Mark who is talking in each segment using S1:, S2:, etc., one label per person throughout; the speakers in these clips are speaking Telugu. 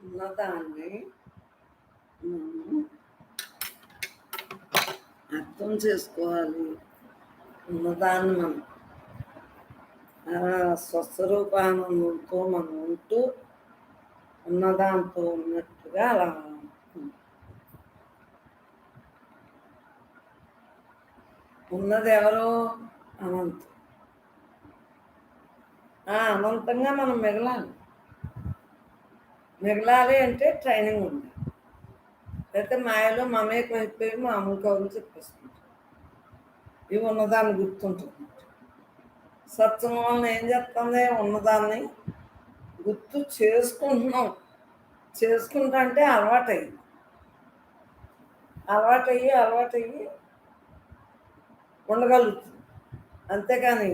S1: ఉన్నదాన్ని మనం అర్థం చేసుకోవాలి. ఉన్నదాన్ని మనం స్వస్వరూపానందంతో మనం ఉంటూ ఉన్నదాంతో ఉన్నట్టుగా అలా ఉంటుంది. ఉన్నది ఎవరో అనంతం. అనంతంగా మనం మిగలాలి. మిగలాలి అంటే ట్రైనింగ్ ఉండాలి. లేకపోతే మాయలో మమేకం అయిపోయి మామూలు కవులు చెప్పేసుకుంటాం. ఇవి ఉన్నదాన్ని గుర్తుంటుంది. సత్సంగం వలన ఏం చెప్తుంది? ఉన్నదాన్ని గుర్తు చేసుకుంటున్నాం. చేసుకుంటా అంటే అలవాటయ్యి ఉండగలుగుతుంది. అంతేకాని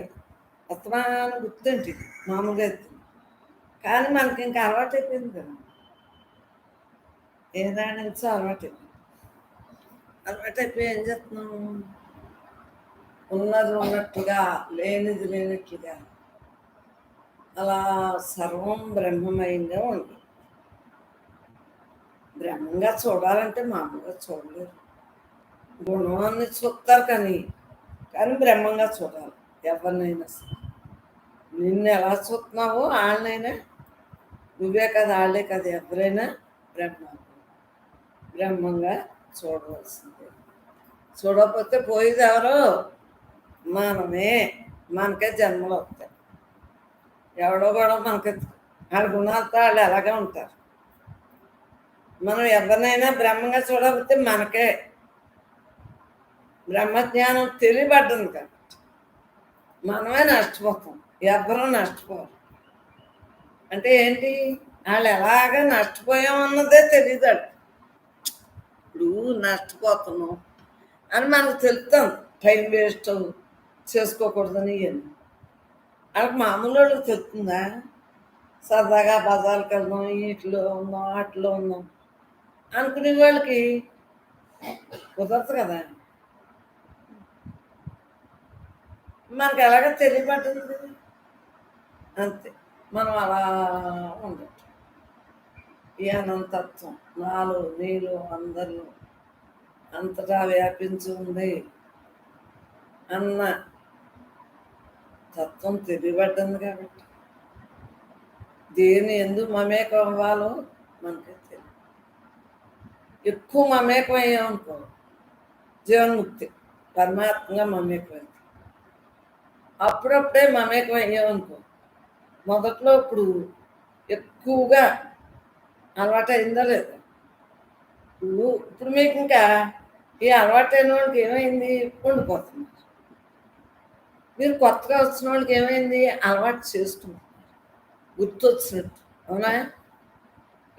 S1: అత్తమానం గుర్తుంటుంది మామూలుగా ఎత్తుంది. కానీ మనకి ఇంకా అలవాటు అయిపోయింది కదా, ఏదాని నుంచో అలవాటైపోయి ఏం చేస్తున్నాము? ఉన్నది ఉన్నట్టుగా, లేనిది లేనట్లుగా అలా సర్వం బ్రహ్మమయంగా ఉంది. బ్రహ్మంగా చూడాలంటే మామూలుగా చూడలేరు. గుణాన్ని చూస్తారు కానీ బ్రహ్మంగా చూడాలి. ఎవరినైనా సరే నిన్ను ఎలా చూస్తున్నావో వాళ్ళనైనా నువ్వే కదా, వాళ్ళే కదా, ఎవరైనా బ్రహ్మంగా చూడవలసిందే. చూడకపోతే పోయేది ఎవరో? మనమే. మనకే జన్మలు వస్తాయి. ఎవడో కూడా మనకి వాళ్ళ గుణాలతో వాళ్ళు ఎలాగే ఉంటారు. మనం ఎవరినైనా బ్రహ్మంగా చూడకపోతే మనకే బ్రహ్మజ్ఞానం తెలియబడ్డది కాబట్టి మనమే నష్టపోతాం. ఎవరూ నష్టపోరు. అంటే ఏంటి? వాళ్ళు ఎలాగ నష్టపోయామన్నదే తెలియదు. ఇప్పుడు నష్టపోతున్నాం అని మనకు తెలుస్తాం. టైం వేస్ట్ చేసుకోకూడదని ఇవన్నీ వాళ్ళకి మామూలు వాళ్ళకి తెలుస్తుందా? సరదాగా బజార్కి వెళ్దాం, వీటిలో ఉందాం, వాటిలో ఉందాం అనుకునే వాళ్ళకి కుదరదు కదా. మనకు ఎలాగ తెలియబడుతుంది అంతే. మనం అలా ఉండటం. ఈ అనంతత్వం నాలో నీలో అందరిలో అంతటా వ్యాపించి ఉంది అన్న తత్వం తెలియబడ్డంది కాబట్టి దేని ఎందుకు మమేకం అవ్వాలో మనకే తెలియదు. ఎక్కువ మమేకం అయ్యామనుకో జీవన్ముక్తి, పరమాత్మగా మమేకం అయింది. అప్పుడప్పుడే మమేకం అయ్యామనుకో మొదట్లో ఇప్పుడు ఎక్కువగా అలవాటు అయిందా లేదా? ఇప్పుడు మీకు ఇంకా ఈ అలవాటైన వాళ్ళకి ఏమైంది? ఉండిపోతున్నారు. మీరు కొత్తగా వచ్చిన వాళ్ళకి ఏమైంది? అలవాటు చేసుకుంటున్నారు, గుర్తొచ్చినట్టు. అవునా?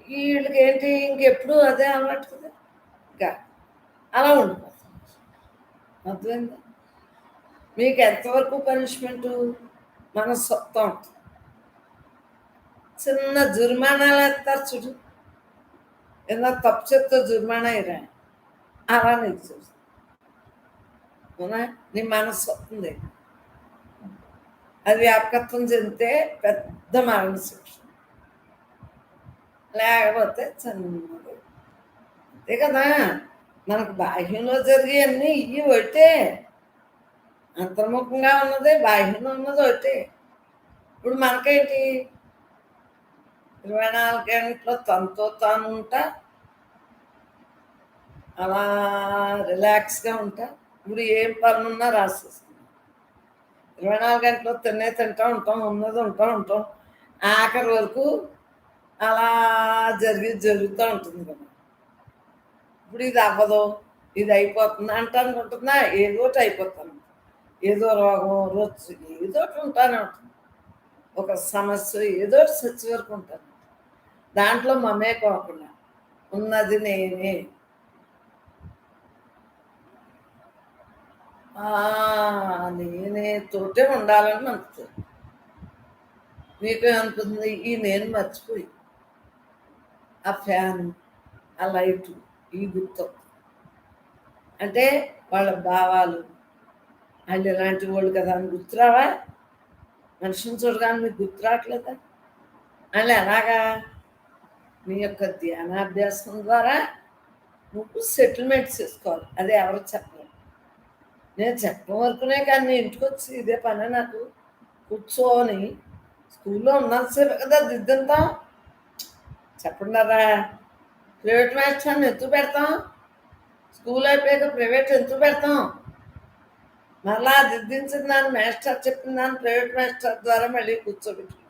S1: వీళ్ళకి ఏంటి? ఇంకెప్పుడు అదే అలవాటు కదా, ఇంకా అలా ఉండిపోతుంది. అర్థమైందా? మీకు ఎంతవరకు పనిష్మెంటు? మన సొంతం చిన్న జుర్మానాలు వేస్తారు చూడు, ఏదన్నా తప్పు చెప్తే జుర్మానా ఇరా, అలా నీకు చూస్తుంది. అవునా? నీ మనసు వస్తుంది, అది వ్యాపకత్వం చెందితే పెద్ద మరణ శిక్ష, లేకపోతే చిన్నది. అంతే కదా. మనకు బాహ్యంలో జరిగేవన్నీ ఇవి ఒకటే. అంతర్ముఖంగా ఉన్నదే, బాహ్యంలో ఉన్నది ఒకటే. ఇప్పుడు మనకేంటి? 24 గంటలు తనతో తాను ఉంటా, అలా రిలాక్స్గా ఉంటా. ఇప్పుడు ఏం పనున్నా రాసేస్తుంది. 24 గంటలు తింటూ ఉంటాం, ఉన్నది ఉంటాం. ఆఖరి వరకు అలా జరుగుతూ ఉంటుంది కదా. ఇప్పుడు ఇది అవ్వదు, ఇది అయిపోతుంది అనుకుంటున్నా, ఏదో ఒకటి అయిపోతాను. ఏదో రోగం రొచ్చు ఏదో ఒకటి ఉంటానే ఉంటుంది. ఒక సమస్య ఏదో ఒకటి చచ్చి వరకు ఉంటాను. దాంట్లో మమేకోకుండా ఉన్నది నేనే. నేనే తోటే ఉండాలని అనుకుంటుంది. మీకు ఏమనుకుంటుంది? ఈ నేను మర్చిపోయి ఆ ఫ్యాన్, ఆ లైటు, ఈ గుర్తు అంటే వాళ్ళ భావాలు, వాళ్ళు ఎలాంటి వాళ్ళు కదా అని గుర్తురావా? మనిషిని చూడగానే మీకు గుర్తు రావట్లేదా? వాళ్ళు ఎలాగా నీ యొక్క ధ్యానాభ్యాసం ద్వారా నువ్వు సెటిల్మెంట్ చేసుకోవాలి. అది ఎవరు చెప్పలేదు. నేను చెప్పడం వరకునే కానీ నీ ఇంటికి వచ్చి ఇదే పని నాకు కూర్చోని స్కూల్లో ఉన్నంతసేపు కదా దిద్దుంటాం. చెప్పండారా, ప్రైవేట్ మాస్టర్ని ఎందుకు పెడతాం? స్కూల్ అయిపోయాక ప్రైవేట్ ఎందుకు పెడతాం? మళ్ళా దిద్దించిన దాన్ని మాస్టర్ చెప్పిన దాన్ని ప్రైవేట్ మాస్టర్ ద్వారా మళ్ళీ కూర్చోబెట్టు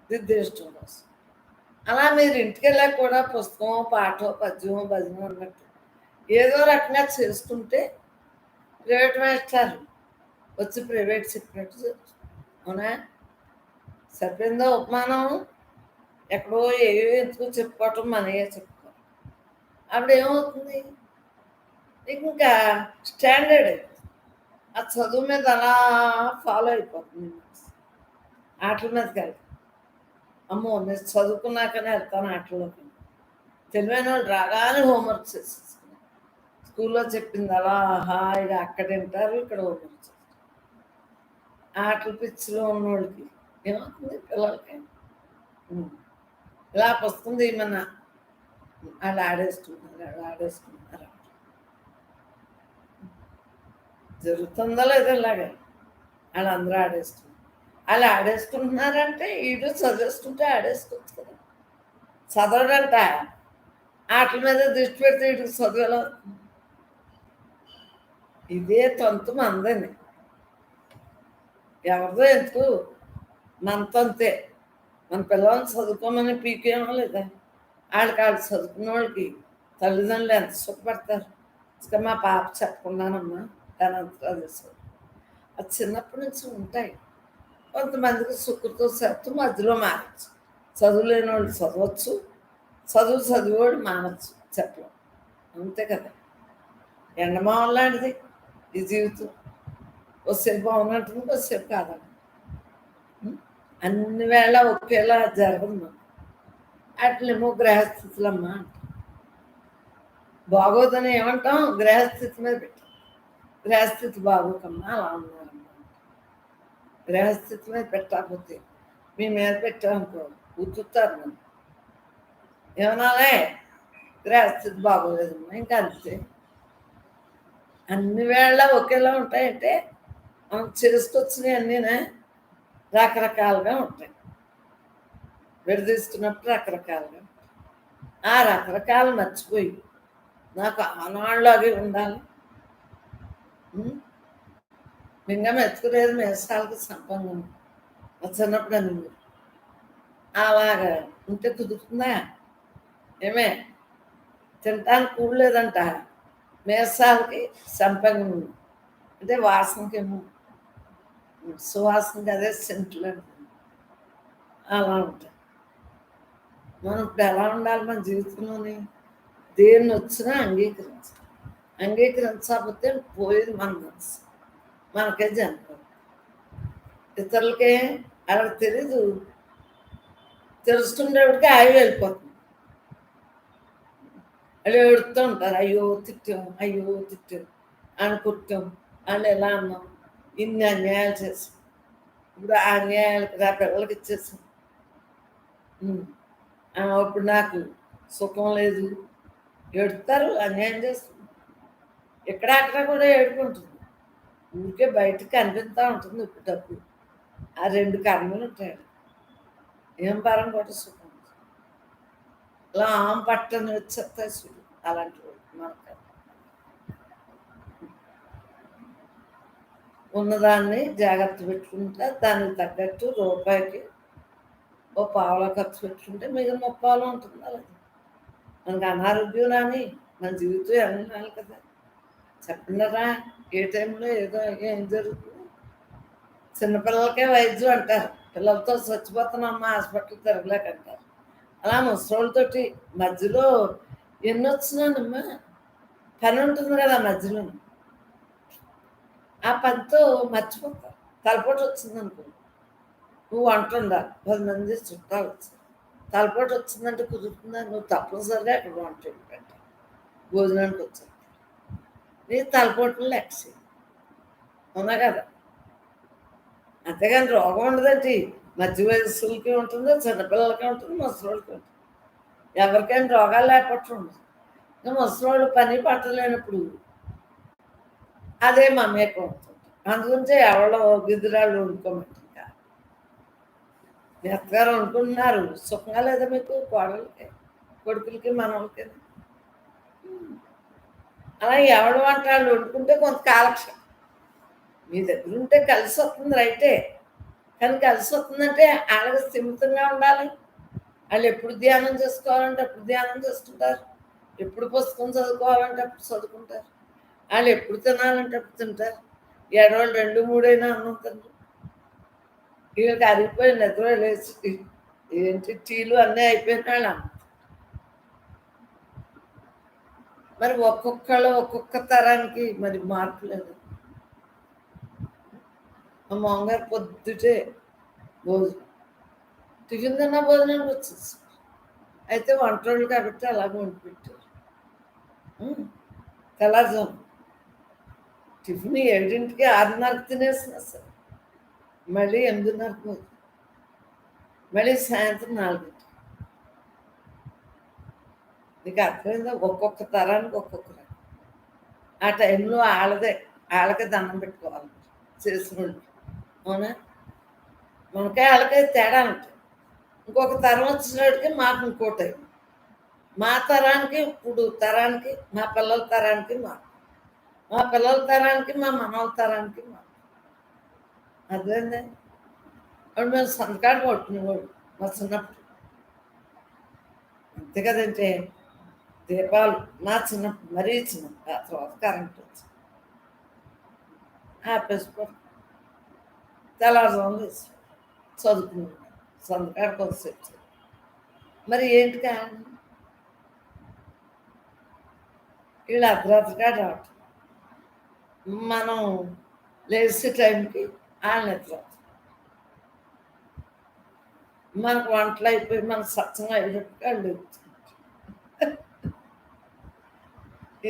S1: దిద్దించడం కోసం. అలా మీరు ఇంటికి వెళ్ళాక కూడా పుస్తకం, పాఠం, పద్యం, భజన అన్నట్టు ఏదో రకంగా చేసుకుంటే ప్రైవేట్ మాస్టర్ వచ్చి ప్రైవేట్ చెప్పినట్టు చెప్తుంది. అవునా? సరిపోయిందో ఉపమానం? ఎక్కడో ఏవో ఎందుకు చెప్పుకోవటం మనయే చెప్పుకోవాలి. అప్పుడు ఏమవుతుంది? నీకు ఇంకా స్టాండర్డ్ అయిపోతుంది. ఆ చదువు మీద అలా ఫాలో అయిపోతుంది. ఆటల మీదకి వెళ్తాను. అమ్మో నేను చదువుకున్నాకనే వెళ్తాను ఆటల్లోకి. తెలివైన వాళ్ళు రాగానే హోంవర్క్ చేసేసుకున్నాను. స్కూల్లో చెప్పింది అలా హాయిగా అక్కడ వింటారు, ఇక్కడ హోంవర్క్ చేస్తారు. ఆటల పిచ్చిలో ఉన్నోళ్ళకి ఏమవుతుంది? పిల్లలకి ఇలా వస్తుంది ఏమన్నా వాళ్ళు ఆడేసుకుంటున్నారు జరుగుతుందో లేదో ఇలాగే వాళ్ళందరూ ఆడేస్తున్నారు. వాళ్ళు ఆడేసుకుంటున్నారంటే వీడు చదివేసుకుంటే ఆడేసుకోవచ్చు కదా. చదవడంట ఆటల మీద దృష్టి పెడితే వీడికి చదువులో ఇదే తంతు మందని. ఎవరిదో ఎందుకు మనతంతే. మన పిల్లల్ని చదువుకోమని పీకేమో లేదా? వాళ్ళు చదువుకున్న వాళ్ళకి తల్లిదండ్రులు ఎంత సుఖపడతారు. ఇంకా మా పాప చెప్పకుండానమ్మా దానంతా అది అది చిన్నప్పటి నుంచి ఉంటాయి. కొంతమందికి సుకృతో సత్తు మధ్యలో మారచ్చు. చదువు లేని వాళ్ళు చదవచ్చు, చదివేవాడు మానచ్చు. చెప్పలేం. అంతే కదా. ఎండమావం లాంటిది ఈ జీవితం. కొద్దిసేపు బాగున్నట్టుంది, కొద్దిసేపు కాదండి. అన్ని వేళ ఒకేలా జరగదు మనం. అట్లేమో గ్రహస్థితులమ్మా అంట. బాగోదని ఏమంటాం? గ్రహస్థితి మీద పెట్టాం. గ్రహస్థితి బాగోకమ్మా అలా ఉన్నారమ్మా. గ్రహస్థితి మీద పెట్టకపోతే మీ మీద పెట్టామనుకో ఉతుతారు నన్ను. ఏమన్నాలే గ్రహస్థితి బాగోలేదమ్మా. ఇంకా అంతే. అన్ని వేళ ఒకేలా ఉంటాయంటే మనం చేసుకొచ్చినవి అన్నీనే రకరకాలుగా ఉంటాయి. విడదీసుకున్నప్పుడు రకరకాలుగా ఆ రకరకాలు మర్చిపోయి నాకు ఆనాళ్ళలాగే ఉండాలి. మింగం ఎత్తుకునేది మేసాలకు సంపంగం చిన్నప్పుడు అని అలాగా ఉంటే కుదురుతుందా? ఏమే తినటానికి కూడలేదంట. మేసాలకి సంపంగం అంటే వాసనకేమో సువాసనకి అదే సెంట్లు అంటే అలా ఉంటాయి. మనం ఇప్పుడు ఎలా ఉండాలి మన జీవితంలోని? దేన్ని వచ్చినా అంగీకరించకపోతే పోయేది మన మనసు. మనకే జనపం. ఇతరులకే అలా తెలీదు. తెలుసుకునేవాడికి ఆగి వెళ్ళిపోతుంది. వాళ్ళు ఏడుతూ ఉంటారు, అయ్యో తిట్టాం అని కుట్టాం అని ఎలా అన్నాం, ఇన్ని అన్యాయాలు చేసాం. ఇప్పుడు ఆ అన్యాయాలకి నా పిల్లలకి ఇచ్చేసాం. ఇప్పుడు నాకు సుఖం లేదు. ఏడుతారు, అన్యాయం చేస్తుంది. అక్కడ కూడా ఏడుకుంటుంది. ఊరికే బయటకు కనిపిస్తూ ఉంటుంది ఇప్పుడు డబ్బు. ఆ రెండు కర్మలు ఉంటాయి. ఏం పరం కూడా సుఖం. ఇలా పట్టని వచ్చేస్తాయి చూడు అలాంటి మనకు. ఉన్నదాన్ని జాగ్రత్త పెట్టుకుంటా దానికి తగ్గట్టు రూపాయికి ఓ పావులా ఖర్చు పెట్టుకుంటే మిగిలిన ముప్పాలు ఉంటుంది. అలాగే మనకు అనారోగ్యం రాని మన జీవితం వెళ్ళాలి కదా. చెప్పండిరా ఏ టైంలో ఏం జరుగుతుంది? చిన్నపిల్లలకే వైద్యం అంటారు. పిల్లలతో చచ్చిపోతున్నామ్మా హాస్పిటల్ తిరగలేకంటారు. అలా ముసలోళ్ళతోటి మధ్యలో ఎన్ని వచ్చినానమ్మా పని ఉంటుంది కదా మధ్యలో. ఆ పనితో మర్చిపోతారు. తలపోటు వచ్చిందనుకో నువ్వు వంట ఉండాలి, 10 మంది చుట్టాలు వచ్చారు. తలపోటు వచ్చిందంటే కుదురుతుందా? నువ్వు తప్పనిసరిగా అక్కడ వంట పెట్టాలి. భోజనానికి వచ్చారు నీ తలపోటును లెక్క అవునా కదా. అంతేగాని రోగం ఉండదండి. మధ్య వయస్సులకి ఉంటుందో, చిన్నపిల్లలకి ఉంటుంది, ముసలికి ఉంటుంది. ఎవరికైనా రోగాలు లేకపోవటం ఉండదు. ఇంకా ముసలోళ్ళు పని పట్టలేనప్పుడు అదే మమేకం అవుతుంది. అందుగురించే ఎవరో గిద్దురాళ్ళు వండుకోమంటారు. మీ అత్తగారు వండుకుంటున్నారు, సుఖంగా లేదా మీకు? కోడలకి, కొడుకులకి, మనవలకి. అలా ఎవడు వంట వాళ్ళు వండుకుంటే కొంత కాలక్షేపం. మీ దగ్గర ఉంటే కలిసి వస్తుంది రైటే, కానీ కలిసి వస్తుందంటే వాళ్ళకి స్థిమితంగా ఉండాలి. వాళ్ళు ఎప్పుడు ధ్యానం చేసుకోవాలంటే అప్పుడు ధ్యానం చేసుకుంటారు, ఎప్పుడు పుస్తకం చదువుకోవాలంటే అప్పుడు చదువుకుంటారు, వాళ్ళు ఎప్పుడు తినాలంటే అప్పుడు తింటారు. ఏడవాళ్ళు 2, 3 అయినా అన్నం తింటారు. వీళ్ళకి అరిగిపోయి నిద్ర లేచి ఏంటి టీలు అన్నీ అయిపోయిన వాళ్ళు అన్నం. మరి ఒక్కొక్కళ్ళు ఒక్కొక్క తరానికి మరి మార్పు లేదు. మా మామగారు పొద్దుటే భోజనం, టిఫిన్ తిన్నా భోజనానికి వచ్చేసి, అయితే వంటోళ్ళు కాబట్టి అలాగే వండి పెట్టారు. తెల్లారుజాము టిఫిన్ 7ంటికి 6:30కి తినేసినా సరే మళ్ళీ 8:30కి భోజనం, మళ్ళీ సాయంత్రం 4ంటికి. నీకు అర్థమైందా? ఒక్కొక్క తరానికి ఒక్కొక్క రకం. ఆ టైంలో వాళ్ళకే దండం పెట్టుకోవాలి చేసుకుంటూ. అవునా? మనకే వాళ్ళకే తేడా ఉంటుంది. ఇంకొక తరం వచ్చినప్పటికి మాకు ఇంకో టైం, మా తరానికి ఇప్పుడు తరానికి, మా పిల్లల తరానికి మా పిల్లల తరానికి, మా మనవల తరానికి అర్థమైందా? అప్పుడు మేము సంతకాలు కొట్టుకునేవాడు మా చిన్నప్పుడు. అంతే కదంటే దీపాలు నా చిన్నప్పుడు, మరీ చిన్నప్పుడు. ఆ తర్వాత కరెంట్ వచ్చింది, ఆపేసుకో తెల్లారుజాములు వేసి చదువుకున్నాడు, సంతకాడు కొంతసేపు. మరి ఏంటి కారణం? వీళ్ళు అర్ధరాత్రిగా రావటం, మనం లేచే టైంకి వాళ్ళు నిద్ర, మనకు వంటలు అయిపోయి మనకు సత్సంగా అయ్యేటట్టుగా వాళ్ళు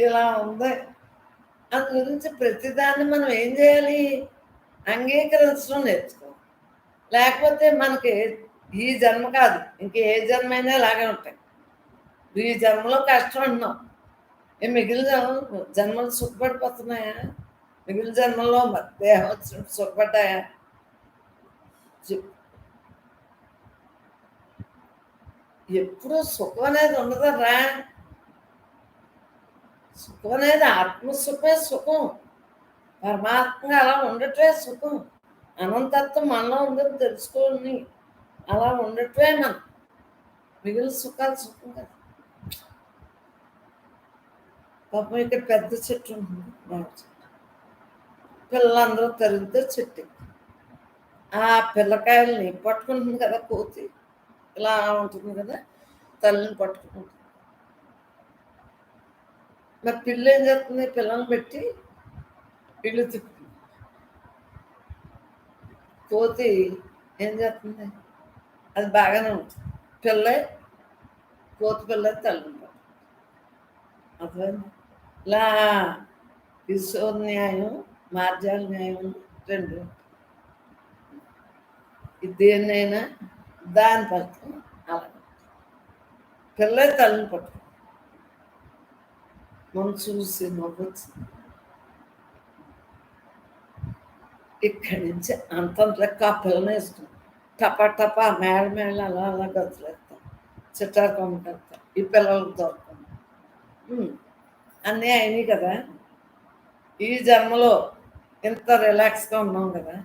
S1: ఇలా ఉంది. అందు గురించి ప్రతిదాన్ని మనం ఏం చేయాలి? అంగీకరించడం నేర్చుకోవాలి. లేకపోతే మనకి ఈ జన్మ కాదు, ఇంకే జన్మైనా ఇలాగే ఉంటాయి. ఈ జన్మలో కష్టం అంటున్నాం, మిగిలిన జన్మలు సుఖపడిపోతున్నాయా? మిగిలిన జన్మలో దేహం వచ్చినట్టు సుఖపడ్డాయా? ఎప్పుడు సుఖం అనేది ఉండదరా. సుఖం అనేది ఆత్మసుఖమే సుఖం, పరమాత్మగా అలా ఉండటమే సుఖం. అనంతత్వం మనలో ఉందని తెలుసుకోని అలా ఉండటమే మనం. మిగిలిన సుఖాలు సుఖం కదా. పాపం ఇక్కడ పెద్ద చెట్టు ఉంటుంది, పిల్లలందరూ తరిగితే చెట్టు, ఆ పిల్లకాయల్ని పట్టుకుంటుంది కదా కోతి, ఇలా ఉంటుంది కదా, తల్లిని పట్టుకుంటుంది. మరి పిల్ల ఏం చేస్తుంది? పిల్లల్ని పెట్టి ఇల్లు తిప్పుతుంది. కోతి ఏం చేస్తుంది? అది బాగానే ఉంటుంది. కోతి పిల్ల తల్లిని పట్టు. అర్థమైంది? ఇలా ఈశ్వర న్యాయం, మార్జాల న్యాయం రెండు. దేన్నైనా దాని ఫలితం అలా. పిల్ల తల్లిని పట్టు, మనం చూసి నవ్వచ్చు. ఇక్కడి నుంచి అంతంత లెక్క ఆ పిల్లని వేసుకున్నాం, టపా టపా మేళ అలా అలా గతులేస్తాం, చిట్టారు కొమ్మకెళ్తాం. ఈ పిల్లలకు దొరకం. అన్నీ అయినాయి కదా. ఈ జన్మలో ఎంత రిలాక్స్గా ఉన్నాం కదా.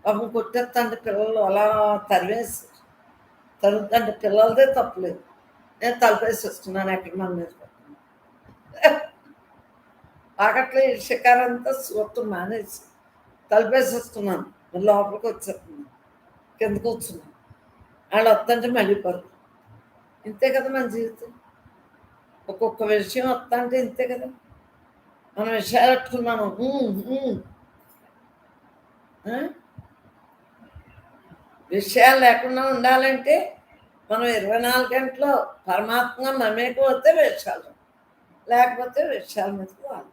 S1: పాపం కొట్టేస్తంటే పిల్లలు అలా తరుగుతుంటే పిల్లలదే తప్పులేదు, నేను తలపేసేస్తున్నాను ఎక్కడ మన మీద. పాకట్లో ఈ షికారంతా చూడటం మానేసి తలపేసేస్తున్నాను, లోపలికి వచ్చేస్తున్నాను, కిందకు వచ్చున్నాను. వాళ్ళు వస్తుంటే మళ్ళీ పరుగు. ఇంతే కదా మన జీవితం. ఒక్కొక్క విషయం వస్తా అంటే ఇంతే కదా. మన విషయాలు పెట్టుకున్నాను. విషయాలు లేకుండా ఉండాలంటే మనం 24 గంటలు పరమాత్మగా మమేకం వస్తే విషయాలు, లేకపోతే విషయాల మీద వాళ్ళు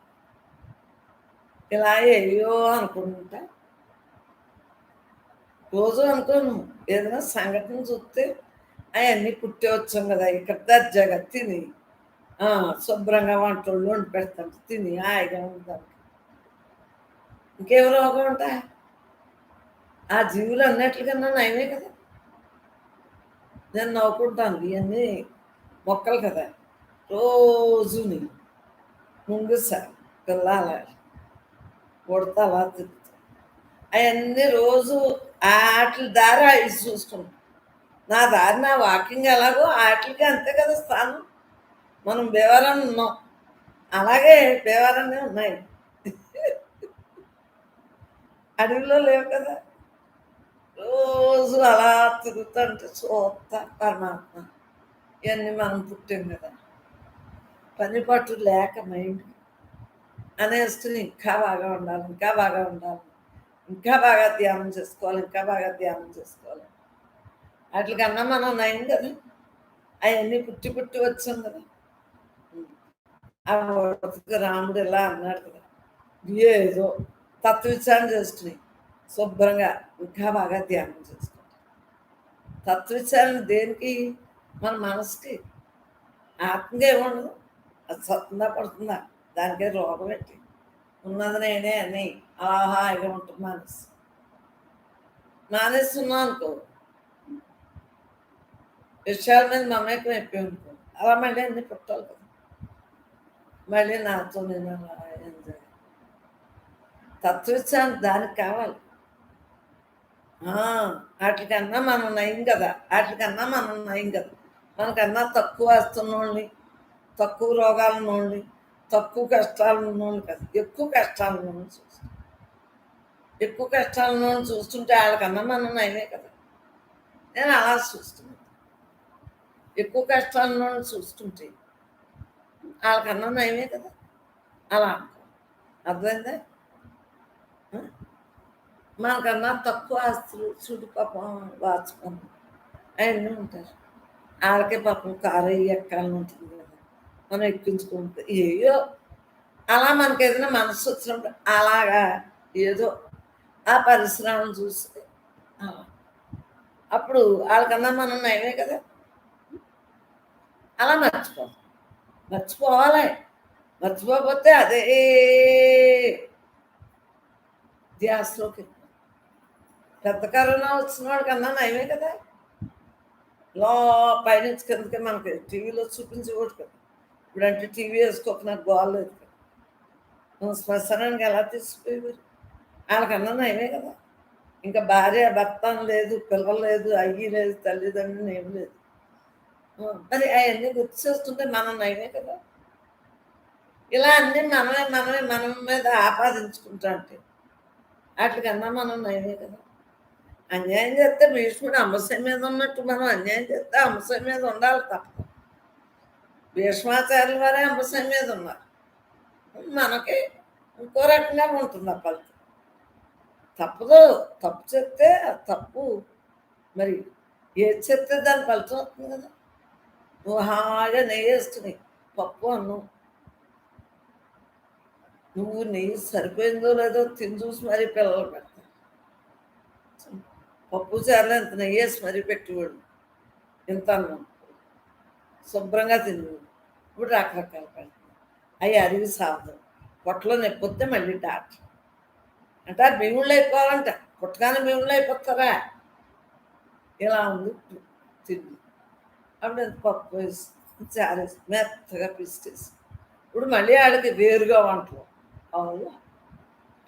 S1: ఇలా ఏయో అనుకుంటా. రోజు అనుకోను, ఏదైనా సంఘటన చూస్తే అవన్నీ పుట్టి వచ్చాం కదా ఇక్కడ దర్జాగా తిని శుభ్రంగా వంటలు వండి పెడతాం తిని హాయిగా ఉంటాం. ఇంకేం రోగం ఉంటా ఆ జీవులు అన్నట్లుగా నయమే కదా. నేను నవ్వుకుంటాను ఇవన్నీ మొక్కలు కదా రోజుని ముంగుస పిల్లల ఉడత అలా తిరుగుతాం అవన్నీ రోజు వాటి దారి అవి చూసుకుంటాం. నా దారి నా వాకింగ్ ఎలాగో వాటికి అంతే కదా స్థానం. మనం భీమవరం ఉన్నాం, అలాగే భీమవరమే ఉన్నాయి. అడవిలో లేవు కదా. రోజు అలా తిరుగుతుంటే చూస్తా పరమాత్మ ఇవన్నీ మనం పుట్టాం కదా. పని పట్టు లేక మైండ్ అనేసుకుని ఇంకా బాగా ఉండాలి, ఇంకా బాగా ఉండాలి, ఇంకా బాగా ధ్యానం చేసుకోవాలి, ఇంకా బాగా ధ్యానం చేసుకోవాలి. వాటికన్నా మనం నయం కదా. అవన్నీ పుట్టి పుట్టి వచ్చాం కదా. ఆ రాముడు ఇలా అన్నాడు కదా, ఏదో తత్వవిచారణ చేసుకుని శుభ్రంగా ఇంకా బాగా ధ్యానం చేసుకుంటాం. తత్వవిచారణ దేనికి? మన మనసుకి. ఆత్మగా ఏముండదు, అది సత్తుందా పడుతుందా, దానికే రోగం పెట్టి ఉన్నది నేనే అని హాయిగా ఉంటుంది మనసు. మానేస్తున్నాం అనుకో, విషయాల మీద మమేకం అయిపోయి అనుకో, అలా మళ్ళీ అన్ని పుట్టాలి కదా. మళ్ళీ నాతో నేను అలా ఎంజాయ్. తత్వవిచారణ దానికి కావాలి. వాటికన్నా మనం నయం కదా, వాటికన్నా మనం నయం కదా. మనకన్నా తక్కువ వస్తున్నోళ్ళని, తక్కువ రోగాలు ఉన్నోళ్ళని, తక్కువ కష్టాలు ఉన్నోళ్ళు కదా, ఎక్కువ కష్టాలు ఉన్నోళ్ళని చూస్తాం. ఎక్కువ కష్టాలు ఉన్నోళ్ళని చూస్తుంటే వాళ్ళకన్నా మనం నయమే కదా. నేను అలా చూస్తున్నాను. ఎక్కువ కష్టాలు ఉన్నోళ్ళని చూస్తుంటే వాళ్ళకన్నా నయమే కదా. అలా అనుకో, అర్థమైందా? మనకన్నా తక్కువ ఆస్తులు చూడు పాపం వాచ్మెన్ అవన్నీ ఉంటారు. వాళ్ళకే పాపం కారు ఎక్కాలని ఉంటుంది కదా, మనం ఎక్కించుకుంటే ఏయో అలా మనకి ఏదైనా మనసు వచ్చినప్పుడు అలాగా ఏదో ఆ పరిశ్రమను చూస్తే అప్పుడు వాళ్ళకన్నా మనం నయమే కదా. అలా మర్చిపోవాలి. మర్చిపోతే అదే ధ్యాసలోకి. పెద్ద కరోనా వచ్చిన వాడికన్నా నయమే కదా. పైనుంచి కిందకి మనకి టీవీలో చూపించకూడదు కదా. ఇప్పుడంటే టీవీ వేసుకోక నాకు బాగాలేదు కదా. మనం శ్మశానానికి ఎలా తీసుకుపోయేవారు? వాళ్ళకన్నా నయమే కదా. ఇంకా భార్య భర్త లేదు, పిల్లలు లేదు, అయ్యి లేదు, తల్లిదండ్రులు ఏం లేదు. మరి అవన్నీ గుర్తు చేస్తుంటే మనం నయమే కదా. ఇలా అన్నీ మన మీద ఆపాదించుకుంటా అంటే వాటికన్నా మనం నయమే కదా. అన్యాయం చేస్తే భీష్ముడు అంబశం మీద ఉన్నట్టు మనం అన్యాయం చేస్తే అంబశం మీద ఉండాలి తప్ప. భీష్మాచార్యుల వారే అంబశం మీద ఉన్నారు. మనకి ఇంకో రకంగా ఉంటుంది ఆ ఫలితం. తప్పదు. తప్పు చెప్తే తప్పు మరి ఏది చెప్తే దాని ఫలితం వస్తుంది కదా. నువ్వు హాయిగా నెయ్యి వేసుకుని పప్పు అన్నం, నువ్వు నెయ్యి సరిపోయిందో లేదో తిని చూసి మరీ పిల్లలు పెడతారు. పప్పు చారులో ఇంత నెయ్యి వేసి మరీ పెట్టేవాడు, ఇంత అన్నం శుభ్రంగా తినేవాడు. ఇప్పుడు రకరకాలు పెడతాం. అవి అరిగి సాగుతాం. పొట్టలో నొప్పి వస్తే మళ్ళీ డాక్టర్ అంటే భీముళ్ళు అయిపోవాలంట. పుట్టగానే భీముళ్ళు అయిపోతారా? ఇలా ఉంది తిండి. అప్పుడు ఎంత పప్పు వేసి చారేసి మెత్తగా పిసికేసి ఇప్పుడు మళ్ళీ ఆడికి వేరుగా వంటలు. అవును,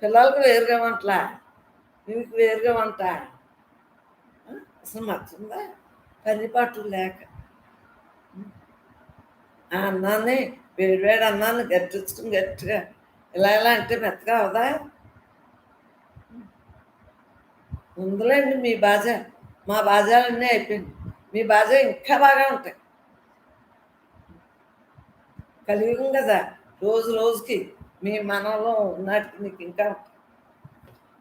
S1: పిల్లలకి వేరుగా వంటలా, నీకు వేరుగా వంట? అసలు మర్చిందా? పని పట్టు లేక ఆ అన్నాన్ని వేడివేడి అన్నాన్ని గట్టించుకుని గట్టిగా ఇలా అంటే మెత్తగా అవదా? ఉందిలేండి మీ బాజా, మా బాజాలన్నీ అయిపోయింది. మీ బాజా ఇంకా బాగా ఉంటాయి. కలియుగం కదా, రోజు రోజుకి మీ మనలో నాటికి నీకు ఇంకా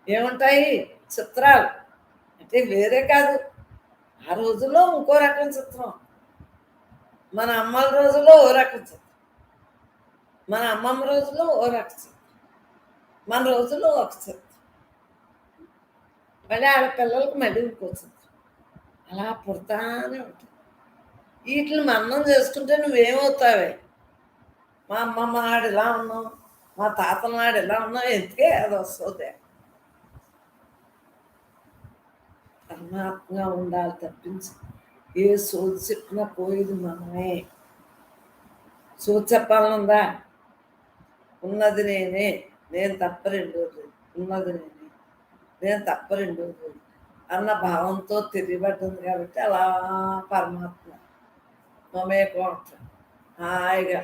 S1: ఏముంటాయి చిత్రాలు. అంటే వేరే కాదు, ఆ రోజుల్లో ఇంకో రకం చిత్రం, మన అమ్మల రోజుల్లో ఓ రకం చిత్రం, మన అమ్మమ్మ రోజుల్లో ఓ రకం చిత్రం, మన రోజుల్లో ఒక చిత్రం, మళ్ళీ ఆడపిల్లలకు మళ్ళీ ఇంకో చిత్రం. అలా పుడతానే ఉంటుంది. వీటిని మన్నం చేసుకుంటే నువ్వేమవుతావే? మా అమ్మమ్మ నాడు ఇలా ఉన్నావు, మా తాతల నాడు ఇలా ఉన్నావు, ఎందుకే అది వస్తుంది. పరమాత్మగా ఉండాలి తప్పించి ఏ సోది చెప్పినా పోయేది మనమే. సోది చెప్పాలనుందా? ఉన్నది నేనే, నేను తప్ప రెండోది, ఉన్నది నేనే, నేను తప్ప రెండోది అన్న భావంతో తెలియబడ్డింది కాబట్టి అలా పరమాత్మ మమేకం అంటారు. హాయిగా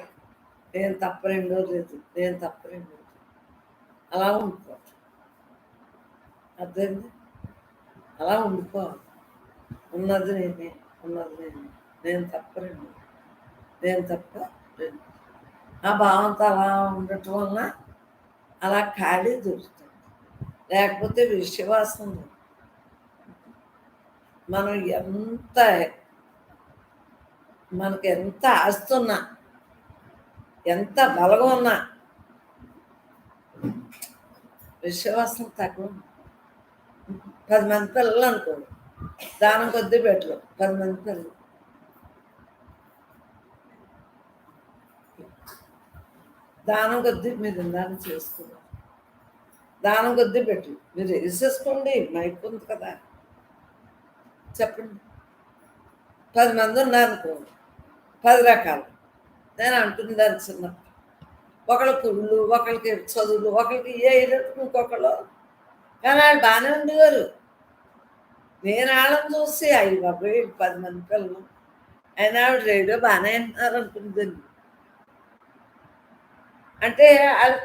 S1: నేను తప్ప రెండోది లేదు, నేను తప్ప రెండోది అలా ఉండిపోతాం. అర్థమైంది? అలా ఉండిపోవాలి. ఉన్నది నేనే, ఉన్నది నేనే, నేను తప్ప రెండోది, నేను తప్ప రెండు. ఆ భావంతో అలా ఉండటం వలన అలా ఖాళీ దొరుకుతుంది. లేకపోతే విషయవాసం మనం ఎంత మనకి ఎంత ఆస్తున్నా, ఎంత బలం ఉన్నా విశ్వాసం తక్కువ. 10 మంది పిల్లలు అనుకోండి, దానం కొద్దీ పెట్టరు. 10 మంది పిల్లలు దానం కొద్దీ మీరు ఇందాక చేసుకున్నారు. దానం కొద్దీ పెట్టు, మీరు వేసేసుకోండి, మైక్ ఉంది కదా, చెప్పండి. 10 మంది ఉన్నారనుకోండి, 10 రకాలు. నేను అంటుంది దాని చిన్న ఒకళ్ళ పువ్వులు, ఒకళ్ళకి చదువులు, ఒకళ్ళకి ఏ ఇంకొకళ్ళు. కానీ వాళ్ళు బాగానే ఉండేవారు. నేను వాళ్ళని చూసి అయ్యి బాబోయ్ 10 మంది పిల్లలు అయినా ఆవిడ రేడియో బాగానే వింటున్నారు అనుకుంటుంది. అంటే వాళ్ళ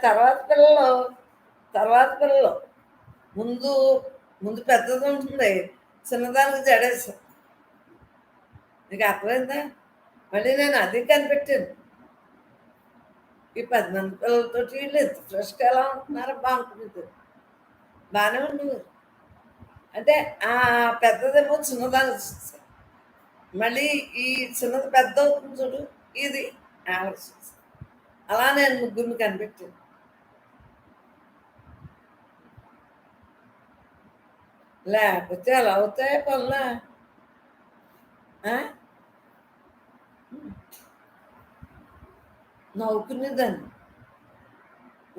S1: తర్వాత పిల్లలు ముందు ముందు పెద్దది ఉంటుంది, చిన్నదానికి జడేసాం. నీకు అర్థమైందా? మళ్ళీ నేను అది కనిపెట్టాను. ఈ 10 మంది పిల్లలతో వీళ్ళు ఎంత ఫ్రెష్గా ఎలా ఉంటున్నారో బాగుంటుంది, బాగానే ఉండేవారు. అంటే ఆ పెద్దదేమో చిన్నదాన్ని చూస్తాను, మళ్ళీ ఈ చిన్నది పెద్ద అవుతుంది చూడు, ఇది ఆలోచిస్తాను. అలా నేను ముగ్గురిని కనిపెట్టాను. లేకపోతే అలా అవుతాయి పనులా? నవ్వుకునేదాన్ని.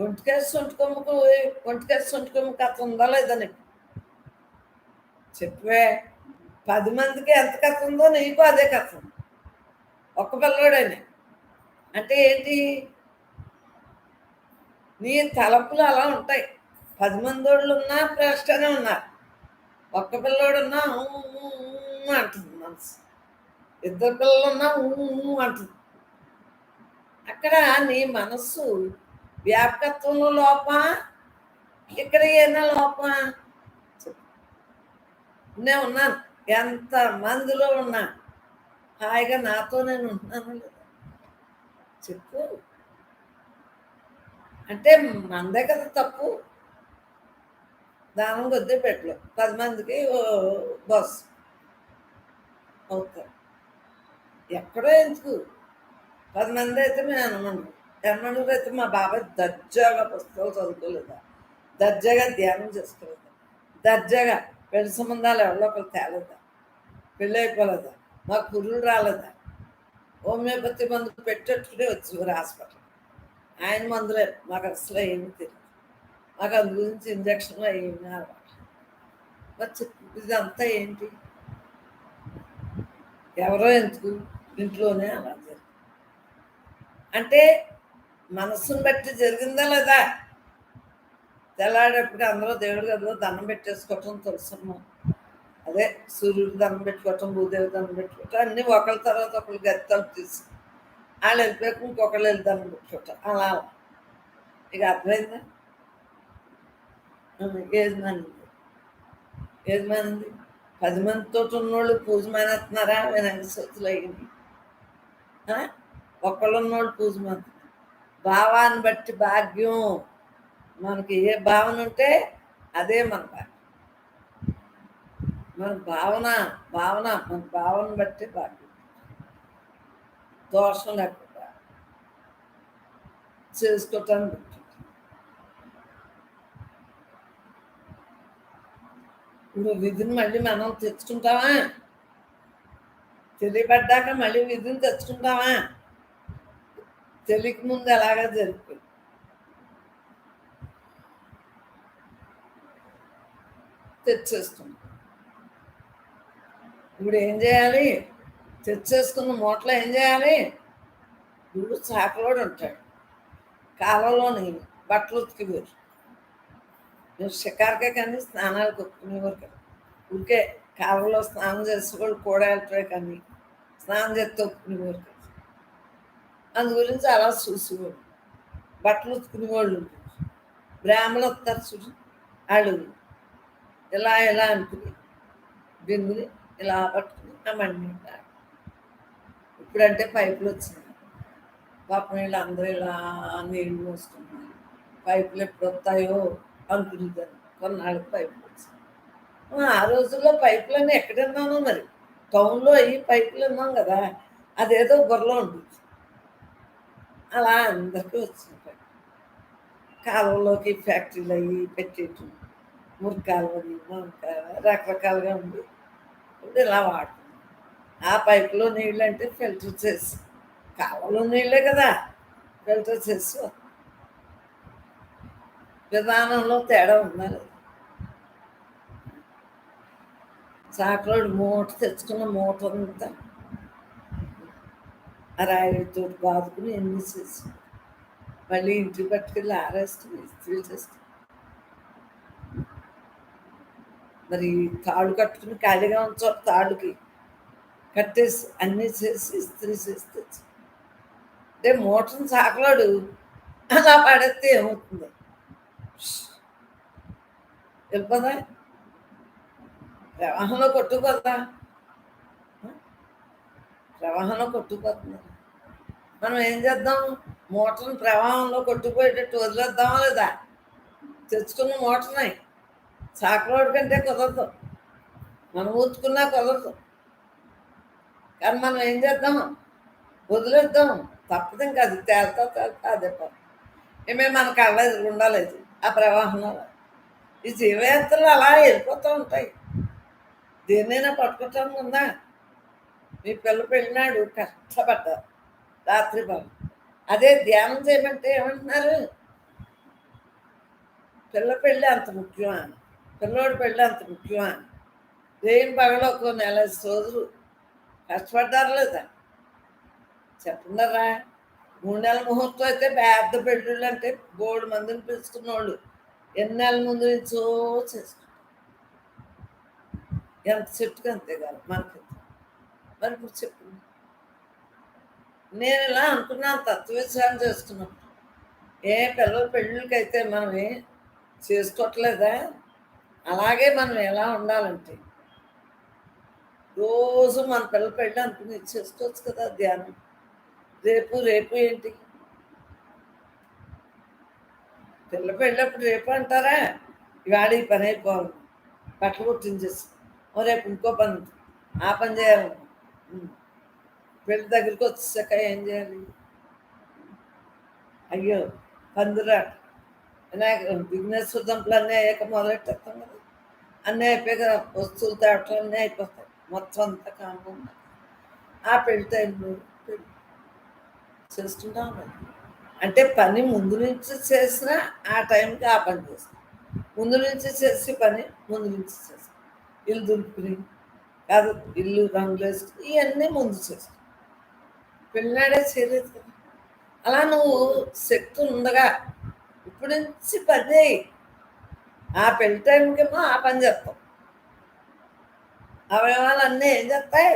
S1: ఒంటికేసి సొంటి కొమ్ము కథ ఉందా లేదా నీకు? చెప్పే. 10 మందికి ఎంత కథ ఉందో నీకు అదే కథ ఉంది. ఒక్క పిల్లవాడని అంటే ఏంటి? నీ తలపులు అలా ఉంటాయి. 10 మంది వాళ్ళు ఉన్నా ఫ్రెష్గానే ఉన్నారు, ఒక్క పిల్లోడున్నా అంటుంది మనసు, 2 పిల్లలున్నా అంటుంది. అక్కడ నీ మనస్సు వ్యాపకత్వంలో లోపమా, ఇక్కడ ఏదైనా లోపమా? నేను ఉన్నాను, ఎంత మందిలో ఉన్నా హాయిగా నాతో నేను ఉంటున్నాను లేదా చెప్పు. అంటే మందే కదా తప్పు. దానం కొద్ది పెట్టలు 10 మందికి బస్సు అవుతారు. ఎక్కడో ఎందుకు 10 మంది అయితే మేము ఎనమండూరు అయితే మా బాబాయ్ దర్జాగా పుస్తకాలు చదువుకోలేదా, దర్జాగా ధ్యానం చేసుకోలేదా, దర్జాగా పెళ్లి సంబంధాలు ఎవరో ఒకరు తేలేదా, పెళ్ళి అయిపోలేదా, మాకు పురులు రాలేదా, హోమియోపతి మందు పెట్టేట్టుకునే వచ్చేవారు హాస్పిటల్. ఆయన మందులే మాకు అసలు ఏమి తెలియదు, మాకు అందు గురించి ఇంజక్షన్లు ఏమి మరి ఇదంతా ఏంటి? ఎవరో ఎందుకు, ఇంట్లోనే అలా జరిగింది. అంటే మనస్సును బట్టి జరిగిందా లేదా? తెల్లాడేప్పుడు అందరూ దేవుడి గదిలో దండం పెట్టేసుకోవటం తెలుసున్నాం. అదే సూర్యుడు దండం పెట్టుకోవటం, భూదేవి దండం పెట్టుకోవటం, అన్నీ ఒకళ్ళ తర్వాత ఒకళ్ళు గత్తలు తీసి వాళ్ళు వెళ్ళిపోయాక ఇంకొకళ్ళు వెళ్ళి దండం పెట్టుకోవటం అలా. ఇక అర్థమైందా? ఏది మంది 10 మందితో ఉన్నోళ్ళు పూజ మానేస్తున్నారా? వినాయక చవితులు అయ్యింది. ఒక్కళ్ళు ఉన్నోళ్ళు పూజ మానేస్తున్నారు. భావాన్ని బట్టి భాగ్యం. మనకి ఏ భావన ఉంటే అదే మన భాగ్యం. మన మన భావన బట్టి భాగ్యం. దోషం లేకుండా చేసుకోవటానికి ఇప్పుడు విధిని మళ్ళీ మనం తెచ్చుకుంటామా? తెలియబడ్డాక మళ్ళీ విధిని తెచ్చుకుంటామా? తెలియక ముందు అలాగా జరిపి తెచ్చేస్తుంది. ఇప్పుడు ఏం చేయాలి? తెచ్చేసుకున్న మూటలో ఏం చేయాలి? ఇప్పుడు చాకలోడు ఉంటాడు, కాలంలోని బట్టలు ఉతికిపోయారు. నువ్వు షికారుకే కానీ స్నానాలు కొట్టుకునేవారు కదా. ఊరికే కాలంలో స్నానం చేసేవాళ్ళు కూడా వెళ్తారు కానీ స్నానం చేస్తే ఒప్పుకునేవారు కదా. అందు గురించి అలా చూసేవాడు. బట్టలు ఉతుకునే వాళ్ళు ఉంటారు, బ్రాహ్మలు వస్తారు చూసి వాళ్ళు ఇలా ఇలా అనుకుని బిందుని ఇలా పట్టుకుని ఆ మండి ఉంటారు. ఇప్పుడంటే పైపులు వచ్చినాయి, పాపం వీళ్ళు అందరూ ఇలా నీళ్ళు మోసుకుంటున్నారు. పైపులు ఎప్పుడు వస్తాయో అనుకునేదాన్ని. కొన్నాళ్ళకి పైపులు వచ్చాయి. ఆ రోజుల్లో పైపులన్నీ ఎక్కడున్నాను మరి. టౌన్లో అయ్యి పైపులు ఉన్నాం కదా, అదేదో బుర్రలో ఉంటుంది. అలా అందరికీ వచ్చినాయి పైపులు. కాలువలోకి ఫ్యాక్టరీలు అయ్యి పెట్టేటు మురికాలువని రకరకాలుగా ఉంది. ఇప్పుడు ఇలా వాడుతుంది. ఆ పైపులో నీళ్ళు అంటే ఫిల్టర్ చేసి, కాలువలో నీళ్ళే కదా, ఫిల్టర్ చేసి విధానంలో తేడా ఉండాలి. చాకలోడు మూట తెచ్చుకున్న మూట అంతా ఆ రాయితో బాదుకుని ఎన్ని చేసి మళ్ళీ ఇంటికి పట్టుకెళ్ళి ఆరేసుకుని ఇస్త్రీ చేస్తాం. మరి తాడు కట్టుకుని ఖాళీగా ఉంచో తాడుకి కట్టేసి అన్నీ చేసి ఇస్త్రీ చేసి తెచ్చి అంటే మూటను చాకలాడు అలా పడేస్తే ఏమవుతుంది? వెళ్ళిపోదా? ప్రవాహంలో కొట్టుకుపోదా? ప్రవాహంలో కొట్టుకుపోతుంది. మనం ఏం చేద్దాం? మూటను ప్రవాహంలో కొట్టుకుపోయేటట్టు వదిలేద్దామా లేదా? తెచ్చుకున్న మూటని చాకలోడి కంటే కుదరదు, మనం ఊతుకున్నా కుదరదు. కానీ మనం ఏం చేద్దాం? వదిలేద్దాం. తప్పదు. ఇంకా అది తేలుతా అదే పని. మన కళ్ళ ఎదురుండాలేదు ఆ ప్రవాహంలో. ఈ జీవయాత్రలు అలా వెళ్ళిపోతూ ఉంటాయి. దేన్నైనా పట్టుకోవటానికి ఉందా? మీ పిల్ల పెళ్ళినాడు కష్టపడ్డారు రాత్రి పగలు. అదే ధ్యానం చేయమంటే ఏమంటున్నారు? పిల్ల పెళ్ళి అంత ముఖ్యమా? పిల్లోడి పెళ్ళి అంత ముఖ్యమా? రేయిన పగలు ఒక 4 రోజులు కష్టపడ్డారు లేదా? చెప్పండరా. 3 నెలల ముహూర్తం అయితే పెద్ద పెళ్ళిళ్ళు అంటే బోర్డు మందిని పిలుచుకున్న వాళ్ళు ఎన్ని నెలల ముందు నుంచో చేసుకుంటారు. ఎంత చెట్టుకు అంతే కాదు మనకి. మరి ఇప్పుడు చెప్పు, నేను ఇలా అనుకున్నాను తత్వవిచారం చేసుకున్నాను. పిల్లల పెళ్ళిళ్ళకైతే మనం చేసుకోవట్లేదా? అలాగే మనం ఎలా ఉండాలంటే రోజు మన పిల్లల పెళ్ళి అనుకుని చేసుకోవచ్చు కదా ధ్యానం. రేపు రేపు ఏంటి? పిల్ల పెళ్ళప్పుడు రేపు అంటారా? ఇవాళ ఈ పని అయిపోవాలి, బట్టలు కుట్టించేసి రేపు ఇంకో పని, ఆ పని చేయాలి. పెళ్ళి దగ్గరికి వచ్చేసాక ఏం చేయాలి? అయ్యో పందిరా బిజినెస్ దంపులు అన్నీ అయ్యాక మొదలెట్టేస్తాం కదా. అన్నీ అయిపోయాక వస్తువులు తేవటం అన్నీ అయిపోతాయి. మొత్తం అంతా కాము ఆ పెళ్లి టైంలో పెళ్ళి చేసుకుంటాం కదా. అంటే పని ముందు నుంచి చేసినా ఆ టైంకి ఆ పని చేస్తాం. ముందు నుంచి చేసి పని ముందు నుంచి చేస్తాం. ఇల్లు దులుపుకుని కాదు, ఇల్లు రంగులు వేసుకుని ఇవన్నీ ముందు చేస్తాం. పెళ్ళినాడే చేయలేదు కదా. అలా నువ్వు శక్తి ఉండగా ఇప్పుడు నుంచి పని చేయి. ఆ పెళ్లి టైంకేమో ఆ పని చేస్తాం. అవయవాలు అన్నీ ఏం చేస్తాయి?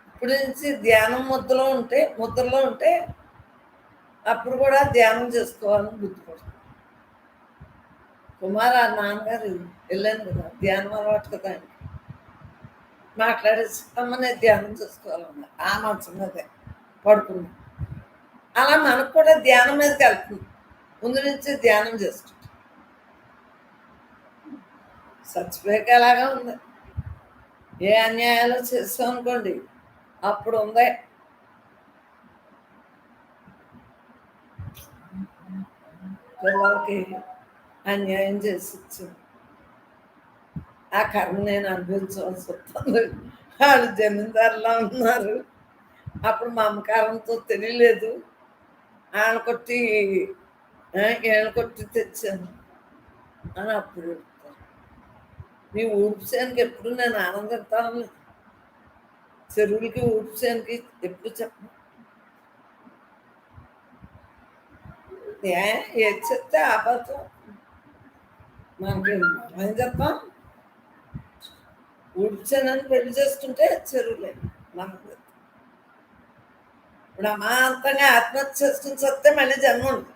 S1: ఇప్పుడు నుంచి ధ్యానం ముద్రలో ఉంటే అప్పుడు కూడా ధ్యానం చేసుకోవాలని గుర్తుపడుతుంది. కుమార్ ఆ నాన్నగారు వెళ్ళాను కదా, ధ్యానం అలవాటు కదా అని మాట్లాడేసి అమ్మనే ధ్యానం చేసుకోవాలన్నా ఆ మంచం మీదే పడుకున్నా. అలా మనకు కూడా ధ్యానం మీదకి వెళ్తుంది. ముందు నుంచి ధ్యానం చేసుకుంటాం. చచ్చిపోయాక ఎలాగా ఉంది? ఏ అన్యాయాలు చేస్తాం అనుకోండి, అప్పుడు ఉంది. పిల్లలకి అన్యాయం చేసి ఇచ్చింది. ఆ కర్మ నేను అనుభవించవలసి వస్తుంది. వాళ్ళు జమీందారులా ఉన్నారు. అప్పుడు మమకారంతో తెలియలేదు. ఆళ్ళ కొట్టి ఈళ్ళ కొట్టి తెచ్చాను అని అప్పుడు చెప్తారు. నీ ఊడ్చేనికి ఎప్పుడు నేను ఆనందిస్తాను లేదు. చెరువులకి ఊడ్చేనికి ఎప్పుడు చెప్పను. ఏ ఏది చెప్తే ఆపత్రం మనకి ఏం చెప్తాం. ఊడ్చానని పెళ్లి చేసుకుంటే చెరువులే మనకు. ఇప్పుడు అమాంతంగా ఆత్మహత్య చేసుకుని చస్తే మళ్ళీ జన్మ ఉంటుంది.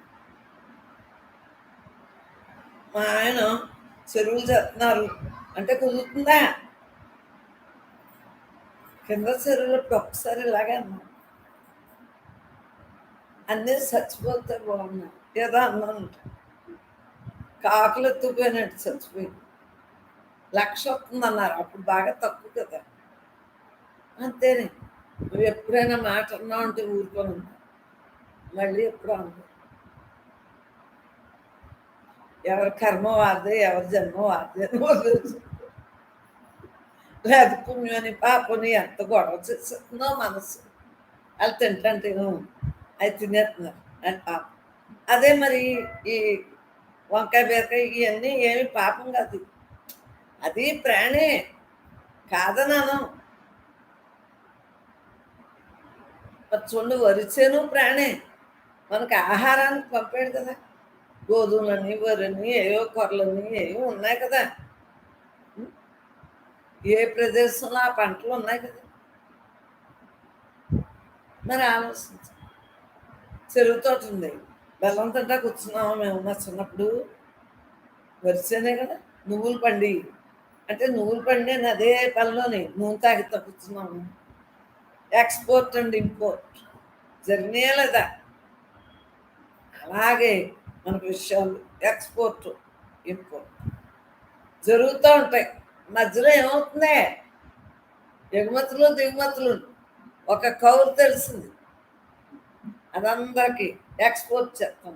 S1: మా ఆయన చెరువులు చేస్తున్నారు అంటే కుదురుతుందా? కింద చెరువులు ఇప్పుడు ఒక్కసారి ఇలాగే అన్నాను, అన్నీ చచ్చిపోతే బాగున్నాయి ఏదో అన్నాను. కాకులు ఎత్తుకుపోయినట్టు చచ్చిపోయింది. 1,00,000 వస్తుందన్నారు, అప్పుడు బాగా తక్కువ కదా. అంతేనే, నువ్వు ఎప్పుడైనా మాట అన్నావు అంటే ఊరుకొని ఉన్నా, మళ్ళీ ఎప్పుడు అన్నా. ఎవరి కర్మ వారిదే, ఎవరి జన్మ వారిదే అని వదిలేసి. లేదు పుణ్యని పాపని ఎంత గొడవ చేస్తుందో మనసు. వాళ్ళు తింటే అవి తినేస్తున్నారు అని పాపం. అదే మరి ఈ వంకాయ బీరకాయ ఇవన్నీ ఏమి పాపం కాదు, అది ప్రాణే కాదనాను. చూడు, వరిచేను ప్రాణే, మనకు ఆహారానికి పంపాడు కదా. గోధుమలని వరిని ఏవో కొరలని ఏవో ఉన్నాయి కదా. ఏ ప్రదేశంలో ఆ పంటలు ఉన్నాయి కదా. మరి ఆలోచించు. చెరువు తోట ఉంది, బెల్లం తింటా కూర్చున్నాము మేము మా చిన్నప్పుడు. వరిసేనే కదా. నువ్వులు పండి అంటే నువ్వులు పండి అని అదే పనిలోని నూనె తాగితే కూర్చున్నాము. ఎక్స్పోర్ట్ అండ్ ఇంపోర్ట్ జరిగినాయా లేదా? అలాగే మనకు విషయాలు ఎక్స్పోర్ట్ ఇంపోర్ట్ జరుగుతూ ఉంటాయి. మధ్యలో ఏమవుతుంది? ఎగుమతులు దిగుమతులు. ఒక కౌలు తెలిసింది, అదందరికీ ఎక్స్పోర్ట్ చేస్తాం.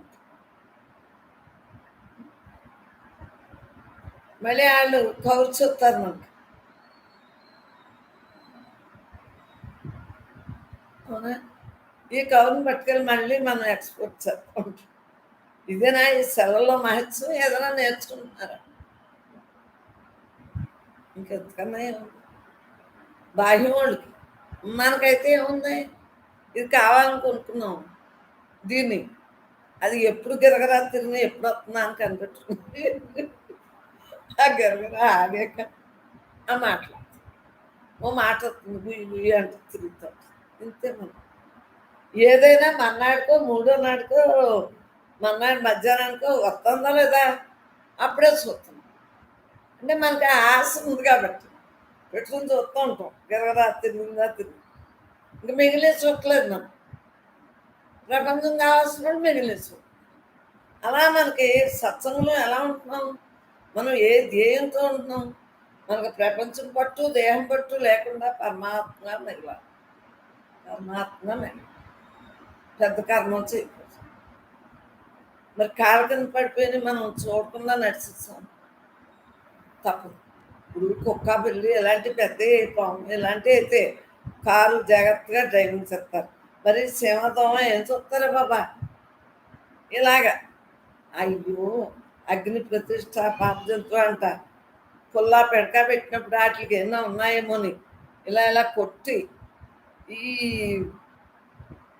S1: మళ్ళీ వాళ్ళు కౌలు చెప్తారు మనకి. అవునా? ఈ కౌలుని పట్టుకెళ్ళి మళ్ళీ మనం ఎక్స్పోర్ట్ చేస్తాం. ఇదేనా ఈ సెలవుల్లో మహత్యం? ఏదైనా నేర్చుకుంటున్నారా? ఇంకెంతకన్నా ఏముంది బాహ్యం వాళ్ళకి. మనకైతే ఏముంది, ఇది కావాలని కొనుక్కున్నాం దీన్ని, అది ఎప్పుడు గిరగరా తిరిగి ఎప్పుడు వస్తుందా అని కనిపెట్టుకుంది. ఆ గిరగరా ఆగాక ఆ మాటలు ఓ మాట వస్తుంది, గుయ్యి గుయ్యి అంటే తిరుగుతాం. ఇంతే మనం. ఏదైనా మన్నాడుకో మూడో నాడుకో మన్నాడు మధ్యాహ్నానికో వస్తుందా లేదా అప్పుడే చూస్తాం. అంటే మనకి ఆ ఆశ ఉంది కాబట్టి పెట్టుకుని చూస్తూ ఉంటాం. గిరగరా తిరిగిందా తిరిగి ఇంక మిగిలిన చూడలేదు మనం. ప్రపంచం కావాల్సినప్పుడు మిగిలిన చూడ. అలా మనకి సత్సంగంలో ఎలా ఉంటున్నాం, మనం ఏ ధ్యేయంతో ఉంటున్నాం? మనకు ప్రపంచం పట్టు దేహం పట్టు లేకుండా పరమాత్మ మిగలాలి. పరమాత్మ మిగలాలి. పెద్ద కర్మ చేయకూడదు. మరి కాళ్ళ కింద పడిపోయి మనం చూడకుండా నడిచేస్తాం, తప్పదు. ఇప్పుడు కుక్క బిల్లి ఇలాంటి పెద్ద పాము ఇలాంటి అయితే కారు జాగ్రత్తగా డ్రైవింగ్ చేస్తారు. మరి సింహదోమ ఏం చూస్తారా బాబా? ఇలాగా అయ్యో అగ్ని ప్రతిష్ట పాప జంతువు అంట, పుల్లా పెడక పెట్టినప్పుడు వాటికి ఎన్నో ఉన్నాయేమోని ఇలా ఇలా కొట్టి ఈ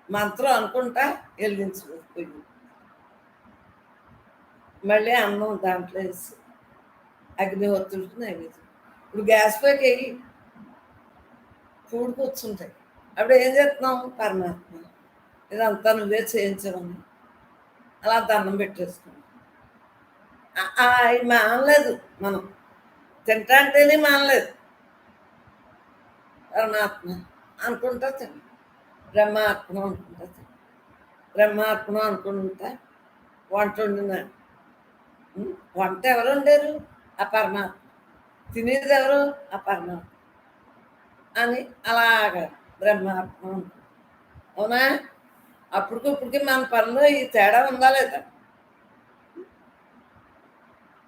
S1: మంత్రం అనుకుంటా వెలిగించిపోయి మళ్ళీ అన్నం దాంట్లో వేసి అగ్నిహోత్రుడికి నైవేద్యం. ఇప్పుడు గ్యాస్ పైకి వెళ్ళి చూడు కూర్చుంటాయి. అప్పుడు ఏం చేస్తున్నాం? పరమాత్మ ఇదంతా నువ్వే చేయించమని అలా దండం పెట్టేసుకున్నాం. అవి మానలేదు, మనం తింటా అంటేనే మానలేదు. పరమాత్మ అనుకుంటా తిని, బ్రహ్మాత్మ అనుకుంటా తిని, బ్రహ్మాత్మ అనుకుంటా వంట వండినాడు. వంట ఎవరు వండారు? ఆ పరమాత్మ. తినేది ఎవరు? ఆ పరమాత్మ అని అలాగా బ్రహ్మాత్మ అనుకుంటా. అవునా? అప్పటికిప్పటికి మన పనిలో ఈ తేడా ఉందా లేదా?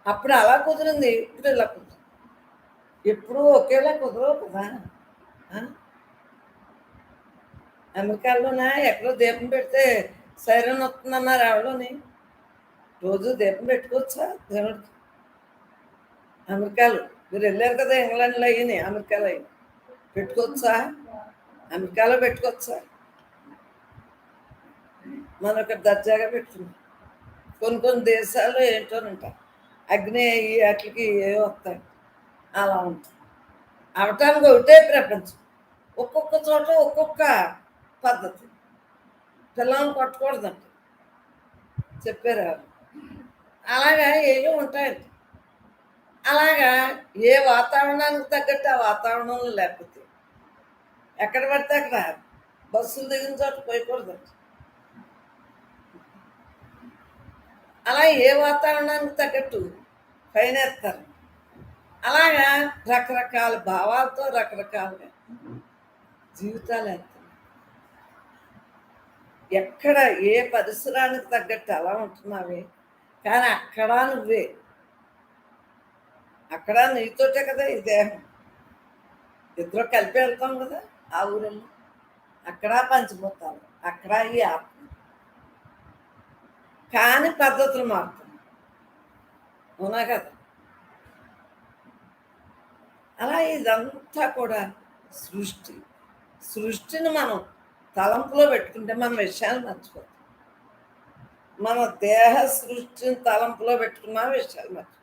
S1: అప్పుడు అలా కుదిరింది, ఇప్పుడు ఇలా కుదిరింది. ఎప్పుడూ ఒకేలా కుదరవు కదా. ఆ? అమెరికాలోనా ఎక్కడో దీపం పెడితే సైరన్ వస్తుందన్నారు ఎవడోని. రోజు దీపం పెట్టుకోవచ్చా దేవుడికి? అమెరికాలో మీరు వెళ్ళారు కదా, ఇంగ్లాండ్లో అయ్యి అమెరికాలో అయ్యి పెట్టుకోవచ్చా? అమెరికాలో పెట్టుకోవచ్చా? మనం ఇక్కడ దర్జాగా పెట్టుకున్నాం. కొన్ని కొన్ని దేశాల్లో ఏంటోనంట అగ్ని అయ్యి వాటికి ఏవో వస్తాయి, అలా ఉంటుంది. అవటానికి ఒకటే ప్రపంచం, ఒక్కొక్క చోట ఒక్కొక్క పద్ధతి. పిల్లల్ని కొట్టకూడదంట చెప్పారు వాళ్ళు. అలాగా ఏవో ఉంటాయంట. అలాగా ఏ వాతావరణానికి తగ్గట్టు ఆ వాతావరణంలో లేకపోతే ఎక్కడ పడితే అక్కడ బస్సులు దిగిన చోట పోయకూడదంట. అలా ఏ వాతావరణానికి తగ్గట్టు పైన ఎత్తారు. అలాగా రకరకాల భావాలతో రకరకాలుగా జీవితాలు ఎత్తారు. ఎక్కడ ఏ పరిసరానికి తగ్గట్టు అలా ఉంటున్నావే, కానీ అక్కడ నువ్వే. అక్కడ నీతోటే కదా ఈ దేహం. ఇద్దరు కలిపి వెళ్తాం కదా ఆ ఊరిలో. అక్కడ పంచిపోతాను, అక్కడ ఈ ఆత్మ. కానీ పద్ధతులు మారుతాయి, అవునా కదా? అలా ఇదంతా కూడా సృష్టి. సృష్టిని మనం తలంపులో పెట్టుకుంటే మన విషయాలు మర్చిపోతాం. మన దేహ సృష్టిని తలంపులో పెట్టుకున్న విషయాలు మర్చిపోతాం.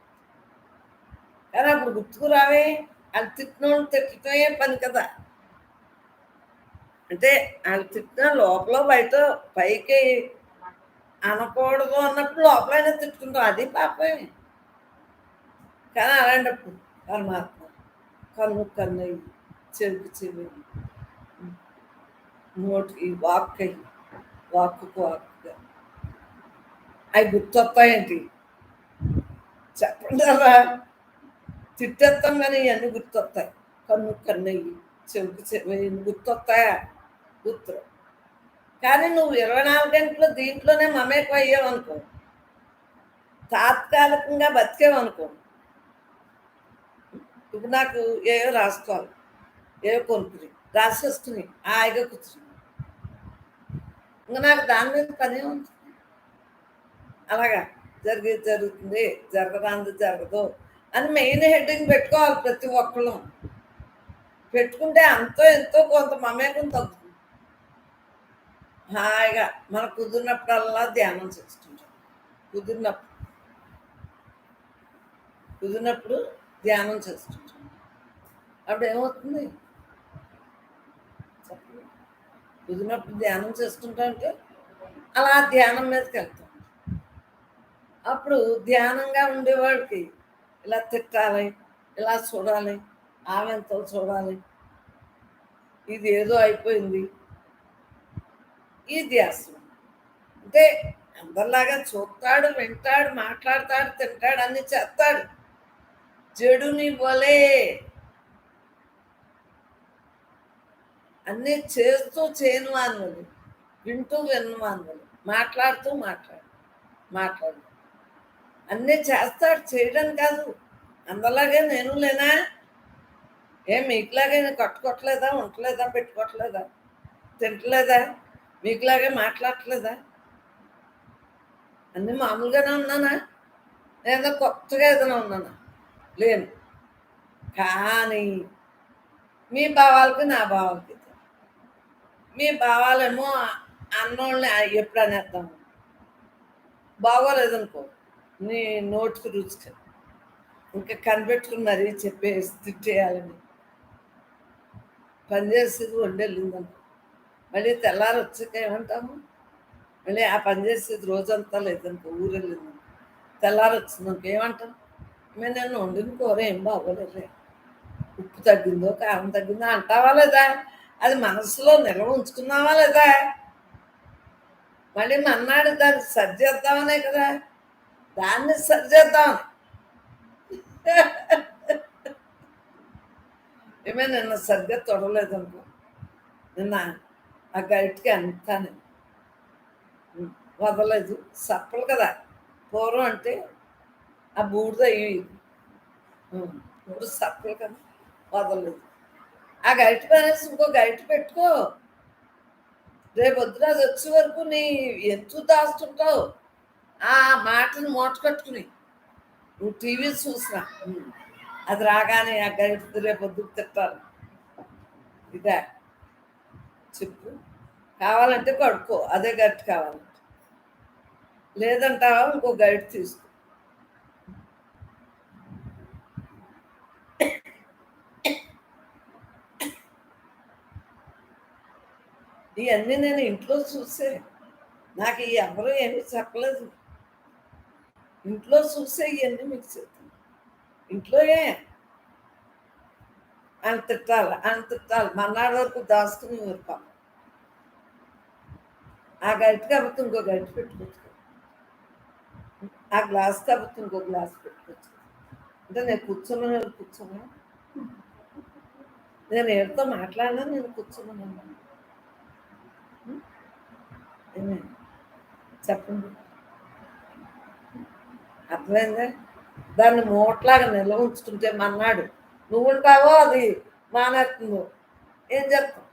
S1: కానీ అప్పుడు గుర్తుకు రావే, వాళ్ళు తిట్టినోళ్ళు తిట్టడమే పని కదా. అంటే వాళ్ళు తిట్టిన లోపల బయట పైకి అనకూడదు అన్నప్పుడు లోపలైనా తిట్టుకుంటాం, అది పాపమే. కానీ అలాంటప్పుడు పరమాత్మ కన్ను కన్నయ్యి, చెవికి చెవి, నోటికి వాక్ అయ్యి, వాక్కుకు వాక్కుగా అవి గుర్తొస్తాయేంటి చెప్పండి రా. తిట్టేస్తాం కానీ ఇవన్నీ గుర్తొస్తాయి. కన్ను కన్నయ్యి, చెవికి చెవి గుర్తొస్తాయా? గుర్తు. కానీ నువ్వు 24 గంటలు దీంట్లోనే మమేకం అయ్యావనుకో, తాత్కాలికంగా బతికేవనుకో. ఇప్పుడు నాకు ఏవో రాసుకోవాలి, ఏవో కొనుక్కుని రాసేసుకుని హాయిగా కూర్చుని, ఇంకా నాకు దాని మీద పని ఉంది. అలాగా జరిగేది జరుగుతుంది, జరగరాంది జరగదు అని మెయిన్ హెడ్డింగ్ పెట్టుకోవాలి ప్రతి ఒక్కళ్ళు. పెట్టుకుంటే అంతో ఎంతో కొంత మమేకం తగ్గుతుంది. హాయిగా మనకు కుదిరినప్పుడల్లా ధ్యానం చేస్తుంటాం. కుదిరినప్పుడు ధ్యానం చేస్తుంటాం. అప్పుడు ఏమవుతుంది చెప్పండి? కుదిరినప్పుడు ధ్యానం చేస్తుంటే అలా ధ్యానం మీదకి వెళ్తాం. అప్పుడు ధ్యానంగా ఉండేవాడికి ఇలా తిట్టాలి, ఇలా చూడాలి, ఆమెంతో చూడాలి, ఇది ఏదో అయిపోయింది, ఈ ధ్యాస. అంటే అందరిలాగా చూస్తాడు, వింటాడు, మాట్లాడతాడు, తింటాడు, అన్ని చేస్తాడు. చెడుని వలే అన్నీ చేస్తూ చేయను అనువలు, వింటూ విన్ను అనువలు, మాట్లాడుతూ మాట్లాడు అన్నీ చేస్తాడు. చేయడం కాదు, అందరిలాగే నేను లేనా? ఏం మీకులాగే కట్టుకోవట్లేదా, ఉండలేదా, పెట్టుకోవట్లేదా, తింటలేదా, మీకులాగే మాట్లాడట్లేదా? అన్నీ మామూలుగానే ఉన్నానా? లేదా కొత్తగా ఏదైనా ఉన్నానా? లేను. కానీ మీ భావాలకి నా భావాలకి, మీ భావాలేమో అన్నోళ్ళని ఎప్పుడు అనేద్దాము, బాగోలేదనుకో నీ నోటికి రుచికి ఇంకా కనిపెట్టుకుని మరీ చెప్పేసి తిట్టేయాలని పనిచేసేది వండెళ్ళిందనుకో, మళ్ళీ తెల్లారి వచ్చాక ఏమంటాము, మళ్ళీ ఆ పనిచేసేది రోజంతా లేదనుకో, ఊరు వెళ్ళిందనుకో, తెల్లారి వచ్చిందనుకో ఏమంటాం, మేము నేను వండిన కూర ఏం బాగోలేదే, ఉప్పు తగ్గిందో కారం తగ్గిందో అంటావా లేదా? అది మనసులో నిల్వ ఉంచుకున్నావా లేదా? మళ్ళీ మన్నాడు దాన్ని సరి చేద్దామనే కదా, దాన్ని సరి చేద్దాం. ఏమే నిన్న సరిగ్గా తొడలేదనుకో, నిన్న ఆ గైట్కి అంతా వదలలేదు, సప్పలు కదా పూర్వం అంటే ఆ బూడిద ఇప్పుడు సప్పలు కదా వదలలేదు. ఆ గరిటె పనేసి ఇంకో గరిటె పెట్టుకో. రేపు వద్దున అది వచ్చే వరకు నీ ఎందుకు దాస్తుంటావు ఆ మాటను మూట కట్టుకుని. నువ్వు టీవీ చూసినా అది రాగానే ఆ గరిటె రేపు వద్దుకు తిట్టాలి. ఇదే చెప్పు. కావాలంటే కడుక్కో, అదే గరిటె కావాలంటే. లేదంటావా ఇంకో గరిటె తీసుకో. ఇవన్నీ నేను ఇంట్లో చూసే, నాకు ఎవరు ఏమీ చెప్పలేదు. ఇంట్లో చూసే ఇవన్నీ మీకు చెప్తాను. ఇంట్లోయే అని తిట్టాలి అని తిట్టాలి. మన్నాడు వరకు దాచుకుని ఊరుపాం. ఆ గరిటె కాబట్టి ఇంకో గరిటె పెట్టుకోవచ్చు. ఆ గ్లాస్ కాబట్టి ఇంకో గ్లాస్ పెట్టుకోవచ్చు. అంటే నేను కూర్చోమా నేను ఎవరితో మాట్లాడినా నేను కూర్చోమన్నాను. చెప్పండి, అర్థమైందా? దాన్ని మూటలాగా నిల్వ ఉంచుకుంటే మన్నాడు నువ్వు ఉంటావో అది మానేస్తుందో ఏం చెప్తావు?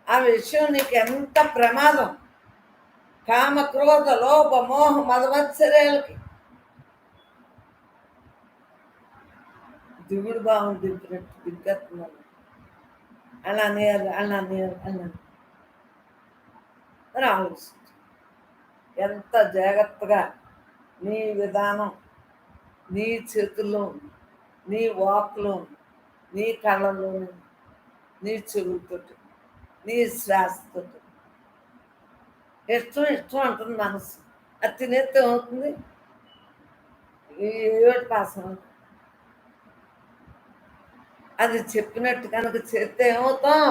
S1: ఆ విషయం నీకు ఎంత ప్రమాదం. కామ క్రోధ లోభ మోహ మదమత్సర్యాలకి దిగుడు భావం దింపినట్టు దిగ్గేస్తున్నారు. అలా నేరు అలా నేరు అన్నాను. మరి ఆలోచించు, ఎంత జాగ్రత్తగా నీ విధానం, నీ చేతుల్లో, నీ వాక్లో, నీ కళ్ళలో, నీ చెవులతో, నీ శ్వాసతో. ఇష్టం ఇష్టం అంటుంది మనసు. అది తినేస్తే ఏమవుతుంది? ఏటి పాసం. అది చెప్పినట్టు కనుక చేస్తే ఏమవుతాం?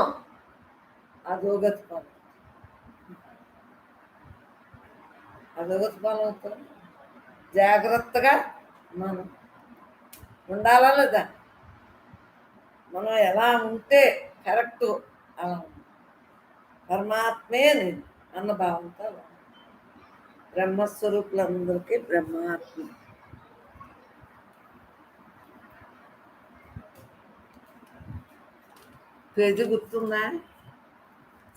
S1: అధోగతి పాలు. అధోగతి పాలు అవుతాం. జాగ్రత్తగా మనం ఉండాలా లేదా? మనం ఎలా ఉంటే కరెక్టు అలా పరమాత్మే నేను అన్న భావంతో బ్రహ్మస్వరూపులందరికీ బ్రహ్మాత్మ. పేజీ గుర్తుందా?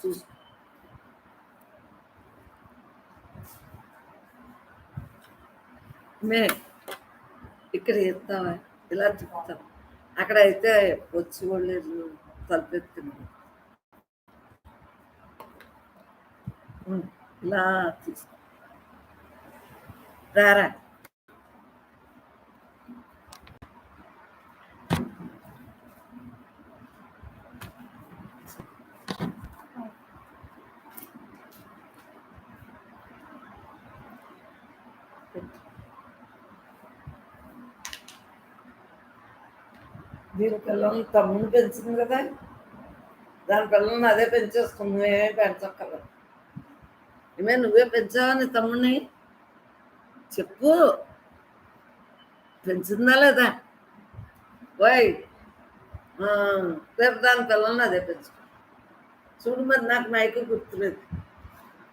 S1: చూసుకో. మే ఇక్కడ ఎత్తావా ఇలా చెప్తాం. అక్కడ అయితే వచ్చి వాళ్ళు తలపెత్తింది ఇలా తీసుకో. రారా దీని పిల్లల్ని తమ్ముని పెంచింది కదా, దాని పిల్లల్ని అదే పెంచేసుకుంది. నువ్వేమీ పెంచక్కర్లేదు. నువ్వే పెంచావా నీ తమ్ముడిని? చెప్పు, పెంచిందా లేదా? వై రేపు దాని పిల్లల్ని అదే పెంచుకో. చూడు, మరి నాకు మైకు గుర్తులేదు.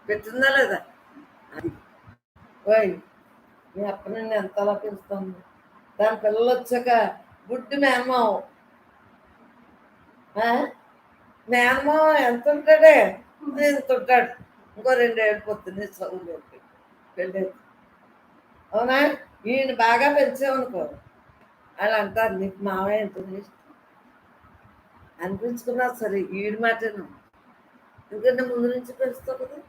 S1: పెట్టిందా లేదా? అది వై మీ అప్ప నుండి ఎంత అలా పెంచుతాను. దాని పిల్లలు వచ్చాక గుడ్డి మేనమావు. మేనమావ ఎంత ఉంటాడే? ఎంత ఉంటాడు. ఇంకో 2 ఏళ్ళు పొద్దున్నే చదువు పెళ్ళి. అవునా? ఈయన బాగా పెంచామనుకో వాళ్ళు అంటారు నీకు మావయ్య ఎంత ఇష్టం అనిపించుకున్నా సరే ఈడి మాటను. ఎందుకంటే ముందు నుంచి పెంచుతావు కదా.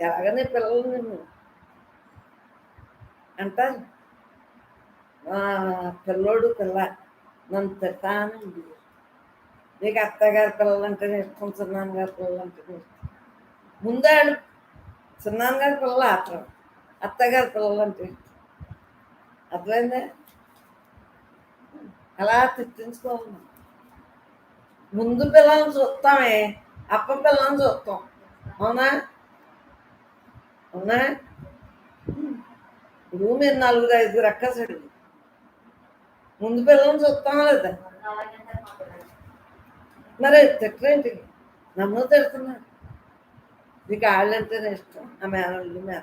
S1: ఎలాగనే పిల్లలు నిన్ను అంటారు. పిల్లోడు పిల్ల నన్ను తిట్టాను. నీకు అత్తగారి పిల్లలంటేనే ఇష్టం, చిన్నాన్నగారి పిల్లలంటేనే ఇష్టం. ముందాడు చిన్నాన్నగారి పిల్లలు ఆత్రం, అత్తగారి పిల్లలంటే ఇష్టం. అర్థమైందా? అలా తిట్టించుకోవాలి. ముందు పిల్లల్ని చూస్తామే, అప్ప పిల్లల్ని చూస్తాం. అవునా? అవునా? ఇప్పుడు మీరు 4, 5 రక్కసడు ముందు పిల్లల్ని చూస్తామా లేదా? మరి తిట్టరేంటి? నన్ను తిడుతున్నారు. నీకు వాళ్ళంటేనే ఇష్టం, ఆ మేనల్ని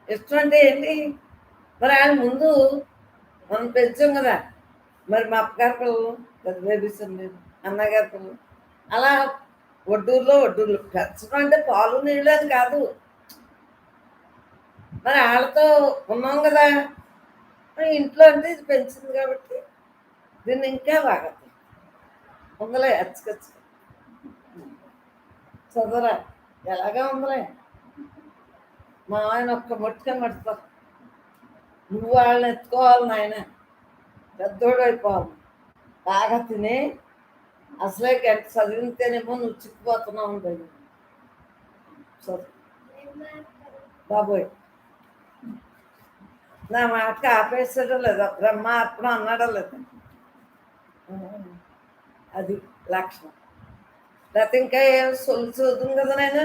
S1: ఇష్టం అంటే ఏంటి? మరి ఆయన ముందు మనం పెంచాం కదా, మరి మా అప్పగారి పిల్లలు పెద్ద బేబీస్ ఉండేది, అన్నగారి పిల్లలు అలా ఒడ్డూరులో పెంచడం అంటే పాలు నీళ్ళు అని కాదు, మరి వాళ్ళతో ఉన్నాం కదా, మరి ఇంట్లో అంటే ఇది పెంచింది కాబట్టి దీన్ని ఇంకా బాగా ఉందలే అచ్చకచ్చు చదవరా ఎలాగా ఉందలే. మా ఆయన ఒక్క మొట్టిగా మడతారు, నువ్వు వాళ్ళని ఎత్తుకోవాలి నాయన, పెద్దోడు అయిపోవాలి, బాగా తిని అసలే గంట చదివితేనేమో నువ్వు చిక్కుపోతున్నావు దగ్గర చదువు బాబోయ్. నా మాటకి ఆపేసాడో లేదా, బ్రహ్మ అప్పుడు అన్నాడో లేదా, అది లక్షణం. లేకపోతే ఇంకా ఏం చదువుతుంది కదా నేను,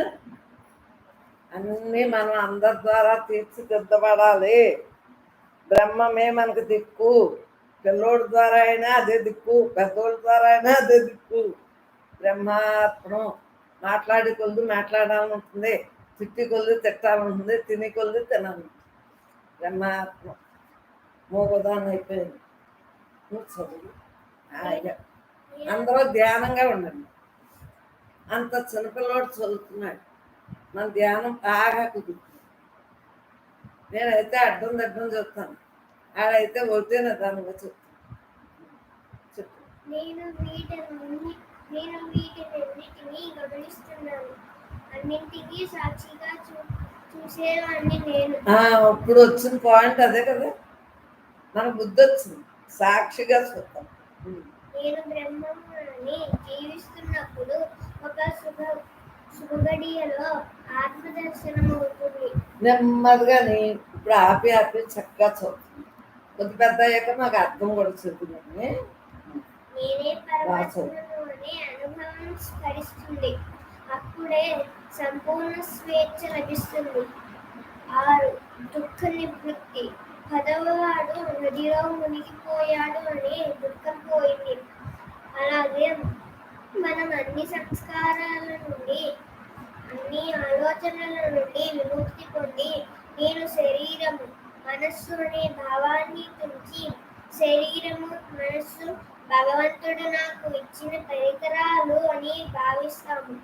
S1: అన్నీ మనం అందరి ద్వారా తీర్చిదిద్దబడాలి. బ్రహ్మమే మనకు దిక్కు, పిల్లోడి ద్వారా అయినా అదే దిక్కు, పెద్దోళ్ళ ద్వారా అయినా అదే దిక్కు. బ్రహ్మాత్మం మాట్లాడి కొద్ది మాట్లాడాలని ఉంటుంది, తిట్టి కొద్ది తిట్టాలని ఉంటుంది, తిని కొద్ది తినాలి. బ్రహ్మాత్మ మోగదాన్ని అయిపోయింది. నువ్వు చదువు హాయిగా అందరూ ధ్యానంగా ఉండండి. అంత చిన్నపిల్లవాడు చదువుతున్నాడు, మన ధ్యానం బాగా కుదురుతుంది. నేనైతే అడ్డం చెప్తాను, ఆడైతే ఒకటే నిదానంగా చెప్తాను. చెప్పు.
S2: నేను వీటినన్నిటినీ గమనిస్తున్నాను, అన్నింటినీ సాక్షిగా చూసేవాడిని నేను.
S1: ఇప్పుడు వచ్చిన పాయింట్ అదే కదా, మన బుద్ధి వచ్చింది, సాక్షిగా చూస్తాం.
S2: నేను బ్రహ్మని జీవిస్తున్నప్పుడు ఒక శుభగడియలో ఆత్మదర్శనం అవుతుంది.
S1: నెమ్మదిగాని ఇప్పుడు ఆపి చక్కగా చదువుతుంది. కొద్ది పెద్ద అయ్యాక నాకు అర్థం కూడా చెప్తున్నాను.
S2: నేనే పరమాత్మను అనే అనుభవం స్ఫరిస్తుంది, అప్పుడే సంపూర్ణ స్వేచ్ఛ లభిస్తుంది. 6 దుఃఖ నివృత్తి. 10వవాడు నదిలో మునిగిపోయాడు అని దుఃఖం పోయింది. అలాగే మనం అన్ని సంస్కారాల నుండి, అన్ని ఆలోచనల నుండి విముక్తి పొంది, నేను శరీరము మనస్సు అనే భావాన్ని తుంచి, శరీరము మనస్సు భగవంతుడు నాకు ఇచ్చిన పరికరాలు అని భావిస్తాము.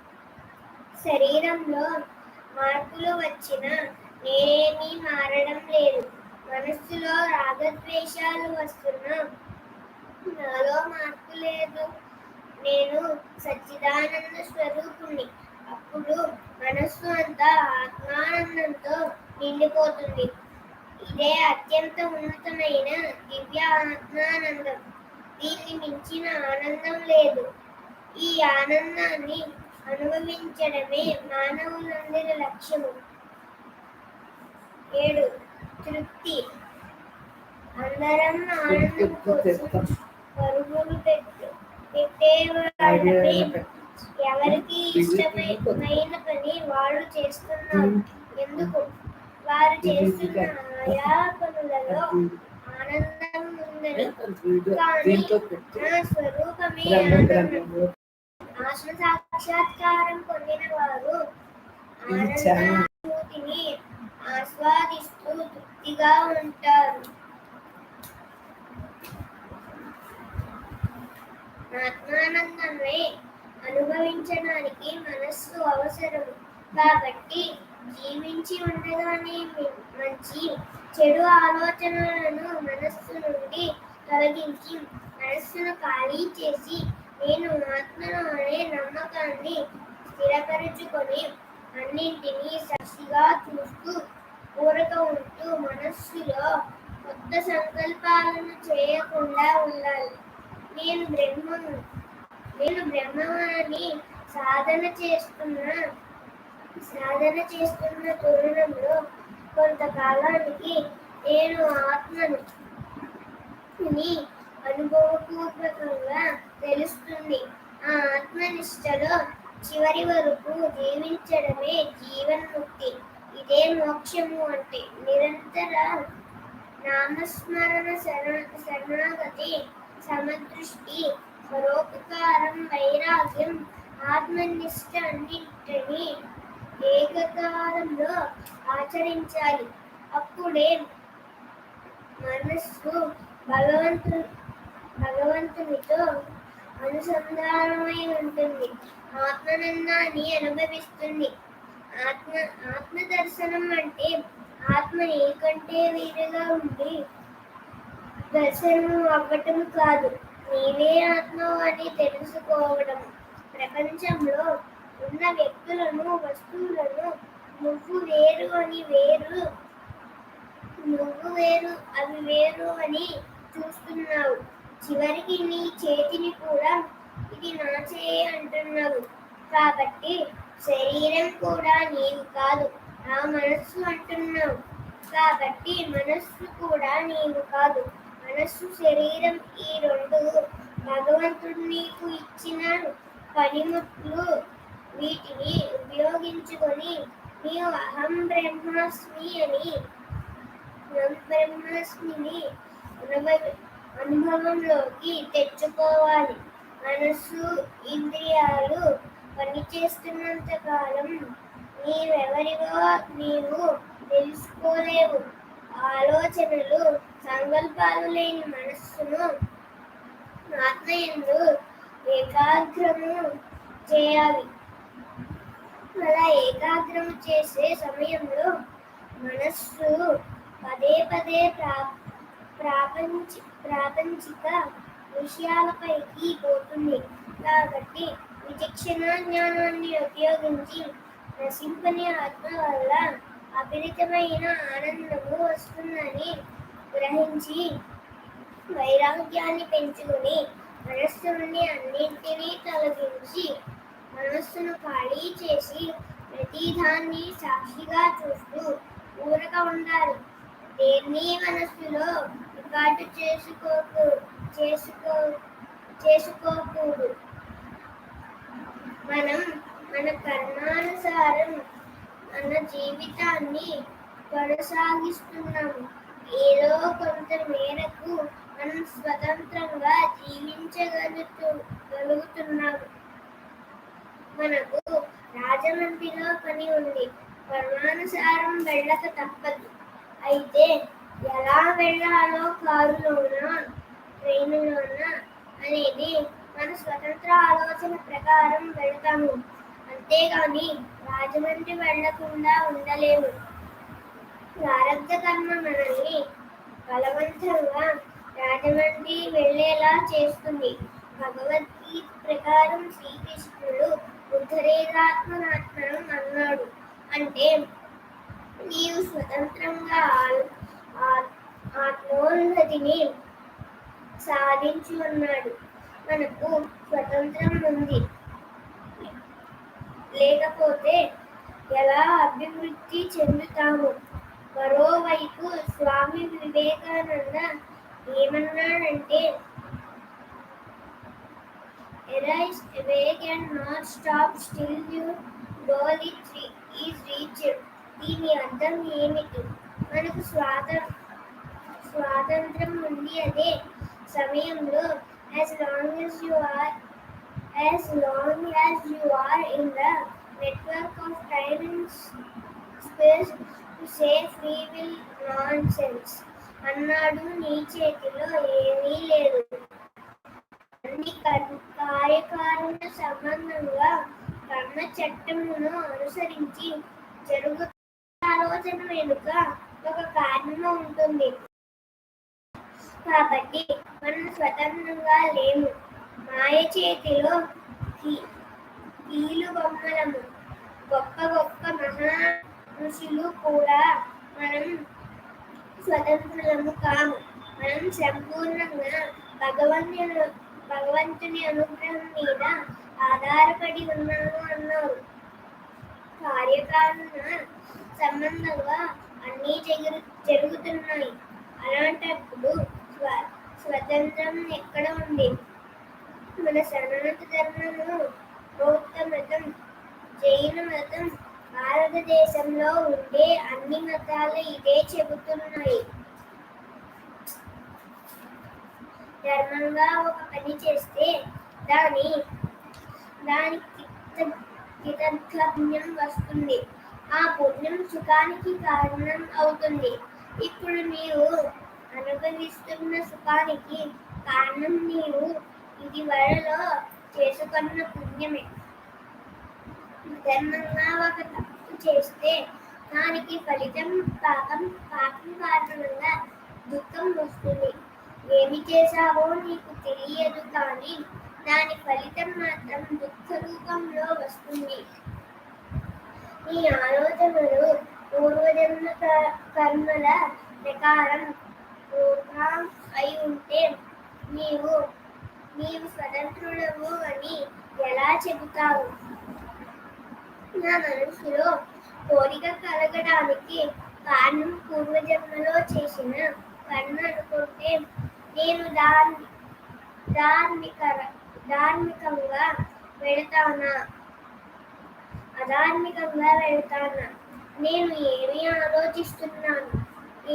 S2: శరీరంలో మార్పులు వచ్చినా నేనేమీ మారడం లేదు. మనస్సులో రాగద్వేషాలు వస్తున్నా నాలో మార్పు లేదు. నేను సచ్చిదానంద స్వరూపుణ్ణి. అప్పుడు మనస్సు అంతా ఆత్మానందంతో నిండిపోతుంది. ఇదే అత్యంత ఉన్నతమైన దివ్య ఆత్మానందం. దీన్ని మించిన ఆనందం లేదు. ఈ ఆనందాన్ని అనుభవించడమే మానవులందరి లక్ష్యము. 7 తృప్తి. అందరం ఆనందం కోసం పరుగులు పెట్టేవాళ్ళమే. ఎవరికి ఇష్టమైన పని వాళ్ళు చేస్తున్నారు. ఎందుకు? వారు చేస్తున్న ఆయా పనులలో ఆనందం ఉందని. కానీ నా స్వరూపమే ఆనందం. ఆత్మ సాక్షాత్కారం పొందిన వారు ఆనందానుభూతిని ఆస్వాదిస్తూ తృప్తిగా ఉంటారు. ఆత్మానందమే అనుభవించడానికి మనస్సు అవసరం. కాబట్టి జీవించి ఉండగానే మంచి చెడు ఆలోచనలను మనస్సు నుండి తొలగించి, మనస్సును ఖాళీ చేసి, నేను ఆత్మను అనే నమ్మకాన్ని స్థిరపరుచుకొని, అన్నింటినీ సాక్షిగా చూస్తూ ఊరక ఉంటూ మనస్సులో కొత్త సంకల్పాలను చేయకుండా ఉండాలి. నేను బ్రహ్మని సాధన చేస్తున్న తరుణంలో కొంతకాలానికి నేను ఆత్మను అనుభవపూర్వకంగా తెలుస్తుంది. ఆ ఆత్మనిష్టలో చివరి వరకు జీవించడమే జీవన్ముక్తి. ఇదే మోక్షము అంటే. నిరంతర నామస్మరణ, శరణాగతి, సమదృష్టి, పరోపకారం, వైరాగ్యం, ఆత్మనిష్ట అన్నింటినీ ఏకకాలంలో ఆచరించాలి. అప్పుడే మనస్సు భగవంతునితో అనుసంధానమై ఉంటుంది. ఆత్మానందాన్ని అనుభవిస్తుంది. ఆత్మ ఆత్మ దర్శనం అంటే ఆత్మ నీకంటే వేరుగా ఉండి దర్శనం అవ్వటం కాదు, నీవే ఆత్మ అని తెలుసుకోవడం. ప్రపంచంలో ఉన్న వ్యక్తులను, వస్తువులను నువ్వు వేరు అని నువ్వు వేరు అవి వేరు అని చూస్తున్నావు. చివరికి నీ చేతిని కూడా ఇది నా చేయి అంటున్నావు. కాబట్టి శరీరం కూడా నీవు కాదు, నా మనస్సు అంటున్నావు. కాబట్టి మనస్సు కూడా నీవు కాదు, మనస్సు శరీరం ఈ రెండు భగవంతుడు నీకు ఇచ్చిన పనిముట్లు. వీటిని ఉపయోగించుకొని నీవు అహం బ్రహ్మాస్మిని అనుభవంలోకి తెచ్చుకోవాలి. మనస్సు ఇంద్రియాలు పనిచేస్తున్నంత కాలం నీవెవరివో నీవు తెలుసుకోలేవు. ఆలోచనలు, సంకల్పాలు లేని మనస్సును ఆత్మయందు ఏకాగ్రము చేయాలి. అలా ఏకాగ్రము చేసే సమయంలో మనస్సు పదే పదే ప్రాపంచిక విషయాలపైకి పోతుంది. కాబట్టి విచక్షణ జ్ఞానాన్ని ఉపయోగించి నశింపని ఆత్మ వల్ల అపరితమైన ఆనందము వస్తుందని గ్రహించి వైరాగ్యాన్ని పెంచుకుని మనస్సు నుండి అన్నింటినీ తొలగించి మనస్సును ఖాళీ చేసి ప్రతిదాన్ని సాక్షిగా చూస్తూ ఊరక ఉండాలి. దేన్ని మనస్సులో రికార్డు చేసుకోకూడదు. మనం మన కర్మానుసారం మన జీవితాన్ని కొనసాగిస్తున్నాము. ఏదో కొంత మేరకు మనం స్వతంత్రంగా జీవించగలుగుతున్నాము. మనకు రాజమండ్రిలో పని ఉంది, కర్మానుసారం వెళ్ళక తప్పదు. అయితే ఎలా వెళ్ళాలో, కారులోనా ట్రైనులోనా అనేది మన స్వతంత్ర ఆలోచన ప్రకారం వెళ్తాము. అంతేగాని రాజమండ్రి వెళ్లకుండా ఉండలేము. ప్రారబ్ధ కర్మ మనల్ని బలవంతంగా రాజమండ్రి వెళ్ళేలా చేస్తుంది. భగవద్గీత ప్రకారం శ్రీకృష్ణుడు ఉద్ధరేదాత్మనాత్మనం అన్నాడు. అంటే నీవు స్వతంత్రంగా ఆత్మోన్నతిని సాధించి ఉన్నాడు. మనకు స్వతంత్రం ఉంది, లేకపోతే ఎలా అభివృద్ధి చెందుతాము? మరోవైపు స్వామి వివేకానంద ఏమన్నాడంటే, arise, awake and not stop till your goal is reached. దీని అర్థం ఏమిటి? మనకు స్వాతంత్రం ఉంది. అదే సమయంలో as long as you are in the network of time and space to say free will nonsense అన్నాడు. నీ చేతిలో ఏమీ లేదు. అన్ని కార్యకారణ సంబంధంగా కర్మ చట్టమును అనుసరించి జరుగుతున్న ఆలోచన వెనుక ఒక కారణం ఉంటుంది. కాబట్టి మనం స్వతంత్రంగా లేము. మాయ చేతిలో కీలు బొమ్మలము. గొప్ప గొప్ప మహా ఋషులు కూడా మనం స్వతంత్రులము కాము. మనం సంపూర్ణంగా భగవంతుని అనుగ్రహం మీద ఆధారపడి ఉన్నాము అన్నారు. కార్యకారణ సంబంధంగా అన్నీ జరుగుతున్నాయి. అలాంటప్పుడు స్వతంత్రం ఎక్కడ ఉంది? మన సనాతన ధర్మము, బౌద్ధ మతం, జైన మతం, భారతదేశంలో ఉండే అన్ని మతాలు ఇదే చెబుతున్నాయి. ధర్మంగా ఒక పని చేస్తే దానికి పుణ్యం వస్తుంది. ఆ పుణ్యం సుఖానికి కారణం అవుతుంది. ఇప్పుడు నీవు అనుభవిస్తున్న సుఖానికి కారణం నీవు ఇది వరలో చేసుకున్న పుణ్యమే. ధర్మంగా ఒక తప్పు చేస్తే దానికి ఫలితం పాపం కారణంగా దుఃఖం వస్తుంది. ఏమి చేశావో నీకు తెలియదు, కానీ దాని ఫలితం మాత్రం దుఃఖ రూపంలో వస్తుంది. నీ ఆలోచనలు పూర్వజన్మ కర్మల ప్రకారం ప్రోగ్రామ్ అయి ఉంటే నీవు స్వతంత్రుడవు అని ఎలా చెబుతావు? నా మనసులో కోరిక కలగడానికి కారణం పూర్వజన్మలో చేసిన కర్మ అనుకుంటే నేను ధార్మికంగా వెళతానా, అధార్మికంగా వెళతానా? నేను ఏమి ఆలోచిస్తున్నాను,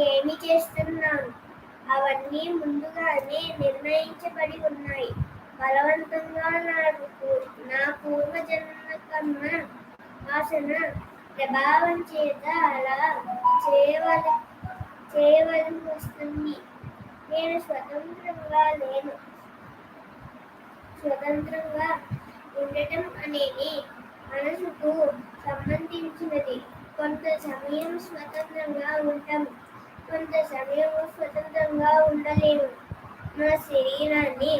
S2: ఏమి చేస్తున్నాను, అవన్నీ ముందుగానే నిర్ణయించబడి ఉన్నాయి. బలవంతంగా నా పూర్వజన్మ కర్మ వాసన ప్రభావం చేత అలా చేయవలసి వస్తుంది. నేను స్వతంత్రంగా లేను. స్వతంత్రంగా ఉండటం అనేది మనసుకు సంబంధించినది. కొంత సమయం స్వతంత్రంగా ఉంటాం, కొంత సమయం స్వతంత్రంగా ఉండలేము. నా శరీరాన్ని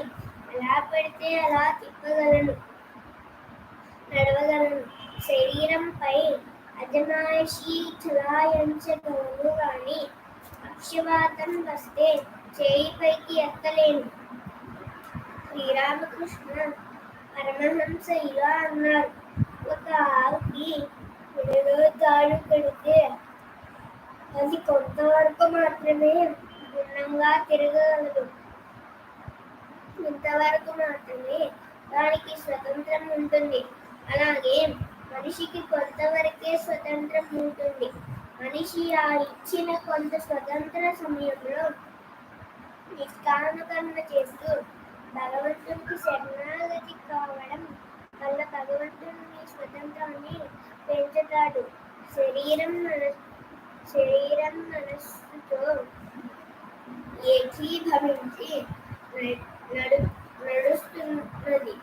S2: ఎలా పడితే అలా తిప్పగలను, నడవగలను. శరీరంపై అజమాయిషీ చలాయించగలను, కానీ పక్షవాతం వస్తే చేయి పైకి ఎత్తలేను. శ్రీరామకృష్ణ పరమహంస ఇలా అన్నారు, ఒక ఆవుకి మెడలో తాడు కడితే అది కొంతవరకు మాత్రమే గుండంగా తిరగగలదు. ఇంతవరకు మాత్రమే దానికి స్వతంత్రం ఉంటుంది. అలాగే మనిషికి కొంతవరకే స్వతంత్రం ఉంటుంది. మనిషి ఆ ఇచ్చిన కొంత స్వతంత్ర సమయంలో నిష్కామకర్మ చేస్తూ భగవంతునికి శరణాగతి కావడం వల్ల భగవంతుని స్వతంత్రాన్ని పెంచుతాడు. శరీరం మనస్సుతో ఏకీభవించి నడుస్తున్నది.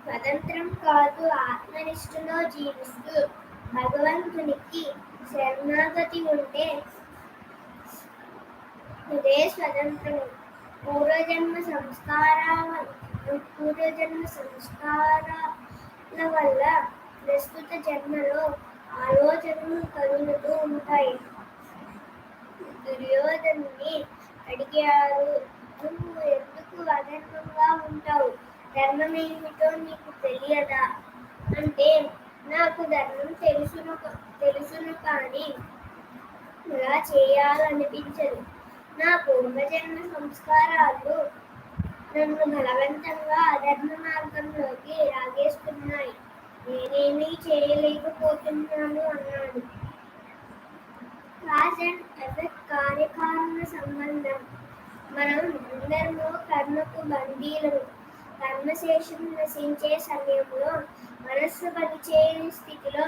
S2: స్వతంత్రం కాదు. ఆత్మనిష్టలో జీవిస్తూ భగవంతునికి శరణాగతి ఉంటే ఇదే స్వతంత్రం. పూర్వజన్మ సంస్కారాల వల్ల ప్రస్తుత జన్మలో ఆలోచనలు కలుగుతూ ఉంటాయి. దుర్యోధనుని అడిగారు, నువ్వు ఎందుకు అధర్మంగా ఉంటావు? ధర్మం ఏమిటో నీకు తెలియదా అంటే, నాకు ధర్మం తెలుసును కానీ ఇలా చేయాలనిపించదు. నా పూర్వజన్మ సంస్కారాలు నన్ను బలవంతంగా అధర్మ మార్గంలోకి లాగేస్తున్నాయి. నేనేమీ చేయలేకపోతున్నాను అన్నాడు. కాజ్ అండ్ ఎఫెక్ట్, కార్యకారణ సంబంధం. మనం అందరము కర్మకు బందీలము. కర్మశేషం నశించే సమయంలో మనస్సు పనిచేయని స్థితిలో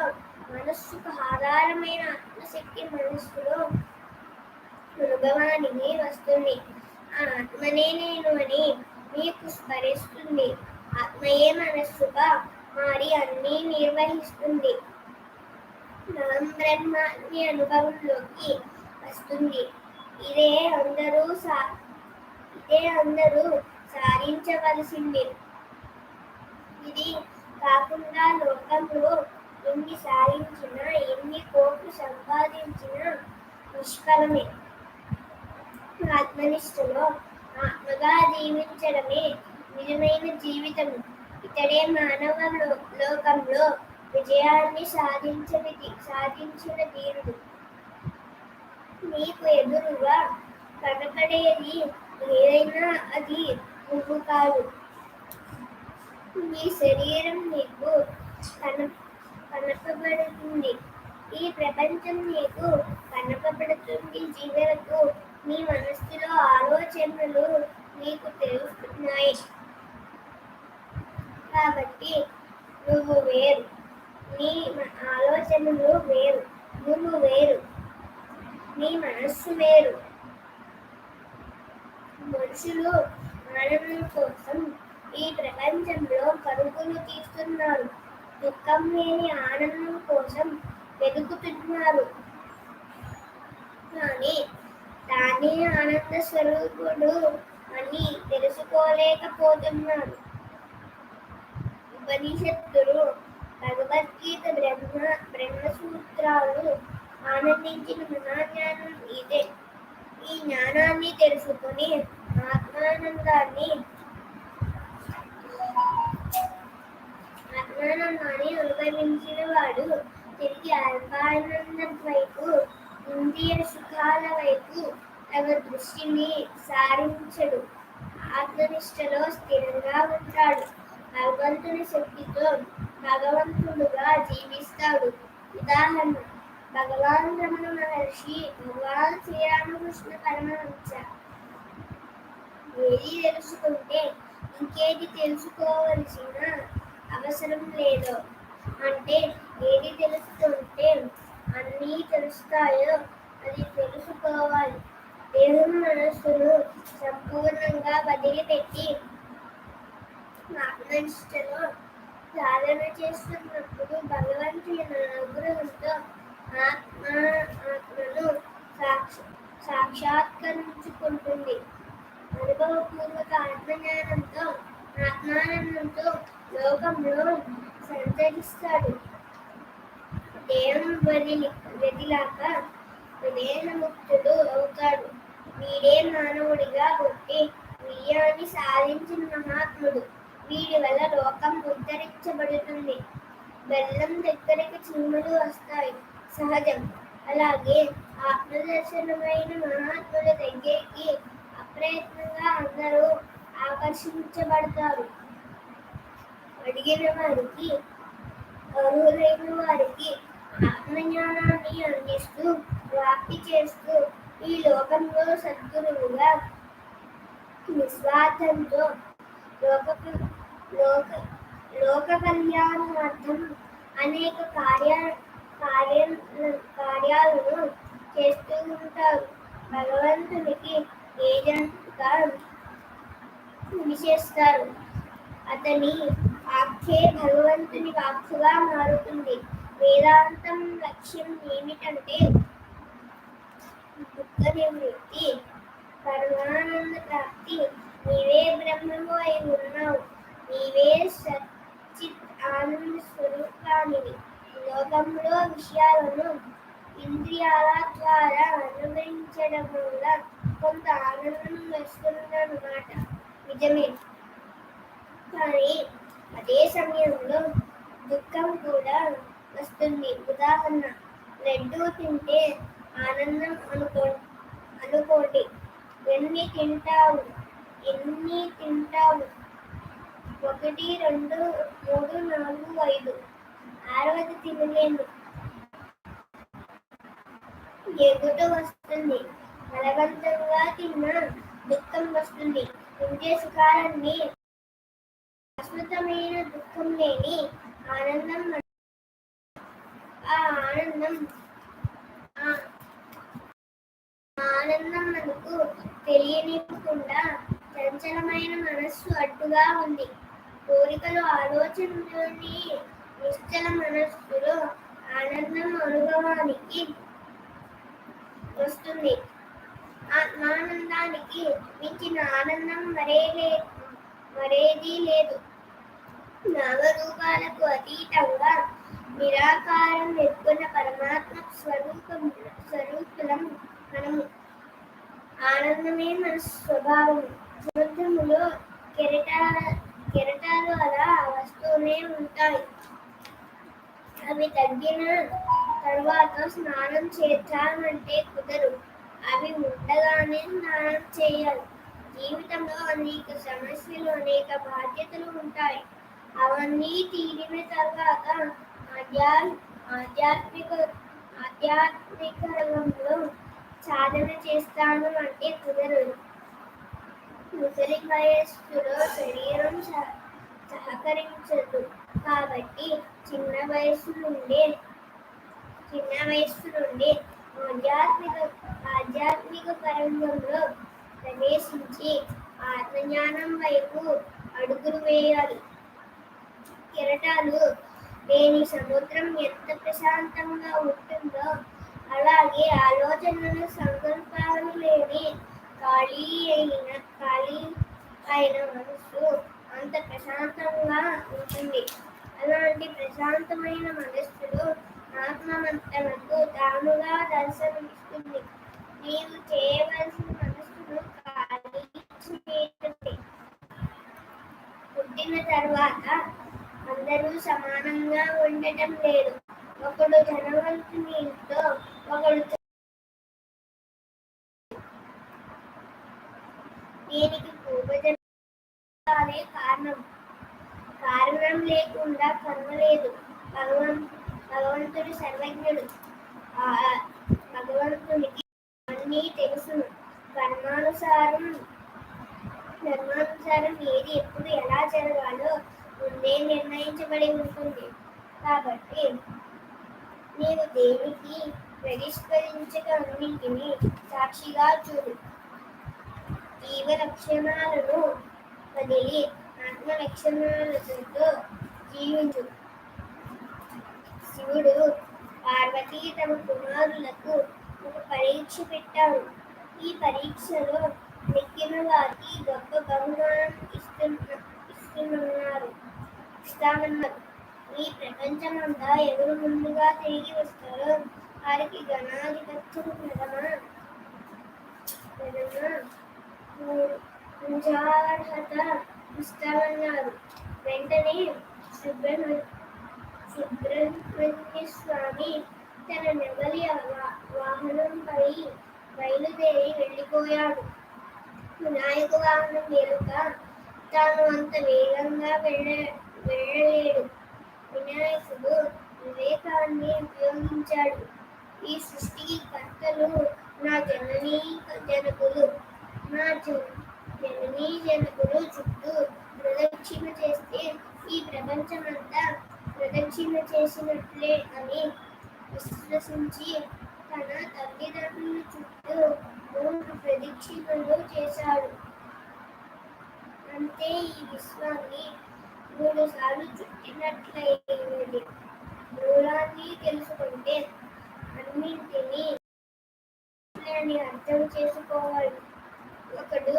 S2: మనస్సుకు ఆధారమైన ఆత్మశక్తి మనస్సులో అనుభవానికి వస్తుంది. ఆ ఆత్మనే నేను అని మీకు స్మరిస్తుంది. ఆత్మయే మనస్సుగా మారి అన్నీ నిర్వహిస్తుంది. మనం బ్రహ్మాన్ని అనుభవంలోకి వస్తుంది. ఇదే అందరూ సాధించవలసింది. ఇది కాకుండా లోకంలో ఎన్ని సాధించినా, ఎన్ని కోట్లు సంపాదించినా నిష్ఫలమే. ఆత్మనిష్టలో ఆత్మగా జీవించడమే నిజమైన జీవితం. ఇతడే మానవ లోకంలో విజయాన్ని సాధించిన ధీరుడు. నీకు ఎదురుగా కనపడేది ఏదైనా అది నువ్వు కాదు. నీ శరీరం నీకు కనపబడుతుంది. ఈ ప్రపంచం నీకు కనపబడుతుంది. చివరకు నీ మనస్సులో ఆలోచనలు నీకు తెలుస్తున్నాయి. కాబట్టి నువ్వు వేరు, నీ ఆలోచనలు వేరు, నువ్వు వేరు, నీ మనస్సు వేరు. మనుషులు ఆనందం కోసం ఈ ప్రపంచంలో పరుగులు తీస్తున్నారు. దుఃఖం లేని ఆనందం కోసం వెతుకుతున్నారు. కానీ తానే ఆనంద స్వరూపుడు అని తెలుసుకోలేకపోతున్నారు. ఉపనిషత్తులు, భగవద్గీత, బ్రహ్మసూత్రాలు ఆనందించిన మహాజ్ఞానం ఇదే. ఈ జ్ఞానాన్ని తెలుసుకుని ఆత్మానందాన్ని అనుభవించిన వాడు తిరిగి అల్పానందం వైపు, ఇంద్రియ సుఖాల వైపు తన దృష్టిని సారించడు. ఆత్మనిష్టలో స్థిరంగా ఉంటాడు. భగవంతుని శక్తితో భగవంతుడుగా జీవిస్తాడు. ఉదాహరణ: భగవాన్ రమణ మహర్షి, భగవాన్ శ్రీరామకృష్ణ పరమహంస. ఏది తెలుసుకుంటే ఇంకేది తెలుసుకోవలసిన అవసరం లేదు. అంటే ఏది తెలుస్తుంటే అన్నీ తెలుస్తాయో అది తెలుసుకోవాలి. దేహం మనస్సును సంపూర్ణంగా వదిలిపెట్టి ఆత్మనిష్టలో సాధన చేస్తున్నప్పుడు భగవంతుని అనుగ్రహంతో ఆత్మను సాక్షాత్కరించుకుంటుంది. అనుభవపూర్వక ఆత్మజ్ఞానంతో, ఆత్మానందంతో లోకంలో సంచరిస్తాడు. దేహం వదిలాక దేహముక్తుడు అవుతాడు. వీడే మానవుడిగా పుట్టి విజయాన్ని సాధించిన మహాత్ముడు. వీడి వల్ల లోకం ఉద్ధరించబడుతుంది. బెల్లం దగ్గరికి చీమలు వస్తాయి, సహజం. అలాగే ఆత్మదర్శనమైన మహాత్ముల దగ్గరికి అప్రయత్నంగా అందరూ ఆకర్షించబడతారు. అడిగిన వారికి, అర్హులైన వారికి ఆత్మజ్ఞానాన్ని అందిస్తూ, వ్యాప్తి చేస్తూ ఈ లోకంలో సద్గురువుగా నిస్వార్థంతో లోక కళ్యాణార్థం అనేక కార్యాలను చేస్తూ ఉంటారు. భగవంతునికి ఏజెంట్గా పనిచేస్తారు. అతని వాక్యే భగవంతుని వాక్కుగా మారుతుంది. వేదాంతం లక్ష్యం ఏమిటంటే దుఃఖ నివృత్తి, పరమానంద ప్రాప్తి. నీవే బ్రహ్మము అయి ఉన్నావు. నీవే సచ్చిత్ ఆనంద స్వరూపానివి. లోకంలో విషయాలను ఇంద్రియాల ద్వారా అనుభవించడం వల్ల కొంత ఆనందం వస్తుందన్నమాట, నిజమే. కానీ అదే సమయంలో దుఃఖం కూడా వస్తుంది. ఉదాహరణ: లడ్డూ తింటే ఆనందం అనుకోండి. ఎన్ని తింటావు? 1, 2, 3, 4, 5. 6వది తినలేను. ఎగుటు వస్తుంది. బలవంతంగా తిన్న దుఃఖం వస్తుంది. ఇంద్రియ సుఖాలన్నీ శాశ్వతమైన దుఃఖం లేని ఆనందం. ఆ ఆనందం మనకు తెలియనివ్వకుండా చంచలమైన మనస్సు అడ్డుగా ఉంది. కోరికలు, ఆలోచనలోని నిశ్చల మనస్సులో ఆనందం అనుభవానికి వస్తుంది. ఆత్మానందానికి మించిన ఆనందం మరేదీ లేదు. నామరూపాలకు అతీతంగా నిరాకారం నిర్గుణ పరమాత్మ స్వరూపులం మనము. ఆనందమే మన స్వభావం. సముద్రములో కెరటాలు అలా వస్తూనే ఉంటాయి. అవి తగ్గిన తర్వాత స్నానం చేద్దామంటే కుదరు. అవి ఉండగానే స్నానం చేయాలి. జీవితంలో అనేక సమస్యలు, అనేక బాధ్యతలు ఉంటాయి. అవన్నీ తీరిన తర్వాత ఆధ్యాత్మిక రంగంలో సాధన చేస్తాను అంటే కుదరదు. ముసలి వయస్సులో శరీరం సహకరించదు. కాబట్టి చిన్న వయస్సు నుండి ఆధ్యాత్మిక రంగంలో ప్రవేశించి ఆత్మజ్ఞానం వైపు అడుగులు వేయాలి. కెరటాలు లేని సముద్రం ఎంత ప్రశాంతంగా ఉంటుందో అలాగే ఆలోచనలు సంకల్పాలు లేని ఖాళీ అయిన మనస్సు అంత ప్రశాంతంగా ఉంటుంది. అలాంటి ప్రశాంతమైన మనస్సులో ఆత్మమంతలకు తానుగా దర్శనమిస్తుంది. నీవు చేయవలసిన మనస్సును ఖాళీ చేయటమే. పుట్టిన తర్వాత అందరూ సమానంగా ఉండటం లేదు. ఒకడు ధనవంతుని ఇంట్లో, ఒకడు దీనికి పూర్వజన్మలే కారణం లేకుండా కర్మ లేదు. భగవంతుడు సర్వజ్ఞుడు. భగవంతునికి అన్నీ తెలుసును. ధర్మానుసారం ఏది ఎప్పుడు ఎలా జరగాలో ముందే నిర్ణయించబడి ఉంటుంది. కాబట్టి నీవు దేనికి ప్రతిస్పందించక అన్నింటినీ సాక్షిగా చూడు. జీవ లక్షణాలను వదిలి ఆత్మ లక్షణాలతో జీవించు. శివుడు పార్వతీ తమ కుమారులకు ఒక పరీక్ష పెట్టాడు. ఈ పరీక్షలో నెగ్గిన వారికి గొప్ప బహుమానం ఇస్తామన్నారు. ఈ ప్రపంచమంతా ఎవరు ముందుగా తిరిగి వస్తారో వారికి గణాధిపత్యం పూజార్హత ఇస్తామన్నారు. వెంటనే సుబ్రహ్మణ్య స్వామి తన నెమలి వాహనంపై బయలుదేరి వెళ్ళిపోయాడు. వినాయక వాహనం ఎరుక తాను అంత వేగంగా వెళ్ళలేడు. వినాయకుడు వివేకాన్ని ఉపయోగించాడు. ఈ సృష్టికి కర్తలు నా జననీ జనకులు చుట్టూ ప్రదక్షిణ చేస్తే ఈ ప్రపంచమంతా ప్రదక్షిణ చేసినట్లే అని విశ్వసించి తన తల్లిదండ్రుల చుట్టూ 3 ప్రదక్షిణలు చేశాడు. అంతే ఈ విశ్వాన్ని 3 సార్లు చుట్టినట్లయినది. మూలాన్ని తెలుసుకుంటే అన్నింటినీ అర్థం చేసుకోవాలి. ఒకడు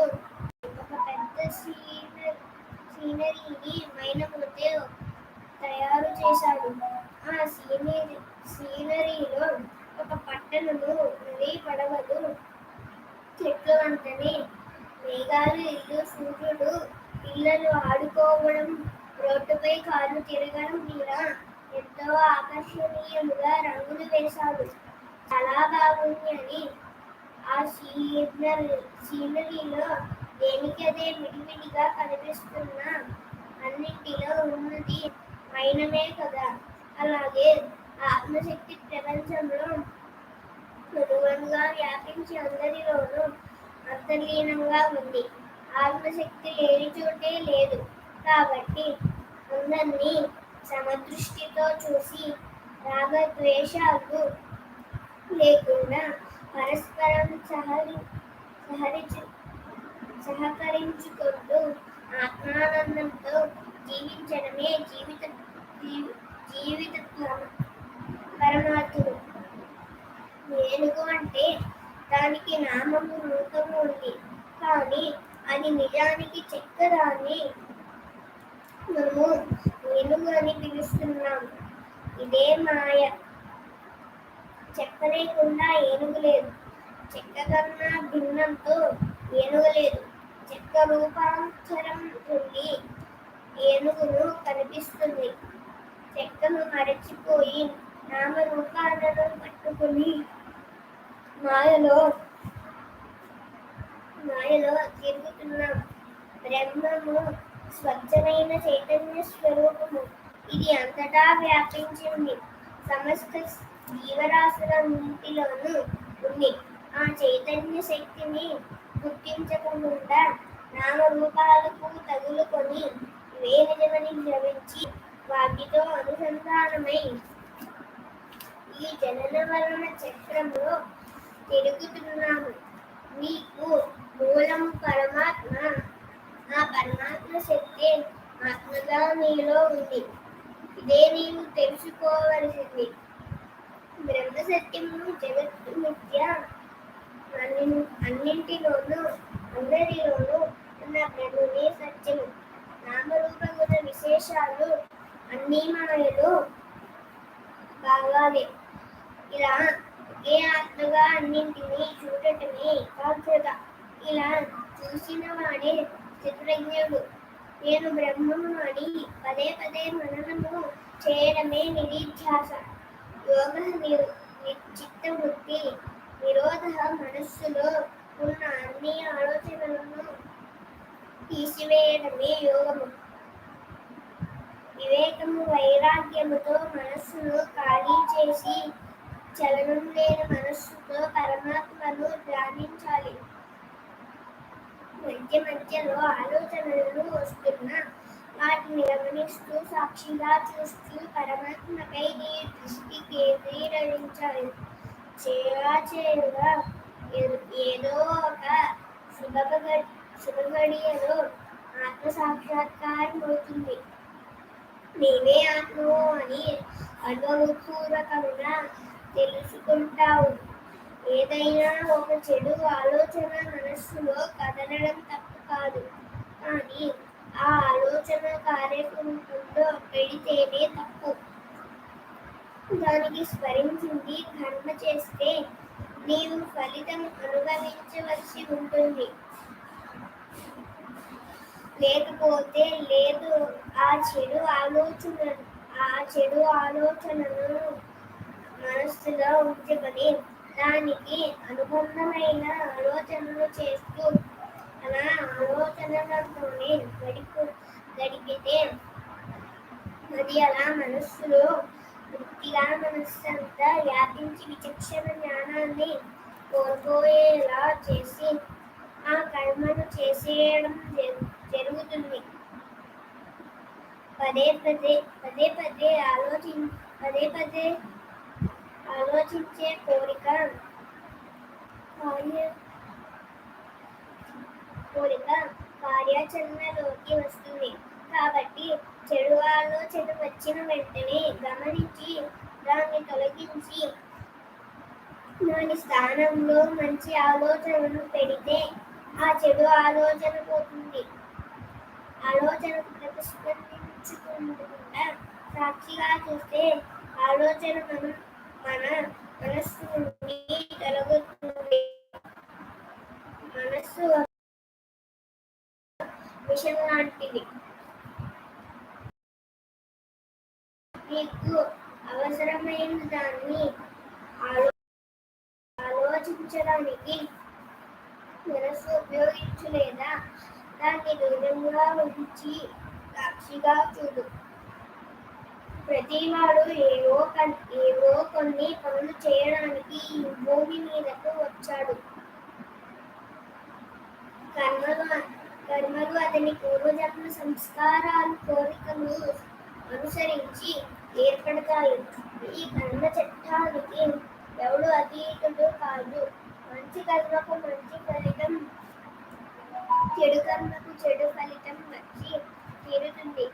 S2: ఒక పెద్ద సీనరీని మైనముతో తయారు చేశాడు. ఆ సీనరీలో ఒక పట్టణము, నది, పడవలు, చెట్లు వంటని, మేఘాలు, ఇల్లు, సూర్యుడు, పిల్లలు ఆడుకోవడం, రోడ్డుపై కాళ్ళు తిరగడం ఇలా ఎంతో ఆకర్షణీయంగా రంగులు వేశాడు. చాలా బాగుంది అని ఆ సీనరీలో దేనికదే విడివిడిగా కనిపిస్తున్నా అన్నింటిలో ఉన్నది మైనమే కదా. అలాగే ఆత్మశక్తి ప్రపంచంలో సులువుగా వ్యాపించి అందరిలోనూ అంతర్లీనంగా ఉంది. ఆత్మశక్తి లేని చోటే లేదు. కాబట్టి అందరినీ సమదృష్టితో చూసి రాగద్వేషాలు లేకుండా పరస్పరం సహకరించుకుంటూ ఆత్మానందంతో జీవించడమే జీవిత పరమాత్ముడు. ఏనుగు అంటే దానికి నామము, రూపము ఉంది. కానీ అది నిజానికి చెక్కదాన్ని మనము ఏనుగు అని పిలుస్తున్నాము. ఇదే మాయ. చెక్క లేకుండా ఏనుగు లేదు. చెక్క కన్నా భిన్నంతో ఏనుగు లేదు. చెక్క రూపాంతరం నుండి ఏనుగును కనిపిస్తుంది. చెక్కను మరచిపోయి నామరూపాలను పట్టుకుని మాయలో తిరుగుతున్నాం. బ్రహ్మము స్వచ్ఛమైన చైతన్య స్వరూపము. ఇది అంతటా వ్యాపించింది. సమస్త జీవరాశులన్నింటిలోనూ ఉంది. ఆ చైతన్య శక్తిని గుర్తించకుండా నామరూపాలకు తగులుకొని ఇవే నిజమని భ్రమించి వాటితో అనుసంధానమై ఈ జనన వలన చక్రంలో తిరుగుతున్నాము. నీకు మూలం పరమాత్మ. ఆ పరమాత్మ శక్తి ఆత్మగా నీలో ఉంది. ఇదే నీవు తెలుసుకోవలసింది. బ్రహ్మ సత్యము, జగత్తు మిథ్య. అన్నింటిలోనూ అందరిలోనూ ఉన్న బ్రహ్మమే సత్యము. నామరూపముల విశేషాలు అన్నీ మాయలు భాగాలే. ఇలా ఒకే ఆత్మగా అన్నింటినీ చూడటమే ఏకాగ్రత. ఇలా చూసిన వాడే స్థితప్రజ్ఞుడు. నేను బ్రహ్మము అని పదే పదే మననము చేయడమే నిధిధ్యాస. యోగ చిత్తవృత్తి నిరోధ. మనస్సులో ఉన్న అన్ని ఆలోచనలను తీసివేయడమే యోగము. వివేకము వైరాగ్యముతో మనస్సును ఖాళీ చేసి చలనం లేని మనస్సుతో పరమాత్మను ధ్యానించాలి. మధ్య మధ్యలో ఆలోచనలు వస్తున్నా వాటిని గమనిస్తూ సాక్షిగా చూస్తూ పరమాత్మపై నీ దృష్టి కేంద్రీకరించాలి. చేయగా ఏదో ఒక శుభగడియలో ఆత్మ సాక్షాత్కారం అవుతుంది. నీవే ఆత్మవు అని అనుభవపూర్వకంగా తెలుసుకుంటావు. ఏదైనా ఒక చెడు ఆలోచన మనస్సులో కదలడం తప్పు కాదు, కానీ ఆ ఆలోచన కార్యక్రమంలో పెడితేనే తప్పు. దానికి స్మరించింది కర్మ చేస్తే నీవు ఫలితం అనుభవించవలసి ఉంటుంది. లేకపోతే లేదు. ఆ చెడు ఆలోచనను మనస్సులో ఉంచుకొని దానికి అనుబంధమైన ఆలోచనలు చేస్తూ అలా ఆలోచనలతోనే గడిపితే అది అలా మనస్సులో వృత్తిగా మనస్సంతా వ్యాపించి విచక్షణ జ్ఞానాన్ని కోల్పోయేలా చేసి ఆ కర్మను చేసేయడం జరుగుతుంది. పదే పదే ఆలోచించే కోరిక కార్యాచరణలోకి వస్తుంది. కాబట్టి చెడు ఆలోచన వచ్చిన వెంటనే గమనించి దాన్ని తొలగించి దాని స్థానంలో మంచి ఆలోచనను పెడితే ఆ చెడు ఆలోచన పోతుంది. ఆలోచనకు ప్రతిస్పందించకుండా సాక్షిగా చూస్తే ఆలోచన మన మనస్సు నుండి తొలగుతుంది. మనస్సు విషం లాంటిది. నీకు అవసరమైన దాన్ని ఆలోచించడానికి మనస్సు ఉపయోగించు, లేదా దాన్ని దూరంగా ఉంచి సాక్షిగా చూడు. ప్రతివాడు ఏవో కొన్ని పనులు చేయడానికి ఈ భూమి మీదకు వచ్చాడు. కర్మలు అతని పూర్వజన్మ సంస్కారాలు, కోరికలు అనుసరించి ఏర్పడతాయి. ఈ కర్మ చట్టానికి ఎవడు అతీతుడు కాదు. మంచి కర్మకు మంచి ఫలితం, చెడు కర్మకు చెడు ఫలితం వచ్చి తీరుతుంది.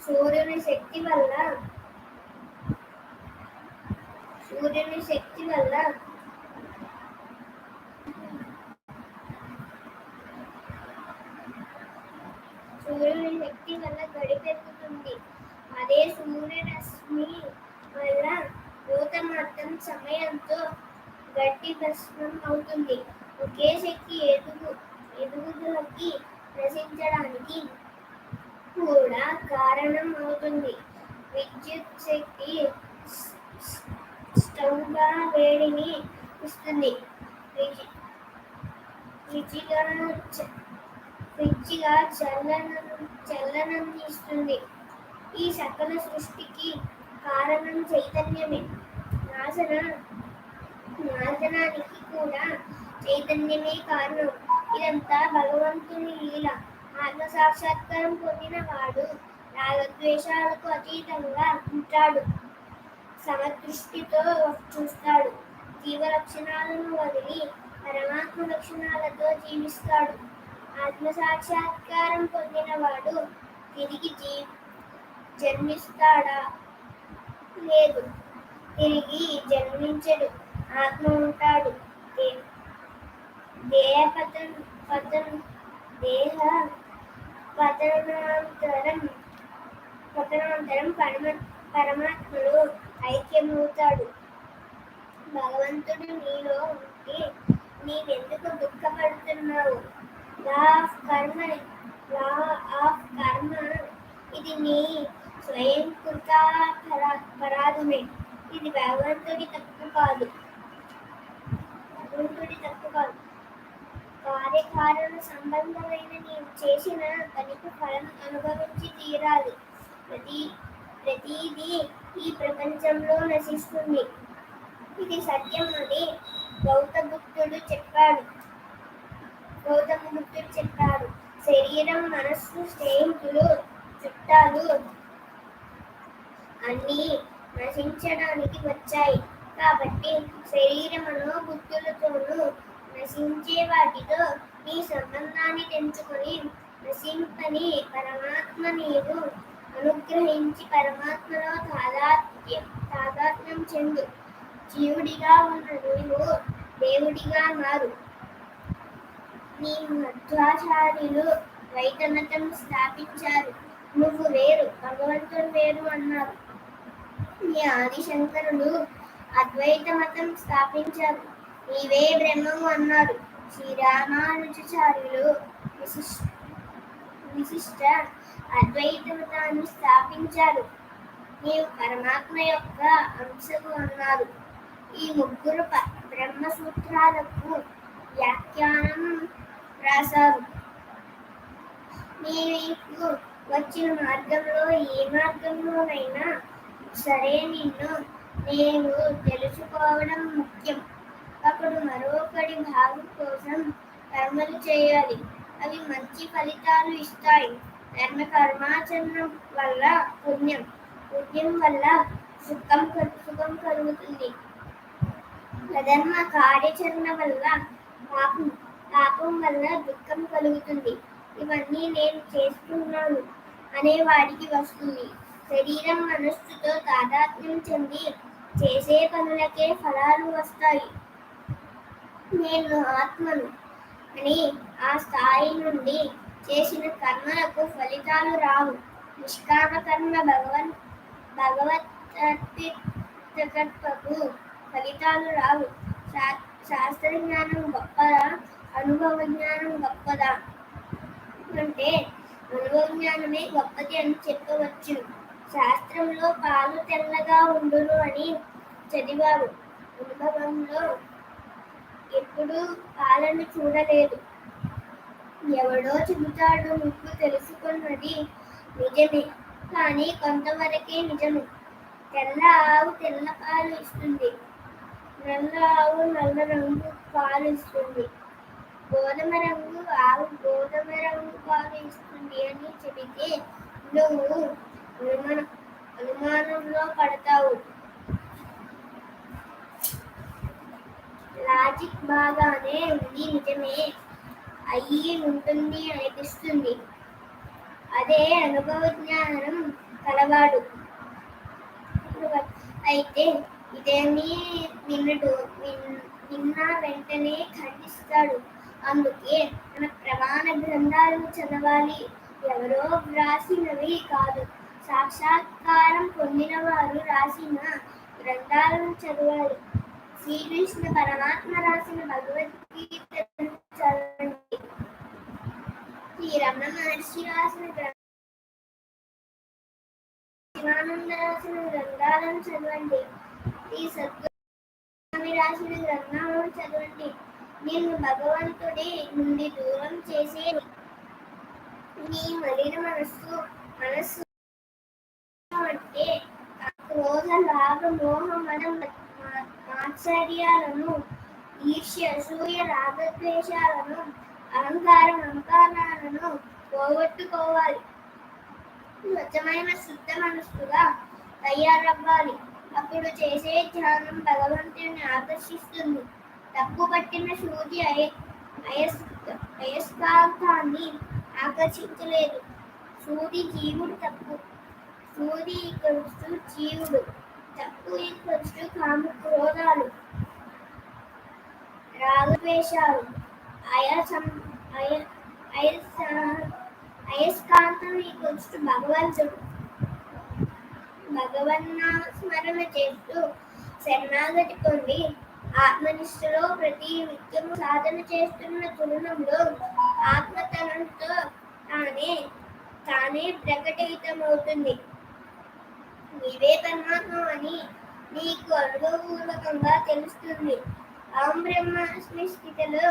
S2: సూర్యుని శక్తి వల్ల గడి పెరుగుతుంది. అదే సూర్యరశ్మి వల్ల పూత మాత్రం సమయంతో గట్టి భస్మం అవుతుంది. ఒకే శక్తి ఎదుగుదలకి నశించడానికి కూడా కారణం అవుతుంది. విద్యుత్ శక్తి స్టవ్గా వేడిని ఇస్తుంది. ఫ్రిడ్జిగా చల్లనం ఇస్తుంది. ఈ సకల సృష్టికి కారణం చైతన్యమే. నాశనానికి కూడా చైతన్యమే కారణం. ఇదంతా భగవంతుని లీల. ఆత్మ సాక్షాత్కారం పొందిన వాడు రాగద్వేషాలకు అతీతంగా ఉంటాడు. సమదృష్టితో చూస్తాడు. జీవ లక్షణాలను వదిలి పరమాత్మ లక్షణాలతో జీవిస్తాడు. ఆత్మ సాక్షాత్కారం పొందినవాడు తిరిగి జన్మిస్తాడా? లేదు, తిరిగి జన్మించడు. ఆత్మ ఉంటాడు. దేహ పతనాంతరం పరమాత్మలో ఐక్యమవుతాడు. భగవంతుడు నీలో ఉంటే నీవెందుకు దుఃఖపడుతున్నావు? లా ఆఫ్ కర్మ ఇది నీ స్వయం పరాధమే. ఇది భగవంతుడి తప్పు కాదు. కార్యకారణ సంబంధమైన నీవు చేసిన పనికి ఫలం అనుభవించి తీరాలి. ప్రతిదీ ఈ ప్రపంచంలో నశిస్తుంది. ఇది సత్యం అని గౌతమ బుద్ధుడు చెప్పాడు. శరీరం, మనస్సు, స్నేహితులు, చుట్టాలు అన్నీ నశించడానికి వచ్చాయి. కాబట్టి శరీరమును బుద్ధులతోనూ నశించే వాటితో నీ సంబంధాన్ని తెంచుకొని నశింపని పరమాత్మ నీవు అనుగ్రహించి పరమాత్మలో తాదాత్మ్యం చెందు. జీవుడిగా ఉన్న నీవు దేవుడిగా మారు. నీ మధ్వాచార్యులు ద్వైతమతం స్థాపించారు. నువ్వు వేరు, భగవంతుడు వేరు అన్నారు. నీ ఆదిశంకరులు అద్వైత మతం స్థాపించారు. నీవే బ్రహ్మము అన్నారు. శ్రీరామానుజాచార్యులు విశిష్ట అద్వైత మతాన్ని స్థాపించారు. నీవు పరమాత్మ యొక్క అంశము అన్నారు. ఈ ముగ్గురు బ్రహ్మసూత్రాలకు వ్యాఖ్యానం రాశారు. నీకు వచ్చిన మార్గంలో ఏ మార్గంలోనైనా సరే నిన్ను నేను తెలుసుకోవడం ముఖ్యం. అప్పుడు మరొకటి భాగం కోసం కర్మలు చేయాలి. అవి మంచి ఫలితాలు ఇస్తాయి. కర్మాచరణం వల్ల పుణ్యం వల్ల సుఖం కలుగుతుంది. అధర్మ కార్యాచరణ వల్ల పాపం వల్ల దుఃఖం కలుగుతుంది. ఇవన్నీ నేను చేస్తున్నాను అనే వాడికి వస్తుంది. శరీరం, మనస్సుతో తాదాత్మ్యం చెంది చేసే పనులకే ఫలాలు వస్తాయి. నేను ఆత్మను అని ఆ స్థాయి నుండి చేసిన కర్మలకు ఫలితాలు రావు. నిష్కామ కర్మ భగవత్కర్తకు ఫలితాలు రావు. శాస్త్ర జ్ఞానం గొప్పదా, అనుభవ జ్ఞానం గొప్పదా అంటే అనుభవ జ్ఞానమే గొప్పది అని చెప్పవచ్చు. శాస్త్రంలో పాలు తెల్లగా ఉండును అని చదివారు. అనుభవంలో ఎప్పుడూ పాలను చూడలేదు. ఎవడో చెబుతాడు, నువ్వు తెలుసుకున్నది నిజమే, కానీ కొంతవరకే నిజము. తెల్ల ఆవు తెల్ల పాలు ఇస్తుంది, నల్ల ఆవు నల్ల రంగు పాలు ఇస్తుంది, గోధుమ రంగు ఆవు గోధుమ రంగు పాలు ఇస్తుంది అని చెబితే నువ్వు అనుమానంలో పడతావు. లాజిక్ బాగానే ఉంది, నిజమే అయ్యి ఉంటుంది అనిపిస్తుంది. అదే అనుభవ జ్ఞానం కలవాడు అయితే ఇదేమీ విన్న వెంటనే ఖండిస్తాడు. అందుకే మన ప్రమాణ గ్రంథాలు చదవాలి. ఎవరో వ్రాసినవి కాదు, సాక్షాత్కారం పొందిన వారు రాసిన గ్రంథాలను చదవాలి. శ్రీకృష్ణ పరమాత్మ రాసిన భగవద్గీతను చదవండి. శ్రీ రమణ మహర్షి రాసిన శివానంద రాసిన గ్రంథాలను చదవండి. శ్రీ సద్గురు రాసిన గ్రంథాలను చదవండి. నిన్ను భగవంతుడి నుండి దూరం చేసే నీ మలిన మనస్సు అంటే క్రోధ, లాభ, మోహ, మదం, ఆశ్చర్యాలను, ఈర్ష్య, అసూయ, రాగద్వేషాలను, అహంకారం, మమకారాలను పోగొట్టుకోవాలి. స్వచ్ఛమైన శుద్ధ మనస్సుగా తయారవ్వాలి. అప్పుడు చేసే ధ్యానం భగవంతుని ఆకర్షిస్తుంది. తప్పుపట్టిన సూది అయస్కాంతాన్ని ఆకర్షించలేదు. సూది జీవుడు తప్పు. సూది జీవుడు తప్పు కామ క్రోధాలు రాగద్వేషాలు. అయస్కాంతం భగవంతుడు. భగవన్నామ స్మరణ చేస్తూ శరణాగతి పొంది ఆత్మనిష్టలో ప్రతి నిత్యము సాధన చేస్తున్న తరుణంలో ఆత్మతనంతో తానే ప్రకటితమవుతుంది. నీవే పరమాత్మ అని నీకు అనుభవపూర్వకంగా తెలుస్తుంది. అహం బ్రహ్మాస్మి స్థితిలో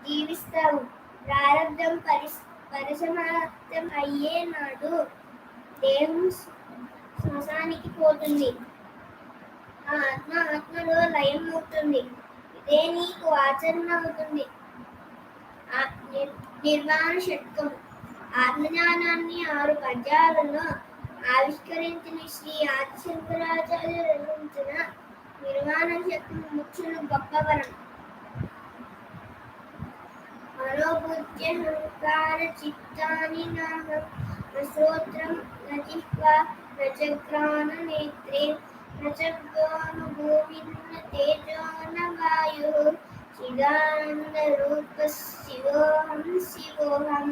S2: జీవిస్తావు. ప్రారంధం పరిసమాప్తం అయ్యే నాడు దేహం శ్మశానికి పోతుంది. ఆ ఆత్మలో లయం అవుతుంది. ఇదే నీకు ఆచరణ అవుతుంది. నిర్వాణ షట్కం. ఆత్మజ్ఞానాన్ని 6 పద్యాలలో ఆవిష్కరించిన శ్రీ ఆదిశంకరాచార్య రచించిన నిర్వాణ షట్కం ముఖ్యులు గొప్పవరం. మనోబుద్ధ్యహంకార చిత్తాని నాహం శ్రోత్రం నజిహ్వా నచగ్రాణ నేత్రే నచగ్రాణ భూమిన్న తేజో నవాయు చిదానంద రూప శివోహం శివోహం.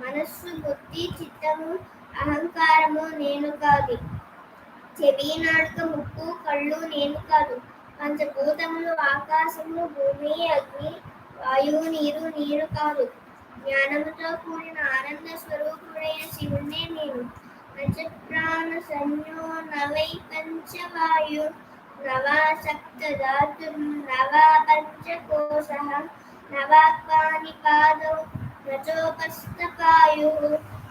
S2: మనస్సు, బుద్ధి, చిత్తము, అహంకారము నేను కాదు. చెవి, నాలుక, ముక్కు, కళ్ళు నేను కాదు. పంచభూతములు ఆకాశము, భూమి, అగ్ని, వాయువు, నీరు కాదు. జ్ఞానముతో కూడిన ఆనంద స్వరూపుడైన శివుణ్ణే నేను. పంచప్రాణ సంజ్ఞో నవై పంచవాయు నవాసక్తధాతు నవా పంచకోశః నవాక్వాని పాదౌ నచోపస్థపాయు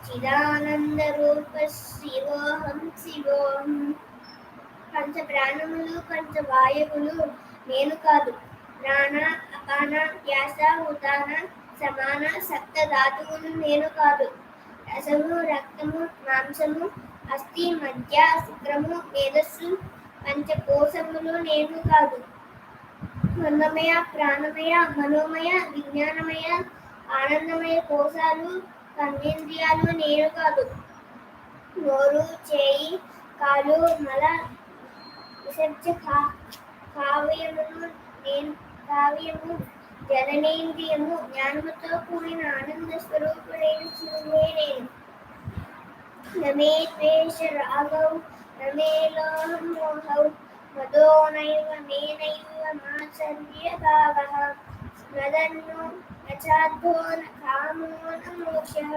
S2: చిదానంద రూప శివోహం శివోహం. పంచ ప్రాణములు, పంచవాయువులు నేను కాదు. ప్రాణ, అపాన, వ్యాస, ఉదాన, సమాన, సప్త ధాతువులు నేను కాదు. రసము, రక్తము, మాంసము, అస్థి, మధ్య, శుక్రము, మేధస్సు, పంచకోశములు నేను కాదు. అన్నమయ, ప్రాణమయ, మనోమయ, విజ్ఞానమయ, ఆనందమయ కోశాలు, కర్మేంద్రియాలు నేను కాదు. నోరు, చేయి, కాలు, మల విసర్జ కావ్యము జననేంద్రియము. జ్ఞానముతో కూడిన ఆనంద స్వరూపుడైన శివుడే నేను. నమే ద్వేష రాగౌ నమే లోహం మోహౌ మదో నైవ మేనైవ మాచర్య భావః స్మదన్నో నచార్థో న కామో న మోక్షః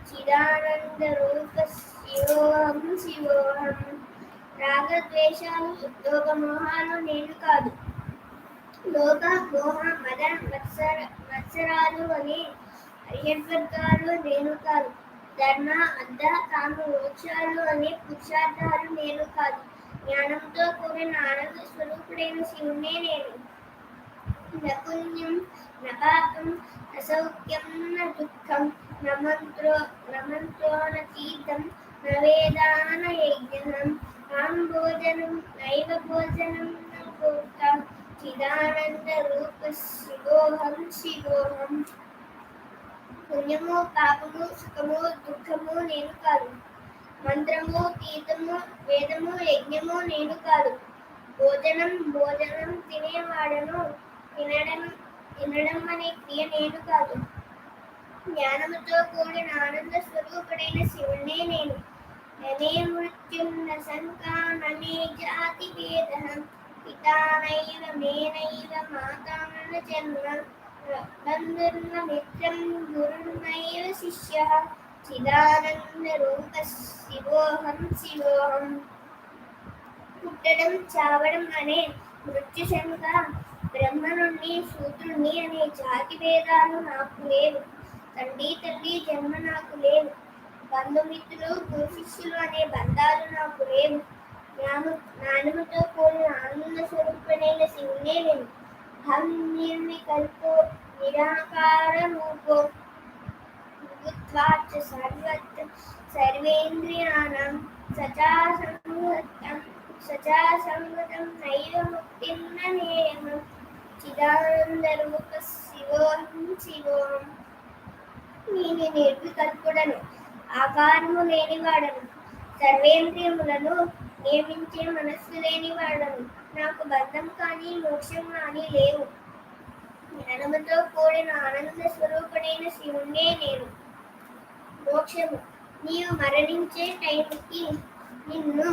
S2: చిదానంద రూప శివోహం శివోహం. రాగద్వేషాలు, ఉద్యోగ మోహాలు నేను కాదు. లోభ, మోహ, మద, మత్సరాలు అనే అరిషడ్వర్గాలు నేను కాదు. ధర్మ, అర్థ, కామ, మోక్షాలు అనే పురుషార్థాలు నేను కాదు. జ్ఞానంతో కూడిన ఆనంద స్వరూపుడైన శివుణ్ణే నేను. న పుణ్యం న పాపం న సౌఖ్యం న దుఃఖం న మంత్రో న తీర్థం న వేదా న యజ్ఞం ఆం భోజనం నైవ భోజనం న భోక్త చిదానంద రూప శివోహం శివోహం. పుణ్యము, పాపము, సుఖము, దుఃఖము నేను కాదు. మంత్రము, తీర్థము, వేదము, యజ్ఞము నేను కాదు. భోజనం తినేవాడను. తినడం అనే క్రియ నేను కాదు. జ్ఞానముతో కూడిన ఆనంద స్వరూపుడైన శివుణ్ణే నేను. నమే మృత్యుం న శంకా నమే జాతి భేదః పితా నైవ మేనైవ మాతా న జన్మ బంధుర్న మిత్రం గురుర్నైవ శిష్యః చిదానంద రూప శివోహం శివోహం. పుట్టడం, చావడం అనే మృత్యుశంక, బ్రహ్మ నుండి శూద్రుని అనే జాతి భేదాలు నాకు లేవు. తండ్రి తల్లి జన్మ నాకు లేవు. బంధుమిత్రులు, గురు శిష్యులు అనే బంధాలు నాకు లేవు. జ్ఞానముతో కూడిన ఆనంద స్వరూపుడైన శివునే నేను. హం నిర్వికల్పో నిరాకార రూపో భూత్వాచ సర్వేంద్రియాణం సచా సంగతం నైవ ముక్తిం న నేయం చిదానందరూప శివోహం శివోహం. నేను నిర్వికల్పుడను, ఆకారము లేనివాడను, సర్వేంద్రియములను నియమించే మనస్సు లేనివాడను. నాకు బంధం కానీ మోక్షం కానీ లేవు. జ్ఞానముతో కూడిన ఆనంద స్వరూపుడైన శివుణ్ణే నేను. మోక్షము, నీవు మరణించే టైంకి నిన్ను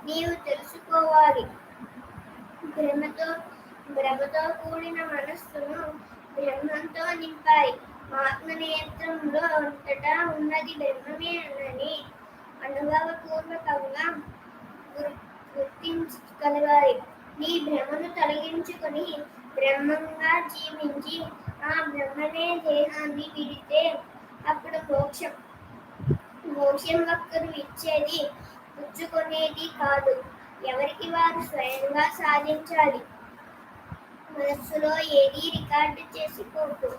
S2: నీవు తెలుసుకోవాలి. భ్రమతో కూడిన మనస్సును బ్రహ్మంతో నింపాలి. ఆత్మనేత్రంలో అంతటా ఉన్నది బ్రహ్మమే అని అనుభవపూర్వకంగా గుర్తించగలగాలి. నీ భ్రమను తొలగించుకొని బ్రహ్మంగా జీవించి ఆ బ్రహ్మనే దేహాన్ని విడితే అప్పుడు మోక్షం. మోక్షం ఒక్కరు ఇచ్చేది, పుచ్చుకునేది కాదు. ఎవరికి వారు స్వయంగా సాధించాలి. మనస్సులో ఏది రికార్డు చేసుకోకు,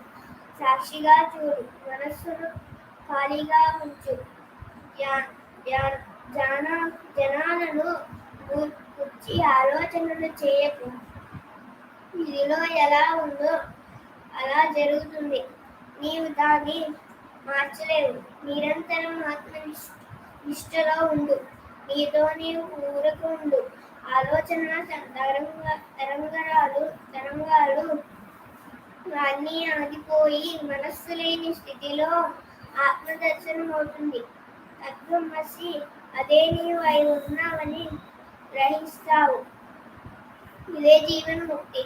S2: సాక్షిగా చూడు. మనస్సును ఖాళీగా ఉంచు. జనాలను కూర్చి ఆలోచనలు చేయకు. ఇదిలో ఎలా ఉందో అలా జరుగుతుంది. నీవు దాన్ని మార్చలేవు. నిరంతరం ఆత్మనిష్టలో ఉండు. నీతో నీవు ఊరకు ఉండు. ఆలోచన తరంగాలు అన్నీ ఆగిపోయి మనస్సు లేని స్థితిలో ఆత్మదర్శనం అవుతుంది. తత్వమసి, అదే నీవు అయి ఉన్నావని గ్రహిస్తావు. ఇదే జీవన్ముక్తి.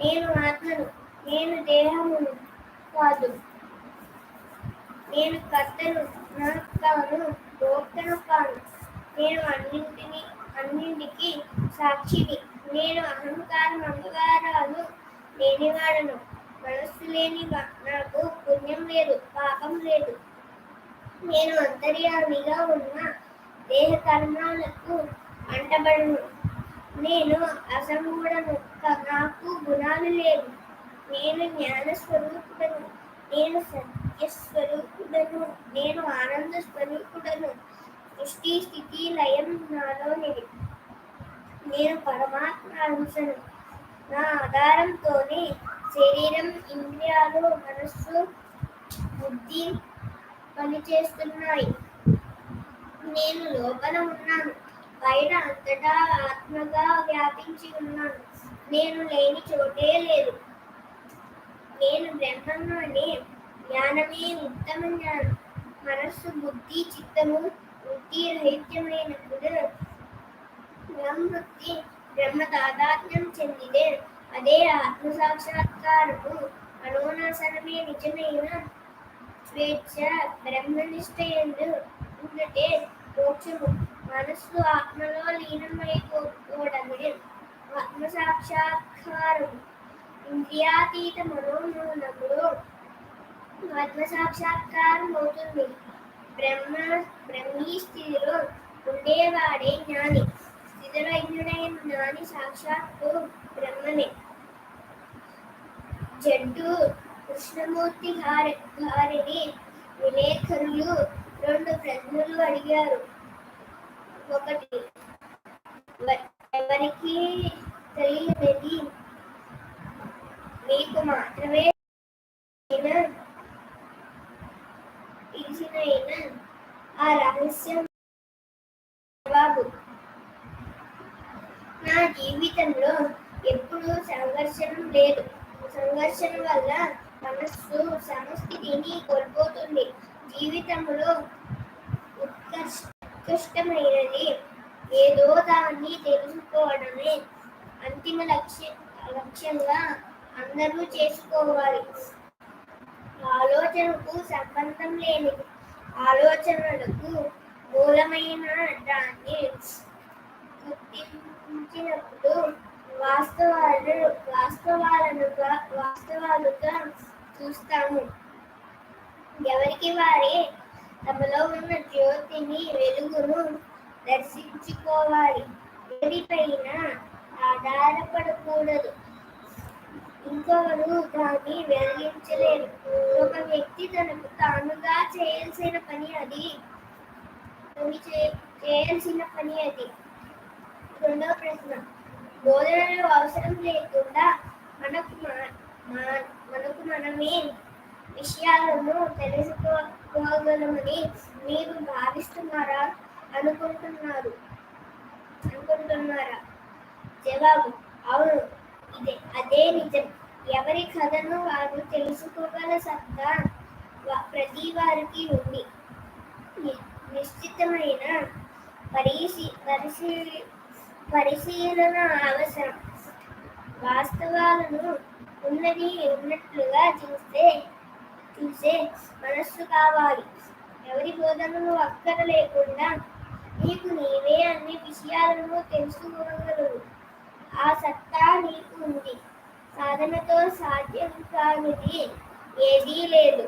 S2: నేను ఆత్మను, నేను దేహమును కాదు. నేను కర్తను కాను, భోక్తను కాను. నేను అన్నింటికి సాక్షిని. నేను అహంకారం అంగకారాలు లేనివాడను. మనస్సు లేని నాకు పుణ్యం లేదు, పాపం లేదు. నేను అంతర్యామిగా ఉన్న దేహ కర్మాలకు అంటబడను. నేను అసంగుడను, నాకు గుణాలు లేవు. నేను జ్ఞానస్వరూపుడను, నేను సత్యస్వరూపుడను, నేను ఆనంద స్వరూపుడను. సృష్టి స్థితి లయం నాలోనివి. నేను పరమాత్మ అంశను. నా ఆధారంతోనే శరీరం, ఇంద్రియాలు, మనస్సు, బుద్ధి పనిచేస్తున్నాయి. నేను లోపల ఉన్నాను, బయట అంతటా ఆత్మగా వ్యాపించి ఉన్నాను. నేను లేని చోటే లేదు. నేను బ్రహ్మము అనే జ్ఞానమే ఉత్తమ జ్ఞానం. మనస్సు, బుద్ధి, చిత్తము వృత్తి రహిత్యమైనప్పుడు బ్రహ్మ తాదాత్మ్యం చెందితే అదే ఆత్మ సాక్షాత్కారము. మనోనాశనమే నిజమైన స్వేచ్ఛ. బ్రహ్మనిష్ట యందు ఉన్నటే మోక్షము. మనస్సు ఆత్మలో లీనమైపోవడమే ఆత్మ సాక్షాత్కారం. ఇంద్రియాతీత మనోమూలములో ఆత్మ సాక్షాత్కారం అవుతుంది. బ్రహ్మీ స్థితిలో ఉండేవాడే జ్ఞాని. స్థితిరజ్ఞుడైన జ్ఞాని సాక్షాత్తు బ్రహ్మమే. జడ్డు కృష్ణమూర్తి గారిని విలేకరులు 2 ప్రశ్నలు అడిగారు. ఒకటి, ఎవరికి తెలియనిది మీకు మాత్రమే తెలిసిన ఆ రహస్యం జవాబు. నా జీవితంలో ఎప్పుడూ సంఘర్షణ లేదు. సంఘర్షణ వల్ల మనస్సు సమస్థితిని కోల్పోతుంది. జీవితంలో ఉత్కృష్టమైనది ఏదో దాన్ని తెలుసుకోవడమే అంతిమ లక్ష్యంగా అందరూ చేసుకోవాలి. ఆలోచనకు సంబంధం లేనిది, ఆలోచనలకు మూలమైన దాన్ని గుర్తించినప్పుడు వాస్తవాలుగా చూస్తాము. ఎవరికి వారే తమలో ఉన్న జ్యోతిని, వెలుగును దర్శించుకోవాలి. ఎవరిపైన ఆధారపడకూడదు. ఇంకొకరు దాన్ని వెలిగించలేరు. ఒక వ్యక్తి తనకు తానుగా చేయాల్సిన పని అది. రెండవ ప్రశ్న, బోధనలు అవసరం లేకుండా మనకు మనకు మనమే విషయాలను తెలుసుకోగలమని మీరు భావిస్తున్నారా? అనుకుంటున్నారా? జవాబు: అవును, అదే నిజం. ఎవరి కథను వారు తెలుసుకోగల సత్తా ప్రతి వారికి ఉంది. నిశ్చితమైన పరిశీలన అవసరం. వాస్తవాలను ఉన్నట్లుగా చూసే మనస్సు కావాలి. ఎవరి బోధనలు అక్కర లేకుండా నీకు నీవే అన్ని విషయాలను తెలుసుకోగలవు. ఆ సత్తా నీకు ఉంది. సాధనతో సాధ్యం కానిది ఏదీ లేదు.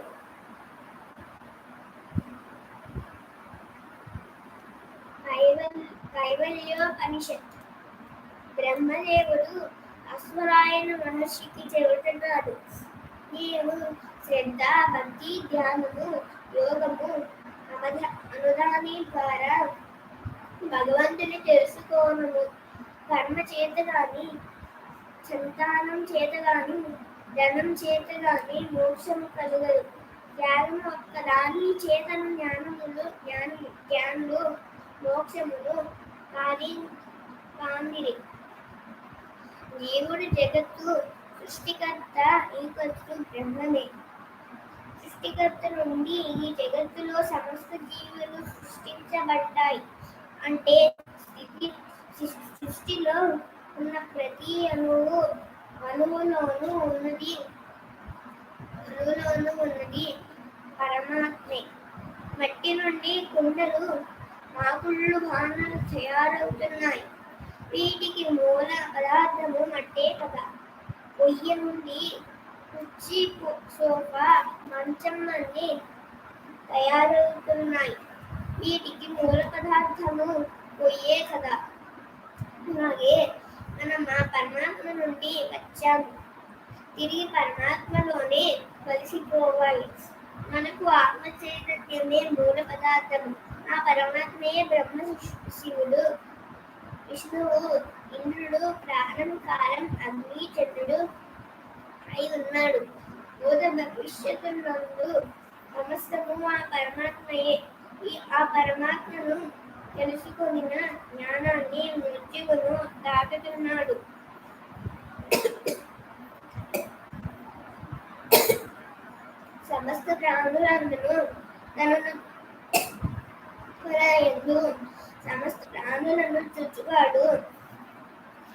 S2: కైవల్యోపనిషత్. బ్రహ్మదేవుడు అశ్వరాయణ మహర్షికి చెబుతున్నాడు, నీవు శ్రద్ధ, భక్తి, ధ్యానము, యోగము, అనుదాని ద్వారా భగవంతుని తెలుసుకోనము. కర్మ చేత గాని, సంతానం చేత గాని, ధనం చేత గాని మోక్షము కలుగదు. త్యాగం ఒక్కదాని చేతను జ్ఞానులు మోక్షమును కాందిరి. జీవుడు జగత్తు సృష్టికర్త, ఈ కర్త బ్రహ్మమే. సృష్టికర్త నుండి ఈ జగత్తులో సమస్త జీవులు సృష్టించబడ్డాయి. అంటే సృష్టిలో ఉన్న ప్రతి అణువులోనూ ఉన్నది పరమాత్మే. మట్టి నుండి కుండలు, మాకుళ్ళు, బాణాలు తయారవుతున్నాయి. వీటికి మూల పదార్థము మట్టే కదా. పొయ్యి నుండి కుర్చీ, సోఫా, మంచం అన్ని తయారవుతున్నాయి. వీటికి మూల పదార్థము పొయ్యే కదా. అలాగే మనం ఆ పరమాత్మ నుండి వచ్చాము, తిరిగి పరమాత్మలోనే కలిసిపోవాలి. మనకు ఆత్మ చైతన్యమే మూల పదార్థము. ఆ పరమాత్మే బ్రహ్మ, శివుడు, విష్ణువు, ఇంద్రుడు, ప్రాణం, కాలం, అగ్ని, చంద్రుడు అయి ఉన్నాడు. భూత భవిష్యత్తులందు సమస్తము ఆ పరమాత్మయే. ఆ పరమాత్మను తెలుసుకొనిన జ్ఞానాన్ని మృత్యువును దాటుతున్నాడు. సమస్త ప్రాణులందును తనను సమస్త ప్రాణులను చుచ్చువాడు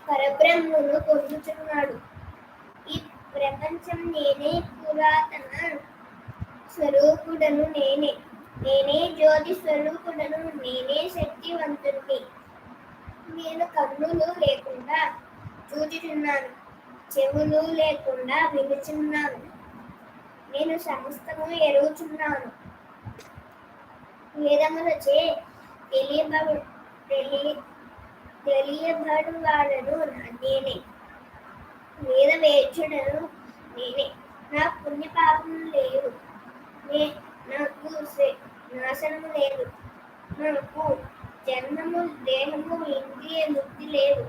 S2: పరబ్రహ్మను పొందుతున్నాడు. ఈ ప్రపంచం నేనే, పురాతన స్వరూపుడను నేనే జ్యోతి స్వరూపుడను, నేనే శక్తివంతుడిని. నేను కన్నులు లేకుండా చూచుచున్నాను, చెవులు లేకుండా వినుచున్నాను. నేను సమస్తము ఎరుగుచున్నాను. వేదములచే తెలియబడువాడను నేనే. వేద వేద్యుడను నేనే. నా పుణ్యపాపము లేవు. నాకు నాశనము లేదు. నాకు జన్మము, దేహము, ఇంద్రియ బుద్ధి లేవు.